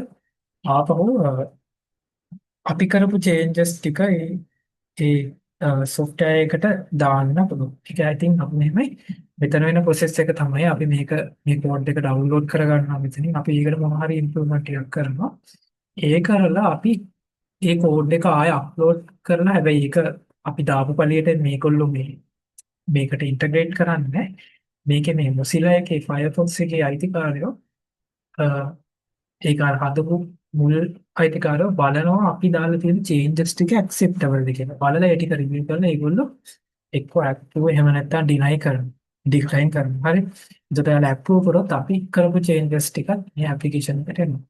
ආපහු අපි කරපු චේන්ජස් ටික ඒ software එකට දාන්න පුළුවන්. ඒක I think අපි මෙහෙමයි මෙතන වෙන process එක තමයි අපි මේ කෝඩ් එක ඩවුන්ලෝඩ් කරගන්නවා මෙතනින් අපි ඒකට මොනවා හරි ඉම්ප්ලිමන්ට් එකක් කරනවා. ඒ කරලා අපි ඒ කෝඩ් එක ආය අප්ලෝඩ් කරලා හැබැයි ඒක අපි දාපු පළියට මේගොල්ලෝ මේකට ඉන්ටග්‍රේට් කරන්නේ මේකේ මේ Mozilla එකේ Firefox එකේ අයිතිකාරයෝ අ, ඒක අර හදපු මුල් අයිතිකාරයෝ බලනවා අපි දාලා තියෙන චේන්ජස් ටික ඇක්සෙප්ටබල්ද කියලා. බලලා ඒ ටික රිවිව් කරලා ඒගොල්ලෝ එක්ක ඇප්‍රූව් එහෙම නැත්නම් ඩිනයි කරනවා. ඩික්ලයින් කරනවා. හරි. එතකොට එයාලා ඇප්‍රූව් කරොත් අපි කරපු චේන්ජස් ටික මේ ඇප්ලිකේෂන් එකට එනවා.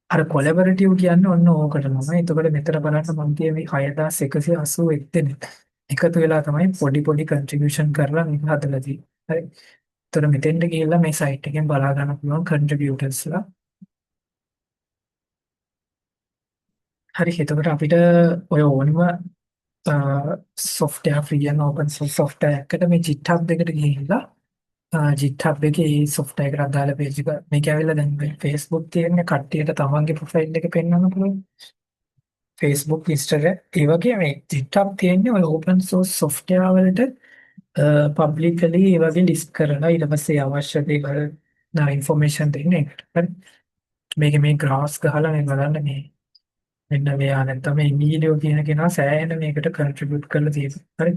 අර කොලැබොරේටිව් කියන්නේ ඔන්න ඕකට තමයි. එතකොට මෙතන බලන්න මම කියේ මේ 6181 දෙනෙක් එකතු වෙලා තමයි පොඩි පොඩි කන්ට්‍රිබියුෂන් කරලා මේක හදලා තියෙන්නේ. හරි. එතකොට මෙතෙන්ට ගිහිල්ලා මේ සයිට් එකෙන් බලා ගන්න පුළුවන් කන්ට්‍රිබියුටර්ස්ලා. හරි. එතකොට අපිට ඔය ඕනම software free and open source software එකකට මේ GitHub එකට ගිහිල්ලා GitHub එකේ මේ software එකට අදාළ page එක මේක ඇවිල්ලා දැන් මේ Facebook තියෙන කට්ටියට තමන්ගේ profile එක පෙන්වන්න පුළුවන්. Facebook, Instagram ඒ වගේ මේ GitHub තියෙන්නේ ඔය open source software වලට publicly ඒ වගේ list කරලා ඊට පස්සේ අවශ්‍ය දේවල් information දෙන එකට. හරි. මේකේ මේ graphs ගහලා මේ බලන්න මේ මෙන්න මෙයා නැත්නම් මේ වීඩියෝ කියන කෙනා සෑහෙන මේකට contribute කරලා තියෙනවා. හරි.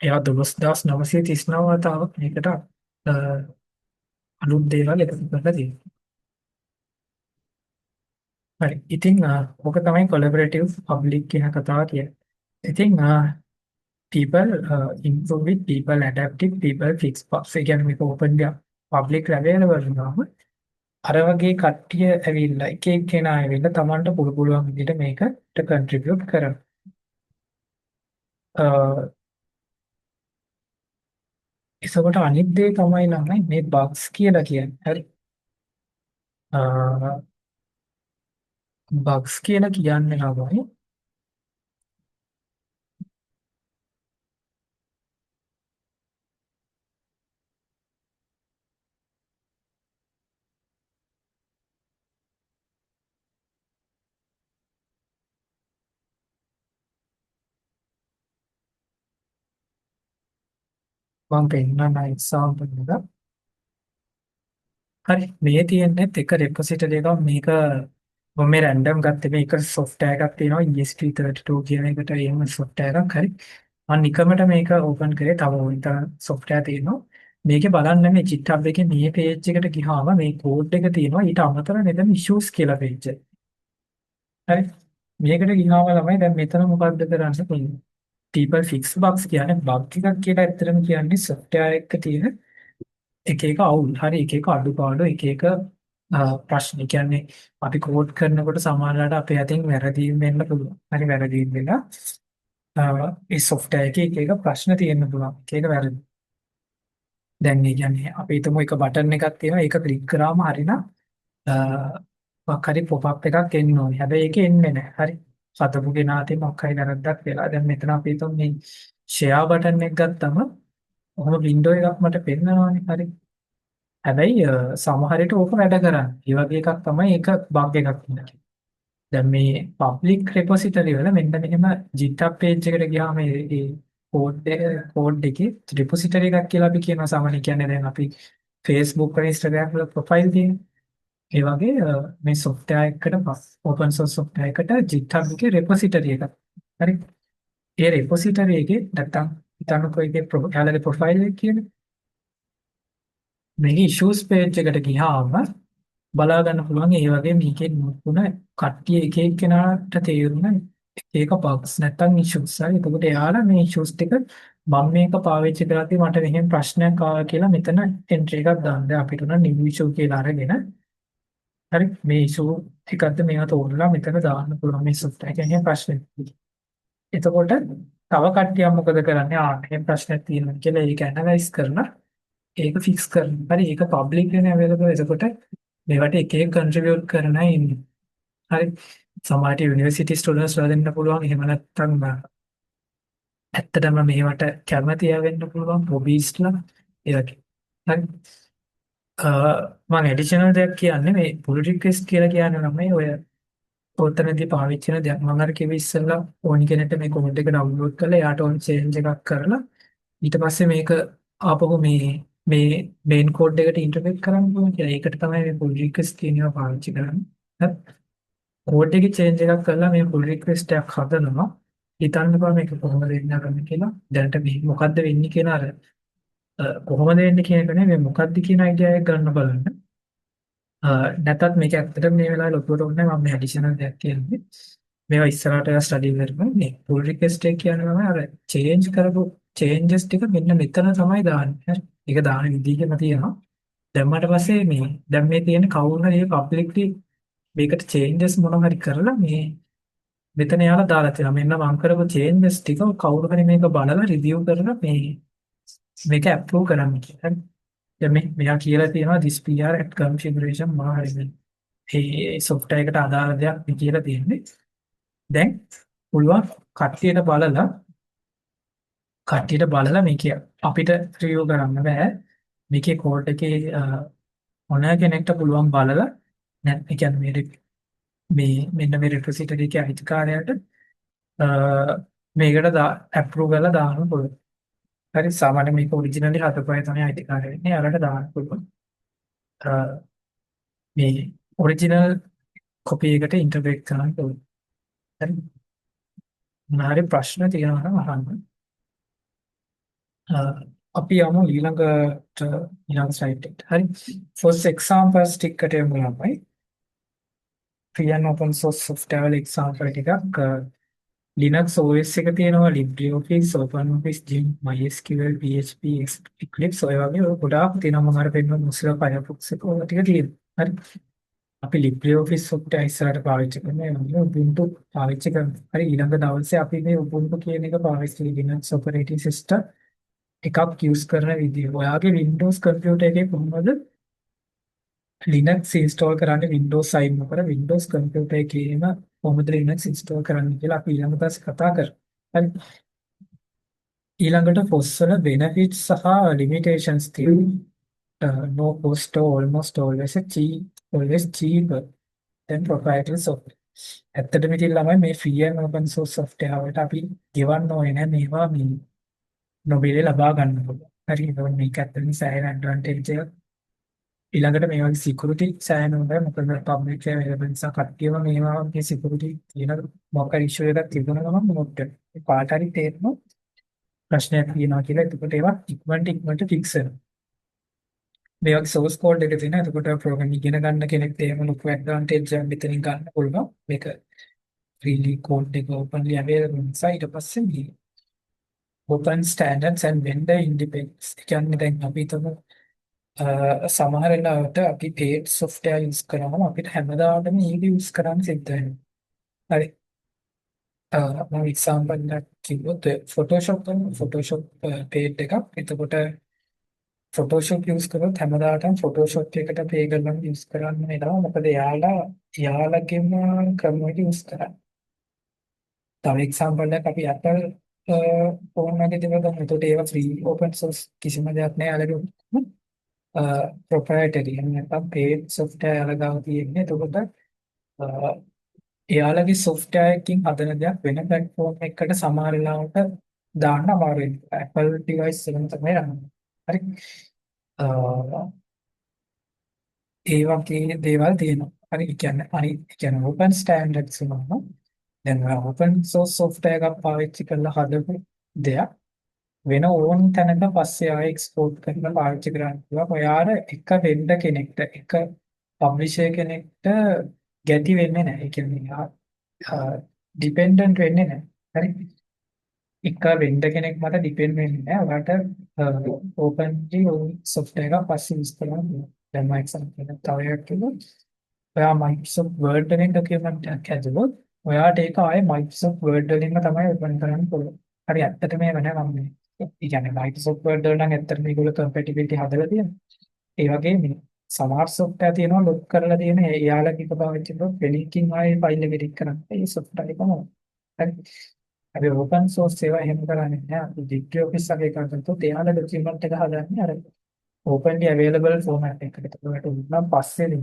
එයා 12939 වතාවක් මේකට අලුත් දේවල් එකතු කරලා තියෙනවා. හරි. ඉතින් ඕක තමයි collaborative public කියන කතාව කියන්නේ. ඉතින් people improve it, people adapt it, people fix bugs. ඒ කියන්නේ මේක open public available වුණාම අර වගේ කට්ටිය ඇවිල්ලා එක එක්කෙනා ඇවිල්ලා Tamanට පුළුවන් විදිහට මේකට contribute කරනවා. එසකොට අනිත් දේ තමයි ළමයි මේ bugs කියලා කියන්නේ. හරි. bugs කියලා කියන්නේ ළමයි මම පෙන්නන example එක. හරි. මේ තියෙන්නේ එක repository එකක් මේක මම මේ random ගත්තේ මේක software එකක් තියෙනවා ESP32 කියන එකට එහෙම software එකක්. හරි. මම නිකමට මේක open කරේ තව උන්ට software තියෙනවා. මේකේ බලන්න මේ GitHub එකේ මේ page එකට ගියාම මේ code එක තියෙනවා ඊට අමතරව මෙතන issues කියලා page එක. හරි. මේකට ගියාම ළමයි දැන් මෙතන මොකද්ද කරන්න පුළුවන්? people fix bugs කියන්නේ bug එකක් කියලා ඇත්තටම කියන්නේ software එක තියෙන එක එක අවුල්. හරි. එක එක අඩුපාඩු එක එක ප්‍රශ්න. ඒ කියන්නේ අපි කෝඩ් කරනකොට සමහරවිට අපේ අතින් වැරදීම් වෙන්න පුළුවන්. හරි. වැරදීම් වෙලා ඒ software එකේ එක එක ප්‍රශ්න තියෙන්න පුළුවන්. එක එක වැරදි. දැන් ඒ කියන්නේ අපි හිතමු එක බටන් එකක් තියෙනවා ඒක ක්ලික් කරාම හරිනම් මොකක් හරි pop up එකක් එන්න ඕනේ. හැබැයි ඒක එන්නේ නැහැ. හරි. සතපු කෙනාට මොකක් හරි වැරද්දක් වෙලා. දැන් මෙතන අපි හිතමු මේ share button එක ගත්තම ඔහොම window එකක් මට පෙන්නනවානේ. හරි. හැබැයි සමහර විට ඕක වැඩ කරන්නේ. ඒ වගේ එකක් තමයි ඒක බග් එකක් කියන්නේ. දැන් මේ public repository වල මෙන්න මෙහෙම GitHub page එකට ගියාම මේ code එකේ repository එකක් කියලා අපි කියනවා. සාමාන්‍යයෙන් කියන්නේ දැන් අපි Facebook වල Instagram වල profile තියෙන. ඒ වගේ මේ software එකකට open source software එකට GitHub එකේ repository එකක්. හරි. ඒ repository එකේ නැත්තම් හිතන්නකෝ ඒකේ යාළුවගේ profile එක කියන්නේ මේ issues page එකට ගියාම බලා ගන්න පුළුවන් ඒ වගේ මේකේ මුණ කට්ටිය එක එක්කෙනාට තේරුණ එක bugs නැත්තම් issues හරි. එතකොට එයාලා මේ issues ටික මම මේක පාවිච්චි කරද්දී මට මෙහෙම ප්‍රශ්නයක් ආවා කියලා මෙතන entry එකක් දාන්න. දැන් අපිට උන new issue කියලා අරගෙන හරි මේ issue ටිකක්ද මේවා තෝරලා මෙතන දාන්න පුළුවන් මේ software එකේ ප්‍රශ්නේ. එතකොට තව කට්ටියක් මොකද කරන්නේ? මේ ප්‍රශ්නයක් තියෙනවා කියලා ඒක ඇනලයිස් කරලා ඒක ෆික්ස් කරනවා. හරි. ඒක පබ්ලික් වෙන අවైలබල්. එතකොට මේවට එක එක කන්ට්‍රිබියුට් කරන අය ඉන්නේ. හරි සමහරට යුනිවර්සිටි ස්ටුඩන්ට්ස් ලා දෙන්න පුළුවන්. එහෙම නැත්නම් ඇත්තටම මේවට කැමති අය වෙන්න පුළුවන් හොබීස්ලා ඒ වගේ. හරි. මම ඇඩිෂනල් දෙයක් කියන්නේ මේ පුල් රික්වෙස්ට් කියලා කියන්නේ නම් මේ ඔය ඔතනදී පාවිච්චි වෙන දෙයක්. මම අර කිව්ව ඉස්සෙල්ලා ඕනි කෙනෙක්ට මේ කෝඩ් එක ඩවුන්ලෝඩ් කරලා එයාට ඕන චේන්ජ් එකක් කරලා ඊට පස්සේ මේක ආපහු මේ මේන් කෝඩ් එකට ඉන්ටර්ප්‍රෙට් කරන්න පුළුවන් කියලා. ඒකට තමයි මේ පුල් රික්වෙස්ට් කියන ඒවා පාවිච්චි කරන්නේ. හරි. කෝඩ් එකේ චේන්ජ් එකක් කරලා මේ පුල් රික්වෙස්ට් එකක් හදනවා. හිතන්න බෑ මේක කොහොමද වෙන්න කරන්නේ කියලා. දැනට මේ මොකද්ද වෙන්නේ කියන අර කොහොමද වෙන්නේ කියන එක නෙවෙයි මොකද්ද කියන අයිඩියා එක ගන්න බලන්න. නැතත් මේක ඇත්තටම මේ වෙලාවේ ලොකුවට ඕනේ නැහැ. මම මේ ඇඩිෂනල් දෙයක් කියන්නේ. මේවා ඉස්සරහට ඒවා ස්ටඩි කරනවා. මේ පුල් රික්වෙස්ට් එක කියන්නේ තමයි අර චේන්ජ් කරපු චේන්ජස් ටික මෙන්න මෙතන තමයි දාන්නේ. හරි. ඒක දාන විදිහම තියෙනවා. දැම්මට පස්සේ මේ දැන් මේ තියෙන කවුරු හරි පබ්ලික්ලි මේකට චේන්ජස් මොනවා හරි කරලා මේ මෙතන යාලා දාලා තියෙනවා. මෙන්න මම කරපු චේන්ජස් ටික කවුරු හරි මේක බලලා රිවිව් කරලා මේක අප්‍රූව් කරන්න කියලා. දැන් මෙයා කියලා තියෙනවා this PR at configuration මොනවා හරි මේ software එකට අදාළ දෙයක් මේ කියලා තියෙන්නේ. දැන් පුළුවන් කට්ටියට බලලා මේක අපිට රිවිව් කරන්න බෑ. මේකේ කෝඩ් එකේ මොන කෙනෙක්ට පුළුවන් බලලා ඒ කියන්නේ මේ මෙන්න මේ රිපොසිටරි එකේ අයිතිකාරයාට මේකට අප්‍රූව් කරලා දාන්න පුළුවන්. හරි සාමාන්‍ය මේක ඔරිජිනලි හදපුවා තමයි අයිතිකාරය වෙන්නේ. යාලට දාන්න පුළුවන්. මේ ඔරිජිනල් කොපි එකට ඉන්ටර්ප්‍රෙට් කරන්න පුළුවන්. හරි. මොනාරි ප්‍රශ්න තියෙනවා නම් අහන්න. අපි යමු ඊළඟ slide එකට. හරි. first examples ටිකට යමු ළමයි. free and open source software වල example ටිකක් Linux OS එක තියෙනවා LibreOffice, OpenOffice, Gim, MySQL, PHP, Eclipse ඔය වගේ ඔය ගොඩාක් තියෙනවා. මම අර පෙන්නන Mozilla Firefox එක ඔය ටික තියෙනවා. හරි. අපි LibreOffice software ඉස්සරහට පාවිච්චි කරනවා. Ubuntu පාවිච්චි කරනවා. හරි ඊළඟ දවසේ අපි මේ Ubuntu කියන එක පාවිච්චි කරන Linux operating system එකක් use කරන විදිය. ඔයාගේ Windows computer එකේ කොහොමද Linux install කරන්නේ Windows sign කර Windows computer එකේම කොහොමද Linux install කරන්නේ කියලා අපි ඊළඟ දවසේ කතා කරමු. හරි. ඊළඟට FOSS වල benefits සහ limitations තියෙනවා. No cost or almost always cheaper than proprietary software. ඇත්තටම ඉතින් ළමයි මේ free and open source software වලට අපි ගෙවන්න ඕනේ නැහැ මේවා මේ නොබෙලේ ලබා ගන්න පුළුවන්. හරි. ඒක මේක ඇත්තටම සෑහෙන advantage එකක්. ඊළඟට මේ වගේ security සෑහෙන හොඳයි. මොකද public available නිසා කට්ටියම මේවාගේ security තියෙන මොකක් හරි issue එකක් තිබුණා නම් මොකද ඒ පාට හරි තේරෙනවා ප්‍රශ්නයක් තියෙනවා කියලා. එතකොට ඒවා ඉක්මනට fix වෙනවා. මේ වගේ source code එක තියෙනවා. එතකොට program ඉගෙන ගන්න කෙනෙක්ට එහෙම ලොකු advantage එකක් මෙතනින් ගන්න පුළුවන්. මේක freely code එක openly available නිසා ඊට පස්සේ මේ open standards and vendor independence කියන්නේ දැන් අපි හිතමු සමහර වෙලාවට අපි paid software use කරනවා අපිට හැමදාම මේක use කරන්න සිද්ධ වෙනවා. හරි. මම example එකක් කිව්වොත් Photoshop paid එකක්. එතකොට Photoshop use කරොත් හැමදාටම Photoshop එකට pay කරලා use කරන්න වෙනවා. මොකද යාළගේම ක්‍රමයක use කරන්නේ. තව example එකක් අපි Apple ෆෝන් එකේ තිබුණා. එතකොට ඒවා free open source කිසිම දෙයක් නෑ. යාළගේ proprietary එහෙම නැත්නම් paid software යාළගාව තියෙන්නේ. එතකොට එයාලගේ software එකකින් හදන දෙයක් වෙන platform එකකට සමහර වෙලාවට දාන්න අමාරු වෙනවා. Apple device එකම තමයි යන්නේ. හරි. ඒ වගේ දේවල් තියෙනවා. හරි. ඒ කියන්නේ open standards වුණාම දැන් open source software එකක් පාවිච්චි කරලා හදපු දෙයක් වෙන ඕන තැනක පස්සේ ආයෙ එක්ස්පෝර්ට් කරලා පාවිච්චි කරන්න පුළුවන්. ඔයාලා එක වෙන්ඩර් කෙනෙක්ට එක පබ්ලිෂර් කෙනෙක්ට ගැති වෙන්නේ නැහැ. ඒ කියන්නේ ඩිපෙන්ඩන්ට් වෙන්නේ නැහැ. හරි. එක වෙන්ඩර් කෙනෙක් මත ඩිපෙන්ඩ් වෙන්නේ නැහැ. ඔයාලට ඕපන්ලි software එකක් පස්සේ යූස් කරන්න පුළුවන්. දැන් මම එක්සැම්පල් එකක් තව එකක් කිව්වොත් ඔයා Microsoft Word එකෙන් document එකක් හැදුවොත් ඔයාට ඒක ආයෙ Microsoft Word වලින්ම තමයි open කරන්න පුළුවන්. හරි. ඇත්තටම මේව නෑ මම ඒ කියන්නේ Microsoft Word වල නම් ඇත්තටම මේගොල්ලෝ compatibility හදලා තියෙනවා. ඒ වගේ මේ සමහර software තියෙනවා ලොක් කරලා තියෙන එයාලගේ එක පාවිච්චි කරලා ක්ලිකින් ආයේ ෆයිල් එක එඩිට් කරන්න. ඒ software එකම හරි. අපි open source ඒවා එහෙම කරන්නේ නැහැ. අපි LibreOffice වගේ එකක් ගත්තොත් එයාලා document එක හදන්නේ අර openly available format එකකට. ඒකට උනම් පස්සේ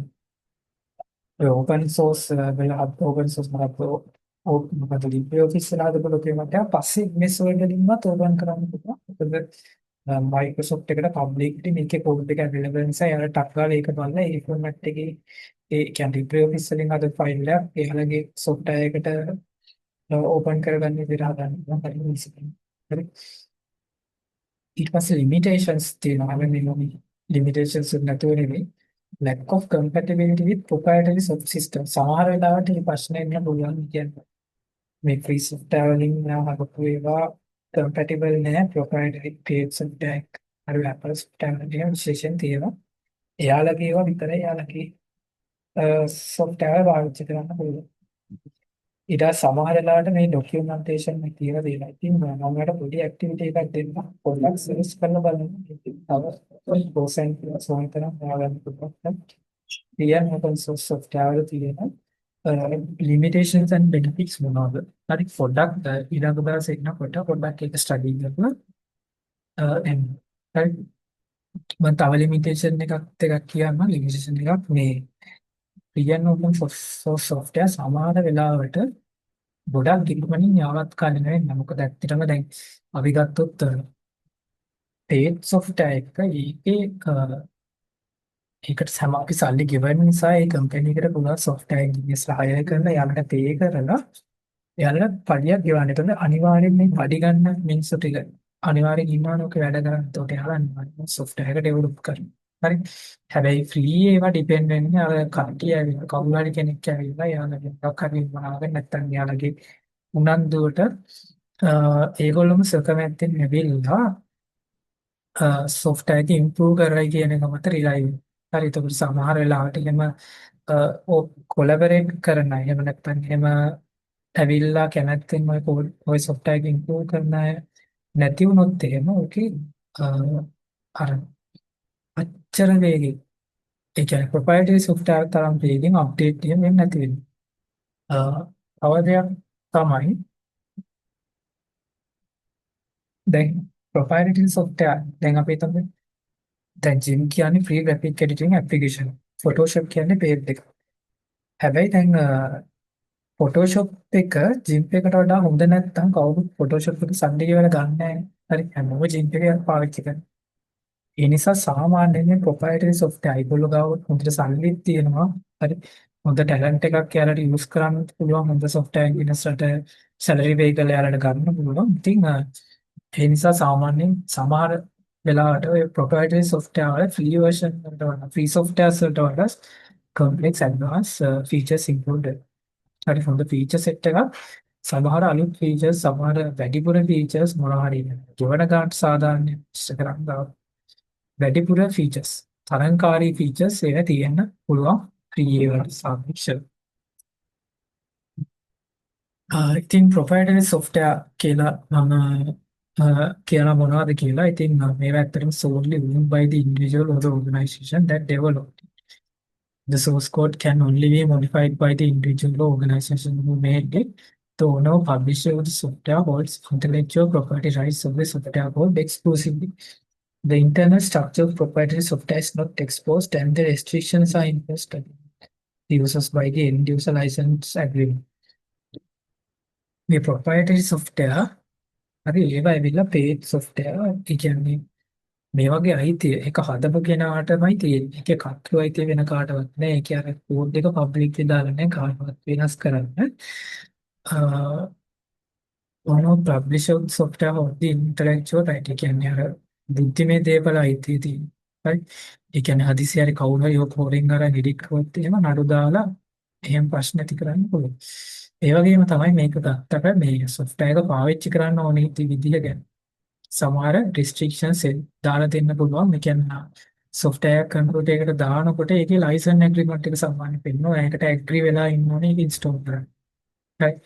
ඔය open source වල open source මොකද LibreOffice වල හදපු document එක පස්සේ MS Word වලින්වත් open කරන්න පුළුවන්. මොකද Microsoft එකට publicly මේකේ code එක available නිසා එයාලා ටක් ගාලා ඒක බලලා ඒ format එකේ ඒ කියන්නේ LibreOffice වලින් හදපු file එක එයාලගේ software එකට open කරගන්න විදිහට හදන්න පුළුවන්. හරි easy. හරි. ඊට පස්සේ limitations තියෙනවා. හැබැයි මේ limitations නැතුව නෙමෙයි. lack of compatibility with proprietary subsystem. සමහර වෙලාවට මේ ප්‍රශ්නේ එන්න පුළුවන් කියන්නේ. මේ free software වලින් හදපු ඒවා compatible නැහැ proprietary paid software. අර Apple software වලින් විශේෂයෙන් තියෙනවා. එයාලගේ ඒවා විතරයි එයාලගේ software පාවිච්චි කරන්න පුළුවන්. ඊට සමහර වෙලාවට මේ documentation එක කියලා දෙනවා. ඉතින් මම ඔයාලට පොඩි activity එකක් දෙන්න. පොඩ්ඩක් search කරලා බලන්න. තව percent සෝන්තරම් හොයාගන්න පුළුවන්. ක්ලියර් open source software වල තියෙන limitations and benefits මොනවද? හරි පොඩ්ඩක් ඊළඟ දවසේ ඉන්නකොට පොඩ්ඩක් ඒක study කරලා එන්න. හරි මම තව limitation එකක් කියන්න. limitation එකක් මේ ක්ලියර් open source software සමහර වෙලාවට ගොඩක් ඉක්මනින් යාවත් කාලේ නෙවෙයි. මොකද ඇත්තටම දැන් අපි ගත්තොත් paid software එක ඒකට සම අපි සල්ලි ගෙවන නිසා ඒ කම්පැනි එකට පුළුවන් software engineers hire කරලා යාළුවට pay කරලා යාළුවට පඩියක් ගෙවන්න. එතකොට අනිවාර්යෙන් මේ පඩි ගන්න මිනිස්සු ටික අනිවාර්යෙන් ඉන්නවනේ ඔක වැඩ කරන්. එතකොට යාළුවා අනිවාර්යෙන් software එක develop කරනවා. හරි. හැබැයි free ඒවා depend වෙන්නේ අර කට්ටිය ඇවිල්ලා කවුරු හරි කෙනෙක් ඇවිල්ලා යාළුවගේ මොකක් හරි මනාවෙන් නැත්තම් යාළුවගේ උනන්දුවට ඒගොල්ලොම සකමැත්තෙන් ලැබිලා software එක improve කරයි කියන එක මත rely වෙනවා. හරි. ඒකට සමහර වෙලාවට එහෙම collaborate කරන අය එහෙම නැත්නම් එහෙම ඇවිල්ලා කැමැත්තෙන් ඔය software එක improve කරන අය නැති වුණොත් එහෙම ඔකේ අර අච්චර වේගෙන් ඒ කියන්නේ proprietary software තරම් වේගෙන් update එහෙම වෙන්නේ නැති වෙනවා. තව දෙයක් තමයි දැන් proprietary software දැන් අපි හිතමු දැන් GIMP කියන්නේ free graphic editing application. Photoshop කියන්නේ paid එක. හැබැයි දැන් Photoshop එක GIMP එකට වඩා හොඳ නැත්නම් කවුරුත් Photoshop එක සල්ලි ගෙවලා ගන්න නැහැ. හරි. හැමෝම GIMP එක පාවිච්චි කරනවා. ඒ නිසා සාමාන්‍යයෙන් proprietary software ඒගොල්ලෝ ගාව හොඳට සල්ලිත් තියෙනවා. හරි. හොඳ ටැලන්ට් එකක් යාලට යූස් කරන්න පුළුවන්. හොඳ software engineersට salary pay කරලා යාලට ගන්න පුළුවන්. ඉතින් ඒ නිසා සාමාන්‍යයෙන් සමහර වෙලාවට ඔය proprietary software වල free version වලට වඩා free softwares වලට වඩා complex advanced features included. හරි හොඳ feature set එකක්. සමහර අලුත් features සමහර වැඩිපුර features මොනවා හරි ගෙවන ගන්න සාධාරණ ඉෂ්ට කරන් වැඩිපුර features තරංකාරී features ඒවා තියෙන්න පුළුවන් free ඒවට සාපේක්ෂව. ඉතින් proprietary software කියලා මම කියලා මොනවද කියලා. ඉතින් මේවා ඇත්තටම solely owned by the individual or the organization that developed it. The source code can only be modified by the individual or organization who made it. The owner or publisher of the software holds intellectual property rights of the software code exclusively. The internal structure of proprietary software is not exposed and the restrictions are imposed on the users by the end user license agreement. The proprietary software හරි ඒවා ඇවිල්ලා paid software ඒ කියන්නේ මේ වගේ අයිතිය ඒක හදපු කෙනාටමයි තියෙන්නේ. ඒකේ කර්තෘ අයිතිය වෙන කාටවත් නෑ. ඒක අර කෝඩ් එක පබ්ලික්ලි දාලා නෑ කාටවත් වෙනස් කරන්න. One of publisher software of the intellectual right. ඒ කියන්නේ අර බුද්ධිමය දේපල අයිතිය තියෙන. හරි. ඒ කියන්නේ හදිසියෙ හරි කවුරු හරි ඔය හොරෙන් අරන් එඩිට් කරොත් එහෙම නඩු දාලා එහෙම ප්‍රශ්න ඇති කරන්න පුළුවන්. ඒ වගේම තමයි මේක ගත්තට මේ software එක පාවිච්චි කරන්න ඕනේ විදිහ ගැන සමහර restrictions දාලා දෙන්න පුළුවන්. මේ කියන්නේ software කම්පියුටර් එකකට දානකොට ඒකේ license agreement එක සම්බන්ධ වෙනවා. ඒකට agree වෙලා ඉන්න ඕනේ ඒක install කරන්න. right.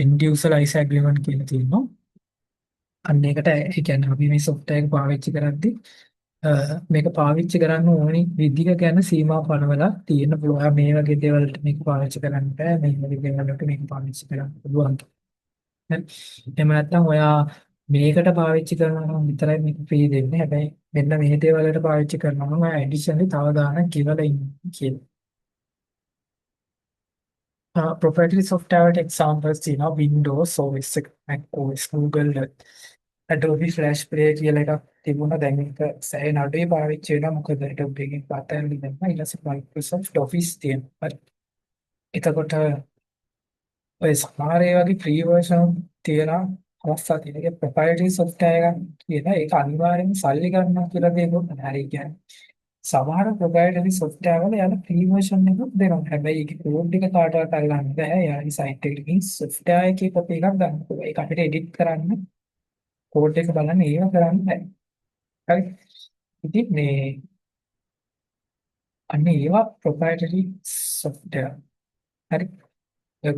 end user license agreement කියලා තියෙනවා. අන්න ඒකට ඒ කියන්නේ අපි මේ software එක පාවිච්චි කරද්දී මේක පාවිච්චි කරන්න ඕනි විදිහ ගැන සීමා පනවලා තියෙන්න පුළුවන්. මේ වගේ දේවල් වලට මේක පාවිච්චි කරන්න බෑ. මේ වගේ දේවල් වලට මේක පාවිච්චි කරන්න පුළුවන්. හරි. එහෙම නැත්නම් ඔයා මේකට පාවිච්චි කරනවා නම් විතරයි මේක ෆ්‍රී දෙන්නේ. හැබැයි මෙන්න මේ දේවල් වලට පාවිච්චි කරනවා නම් ඔයා ඇඩිෂනලි තව ගාණක් ගෙවලා ඉන්නේ කියලා. Proprietary software examples තියෙනවා Windows OS එක, Mac OS, Google Adobe Flash Player කියලා එකක් තිබුණා. දැන් ඒක සෑහෙන අඩුවේ පාවිච්චි වෙනවා. මොකද Adobe එකෙන් පටන් ගන්නවා. ඊට පස්සේ Microsoft Office තියෙනවා. හරි. එතකොට ඔය සමහර ඒ වගේ ෆ්‍රී වර්ෂන් තියෙන අවස්ථා තියෙන. ඒක ප්‍රොප්‍රයිටරි software එකක් කියන ඒක අනිවාර්යෙන්ම සල්ලි ගන්නවා කියලා දෙයක් නෑ. හරි කියන්නේ. සමහර ප්‍රොප්‍රයිටරි software වල යාල ෆ්‍රී වර්ෂන් එකක් දෙනවා. හැබැයි ඒකේ කෝඩ් එක කාටවත් අල්ලන්න බෑ. යාගේ සයිට් එකට ගිහින් software එකේ කොපි එකක් ගන්න පුළුවන්. ඒක අපිට එඩිට් කරන්න කෝඩ් එක බලන්න ඒව කරන්න බෑ. හරි. ඉතින් මේ අන්න ඒවා ප්‍රොප්‍රයිටරි software. හරි.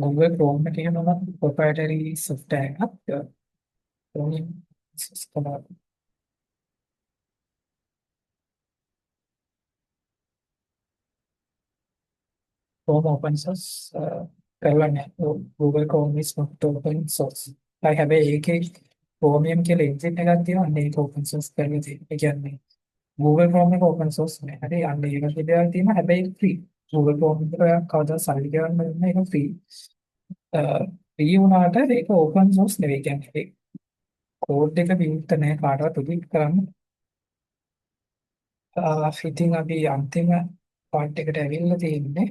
Google Chrome එකේ නම් ප්‍රොප්‍රයිටරි software එකක් ඕනේ. Chrome open source කරලා නැහැ. Google Chrome is not open source. හැබැයි ඒකේ Chromium කියලා engine එකක් තියෙනවා. අන්න ඒක open source කරලා තියෙනවා. ඒ කියන්නේ Google Chrome එක open source නෑ. හරි. අන්න ඒක විදිහට තියෙනවා. හැබැයි ඒක free. Google Chrome එකට ඔයා කවදා සල්ලි ගෙවන්න වෙන්නේ ඒක free. free වුණාට ඒක open source නෙවෙයි. කියන්නේ කෝඩ් එක විවෘත නැහැ කාටවත් edit කරන්න. ඉතින් අපි අන්තිම පාර්ට් එකට ඇවිල්ලා තියෙන්නේ.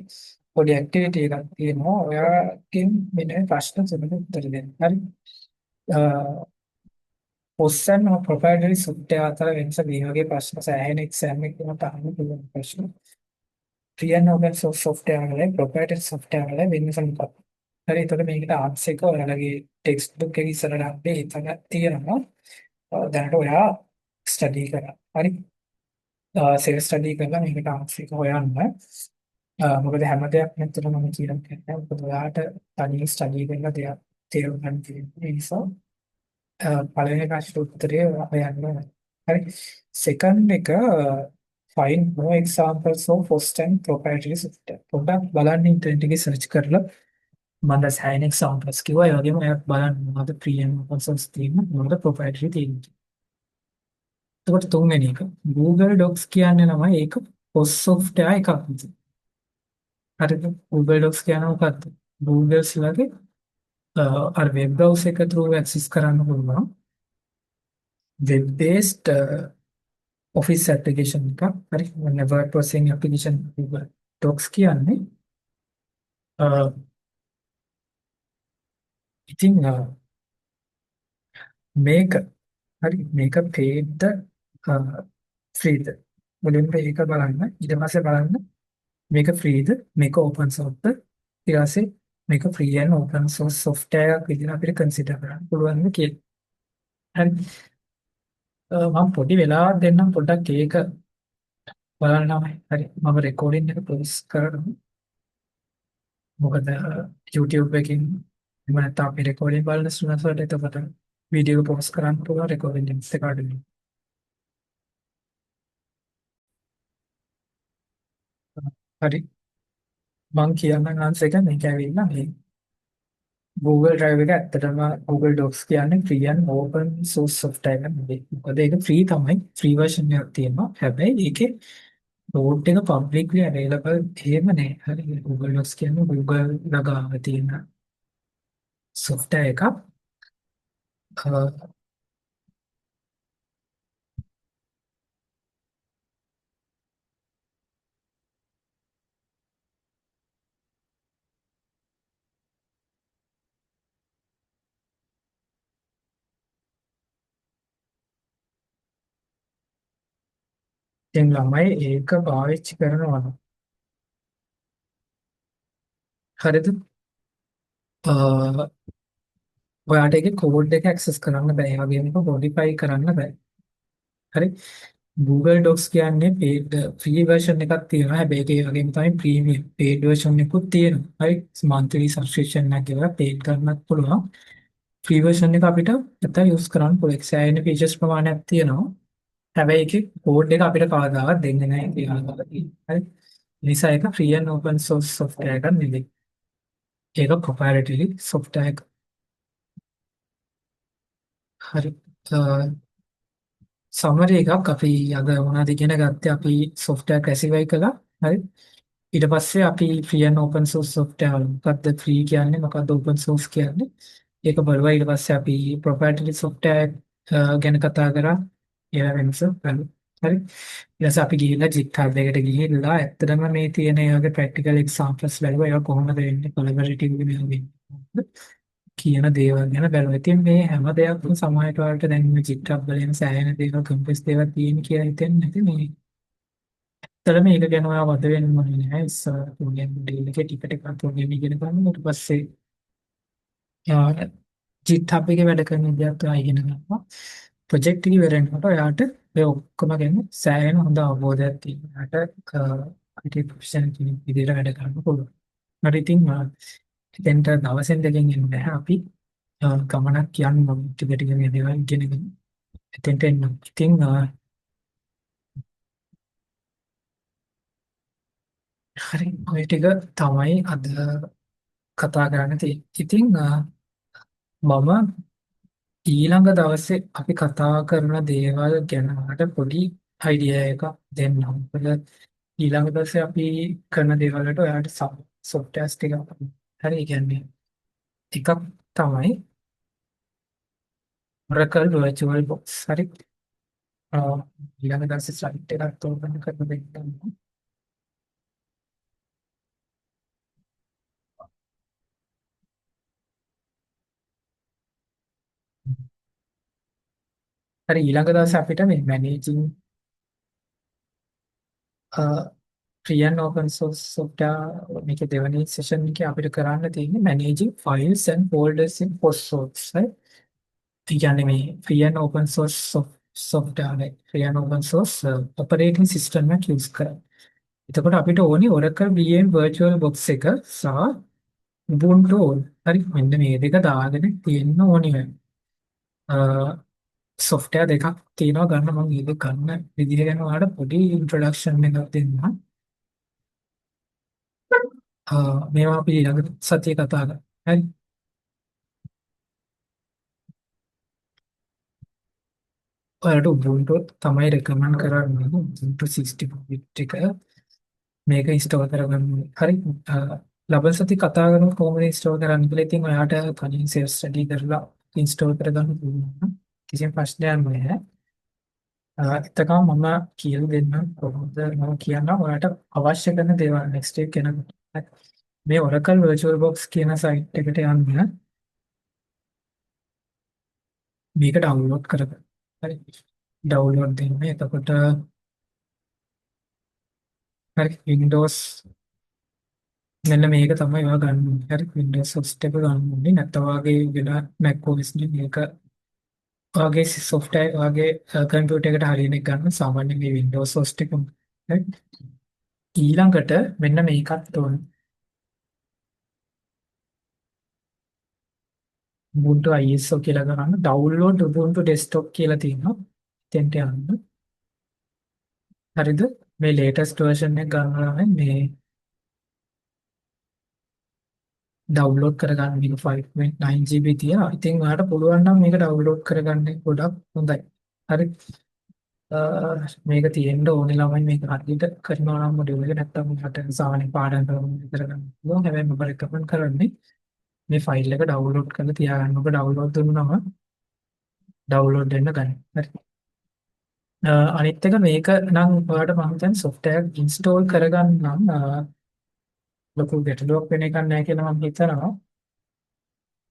පොඩි ඇක්ටිවිටි එකක් තියෙනවා. ඔයාගෙන් මෙන්න ප්‍රශ්න තුනකට උත්තර දෙන්න. හරි. ඔස්සන් ප්‍රොප්‍රයිටරි සොෆ්ට්වෙයාර් අතර වෙනස මේ වගේ ප්‍රශ්න සෑහෙන එක්සෑම් එකකට අහන්න පුළුවන් ප්‍රශ්න. Free and open source software වල ප්‍රොප්‍රයිටරි software වල වෙනස මොකක්ද? හරි. එතකොට මේකට ආන්සර් එක ඔයාලගේ ටෙක්ස්ට් බුක් එකේ ඉස්සරහට අපේ එතන තියෙනවා. දැනට ඔයා ස්ටඩි කරා. හරි. සෙල්ෆ් ස්ටඩි කරලා මේකට ආන්සර් එක හොයන්න. මොකද හැම දෙයක් නැත්තට මම කියන්න කියන්නේ. මොකද ඔයාට තනියෙන් ස්ටඩි කරලා දෙයක් තේරුම් ගන්න තියෙනවා. ඒ නිසා පළවෙනි ප්‍රශ්නට උත්තරය හොයන්න. හරි. සෙකන්ඩ් එක find more examples of host and proprietary software. පොඩ්ඩක් බලන්න ඉන්ටර්නෙට් එකේ සර්ච් කරලා මම දැන් සෑහෙන examples කිව්වා. ඒ වගේම ඔයාත් බලන්න මොනවද free and open source තියෙන්නේ, මොනවද proprietary තියෙන්නේ. එතකොට තුන්වෙනි එක Google Docs කියන්නේ නම ඒක host software එකක් විදිහට. හරිද? Google Docs කියන්නේ මොකක්ද? Google ලගේ අර වෙබ් බ්‍රවුසර් එක through access කරන්න පුළුවන් web based office application එකක්. හරි. word processing application Google Docs කියන්නේ ඉතින් මේක හරි මේක paid free ද මුලින්ම ඒක බලන්න. ඊට පස්සේ බලන්න මේක free ද මේක open source ද ඊට පස්සේ මේක free and open source software එකක් විදිහට අපිට consider කරන්න පුළුවන් කියලා. හරි. මම පොඩි වෙලාවක් දෙන්නම් පොඩ්ඩක් ඒක බලන්න. හරි. මම රෙකෝඩින් එක පොස් කරනවා. මොකද YouTube එකකින් එහෙම නැත්නම් අපි රෙකෝඩින් බලන ස්ටුඩන්ට්ස් වලට එතකොට වීඩියෝ එක පොස් කරන්න පුළුවන් රෙකෝඩින් එක අඩුයි. හරි. මම කියන්නම් ආන්සර් එක මේක ඇවිල්ලා මේ Google Drive එක ඇත්තටම Google Docs කියන්නේ free and open source software එකක් නෙවෙයි. මොකද ඒක free තමයි. free version එකක් තියෙනවා. හැබැයි ඒකේ code එක publicly available එහෙම නෑ. හරි. Google Docs කියන්නේ Google ළඟ තියෙන software එකක්. දැන් ළමයි ඒක පාවිච්චි කරනවා නම් හරිද? ඔයාට ඒකේ කෝඩ් එක ඇක්සස් කරන්න බෑ. ඒ වගේම ඒක මොඩිෆයි කරන්න බෑ. හරි. Google Docs කියන්නේ paid free version එකක් තියෙනවා. හැබැයි ඒකේ වගේම තමයි premium paid version එකකුත් තියෙනවා. හරි. monthly subscription එකක් ගෙවලා paid කරන්නත් පුළුවන්. free version එක අපිට නැත්නම් use කරන්න පුළුවන්. සෑහෙන features ප්‍රමාණයක් තියෙනවා. හැබැයි ඒකේ කෝඩ් එක අපිට කවදාවත් දෙන්නේ නැහැ කියලා තියෙනවා. හරි. ඒ නිසා ඒක free and open source software එකක් නෙවෙයි. ඒක proprietary software එකක්. හරි. සමරි එකක් අපි අද මොනවද ඉගෙන ගත්තේ අපි software classify කළා. හරි. ඊට පස්සේ අපි free and open source software මොකක්ද free කියන්නේ මොකක්ද open source කියන්නේ ඒක බලුවා. ඊට පස්සේ අපි proprietary software ගැන කතා කරා. ඒවා වෙනස බලමු. හරි. ඊට පස්සේ අපි ගිහිල්ලා GitHub එකට ගිහිල්ලා ඇත්තටම මේ තියෙන ඒ වගේ practical examples බලුවා. ඒවා කොහොමද වෙන්නේ collaborative වෙන්නේ කියන දේවල් ගැන බලුවා. ඉතින් මේ හැම දෙයක්ම සමාජයට වලට දැන් මේ GitHub වලින් සෑහෙන දේවල් කම්ප්ලෙක්ස් දේවල් තියෙන කියලා හිතෙන්නේ නැති මේ. ඇත්තටම මේක ගැන ඔයාලා වද වෙන්න ඕනේ නැහැ. ඉස්සර තුන්වෙනි ඩීල් එකේ ටික ටික තුන්වෙනි ඉගෙන ගන්න. ඊට පස්සේ යාට GitHub එකේ වැඩ කරන විදිහත් ඔයා ඉගෙන ගන්නවා. ප්‍රොජෙක්ට් එක ඉවර වෙනකොට ඔයාට ඔය ඔක්කොම ගැන සෑහෙන හොඳ අවබෝධයක් තියෙනවා. ඔයාට IT ප්‍රොෆෙෂනල් කෙනෙක් විදිහට වැඩ කරන්න පුළුවන්. හරි ඉතින් එතෙන්ට දවසෙන් දෙකෙන් එන්නේ නැහැ. අපි ගමනක් යන්න ඕනේ. ටික ටික මේ දේවල් ඉගෙනගෙන එතෙන්ට එන්න. ඉතින් හරි ඔය ටික තමයි අද කතා කරන්න තියෙන්නේ. ඉතින් මම ඊළඟ දවසේ අපි කතා කරන දේවල් ගැන මට පොඩි අයිඩියා එකක් දෙන්න. මොකද ඊළඟ දවසේ අපි කරන දේවල් වලට ඔයාලට සොෆ්ට්වෙයාර්ස් ටිකක් හරි. ඒ කියන්නේ එකක් තමයි Oracle Virtual Box. හරි. අ, ඊළඟ දවසේ ස්ලයිඩ් එකක් ඕපන් කරලා දෙන්න. හරි ඊළඟ දවසේ අපිට මේ managing free and open source software මේකේ දෙවෙනි සෙෂන් එකේ අපිට කරන්න තියෙන්නේ managing files and folders in PostSource. right? ඒ කියන්නේ මේ free and open source software එක free and open source operating system එක use කරා. එතකොට අපිට ඕනි Oracle VM virtual box එක සහ Ubuntu on. හරි මෙන්න මේ දෙක දාගෙන තියෙන්න ඕනි වෙයි. software දෙකක් තියෙනවා ගන්න මම ඒක ගන්න විදිහ ගැන ඔයාලට පොඩි introduction එකක් දෙන්නම්. මේවා අපි ඊළඟ සතියේ කතා කරමු. හරි. ඔයාලට Ubuntu තමයි recommend කරන්නේ. Ubuntu 64 bit එක මේක install කරගන්න ඕනේ. හරි. ලබන සති කතා කරමු කොහොමද install කරන්න කියලා. ඉතින් ඔයාට කලින් self study කරලා install කරගන්න පුළුවන්. කිසිම ප්‍රශ්නයක් නැහැ. එතකම මම කියලා දෙන්නම් කොහොමද මම කියන්නම් ඔයාලට අවශ්‍ය කරන දේවල් next week එනකොට. හරි. මේ Oracle Virtual Box කියන site එකට යන්න මේක download කරගන්න. හරි. download දෙන්න. එතකොට හරි Windows මෙන්න මේක තමයි ඔයා ගන්න ඕනේ. හරි Windows host එක ගන්න ඕනේ. නැත්නම් වාගේ වෙන Mac OS මේක වාගේ software වාගේ කම්පියුටර් එකට හරියන එක ගන්න සාමාන්‍යයෙන් මේ Windows host එක. හරි. ඊළඟට මෙන්න මේකත් ඕනේ. Ubuntu ISO කියලා ගන්න download Ubuntu desktop කියලා තියෙනවා. එතෙන්ට යන්න. හරිද? මේ latest version එක ගන්නවා නම් මේ ඩවුන්ලෝඩ් කරගන්න මේක 5.9 GB තියෙනවා. ඉතින් ඔයාලට පුළුවන් නම් මේක ඩවුන්ලෝඩ් කරගන්න ගොඩක් හොඳයි. හරි. මේක තියෙන්න ඕනේ ළමයි මේක හරියට කරනවා නම් මොඩියුල් එක නැත්තම් මට සාමාන්‍ය පාඩම් කරන විතර ගන්න පුළුවන්. හැබැයි මම රෙකමන්ඩ් කරන්නේ මේ ෆයිල් එක ඩවුන්ලෝඩ් කරලා තියාගන්න. ඔබ ඩවුන්ලෝඩ් දුන්නාම ඩවුන්ලෝඩ් වෙන්න ගන්න. හරි. අනිත් එක මේක නම් ඔයාලට මම හිතන්නේ software install කරගන්න නම් ලොකු ගැටලුවක් වෙන එකක් නැහැ කියලා මම හිතනවා.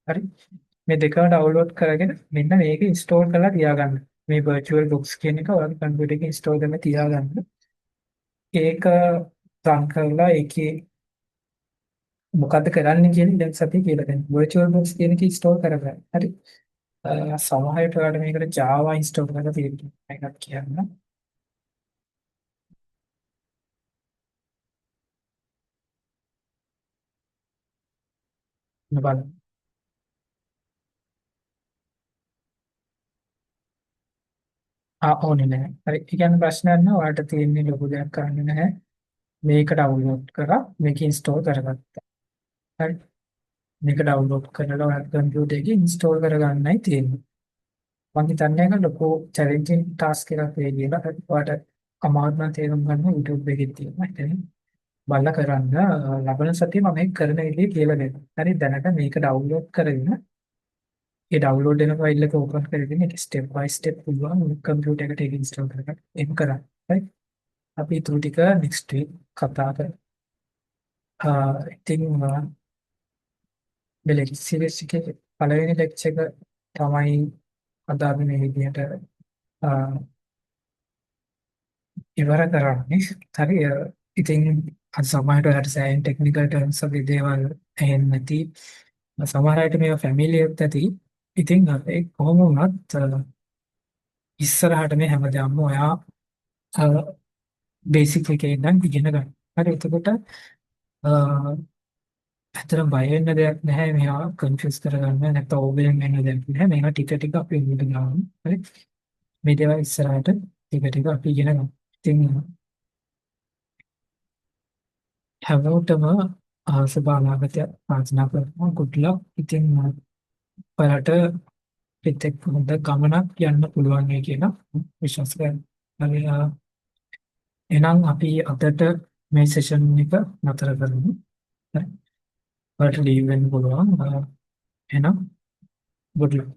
හරි. මේ දෙකම ඩවුන්ලෝඩ් කරගෙන මෙන්න මේක ඉන්ස්ටෝල් කරලා තියාගන්න. මේ virtual box කියන එක ඔයාගේ කම්පියුටර් එකේ ඉන්ස්ටෝල් කරලා තියාගන්න. ඒක රන් කරලා ඒකේ මොකද්ද කරන්න කියන්නේ දැන් සතිය කියලා දෙන්න. virtual box කියන එක ඉන්ස්ටෝල් කරගන්න. හරි. සමහරවිට ඔයාලට මේකට Java ඉන්ස්ටෝල් කරලා තියෙනවා. ඒකත් කියන්න. බලන්න. ඕනේ නැහැ. හරි. ඒ කියන්නේ ප්‍රශ්නයක් නෑ. ඔයාලට තියෙන්නේ ලොකු දෙයක් කරන්න නැහැ. මේක ඩවුන්ලෝඩ් කරා මේක ඉන්ස්ටෝල් කරගත්තා. හරි. මේක ඩවුන්ලෝඩ් කරලා ඔයාලට කම්පියුටර් එකේ ඉන්ස්ටෝල් කරගන්නයි තියෙන්නේ. මම හිතන්නේ ඒක ලොකු චැලෙන්ජින් ටාස්ක් එකක් වෙයි කියලා. හරි. ඔයාලට අමාරු නම් තේරුම් ගන්න YouTube එකේ තියෙනවා. ඉතින් බලලා කරන්න ලබන සතියේ මම මේක කරන විදිහ කියලා දෙන්න. හරි. දැනට මේක ඩවුන්ලෝඩ් කරගෙන ඒ ඩවුන්ලෝඩ් වෙන ෆයිල් එක ඕපන් කරගෙන ඒක ස්ටෙප් බයි ස්ටෙප් පුළුවන් කම්පියුටර් එකට ඒක ඉන්ස්ටෝල් කරගන්න. එහෙම කරන්න. හරි. අපි ඊටු ටික නෙක්ස්ට් වීක් කතා කරමු. ඉතින් මේ සිරිස් එකේ පළවෙනි ලෙක්චර් එක තමයි අද අපි මේ විදිහට අ, ඉවර කරන්නේ. හරි. ඉතින් අද සමහරට ඔයාලට සෑහෙන ටෙක්නිකල් ටර්ම්ස් වගේ දේවල් ඇහෙන්නේ නැති සමහර අයට මේවා ෆැමිලියර්ත් ඇති. ඉතින් ඒ කොහොම වුණත් ඉස්සරහට මේ හැමදාම ඔයා බේසික් එකේ ඉඳන් ඉගෙන ගන්න. හරි. එතකොට ඇත්තටම බය වෙන්න දෙයක් නැහැ. මේවා කන්ෆියුස් කරගන්න නැත්නම් ඕබෙන් වෙන්න දෙයක් නැහැ. මේවා ටික ටික අපි ඉගෙන ගන්නවා. හරි. මේ දේවල් ඉස්සරහට ටික ටික අපි ඉගෙන ගමු. ඉතින් හැමෝටම සුබ අනාගතයක් ප්‍රාර්ථනා කරනවා. good luck. ඉතින් ඔයාලට පිට එක්ක හොඳ ගමනක් යන්න පුළුවන් වෙයි කියලා විශ්වාස කරනවා. හරි. එහෙනම් අපි අදට මේ සෙෂන් එක නතර කරමු. හරි. ඔයාලට ලීව් වෙන්න පුළුවන්. එහෙනම් good luck.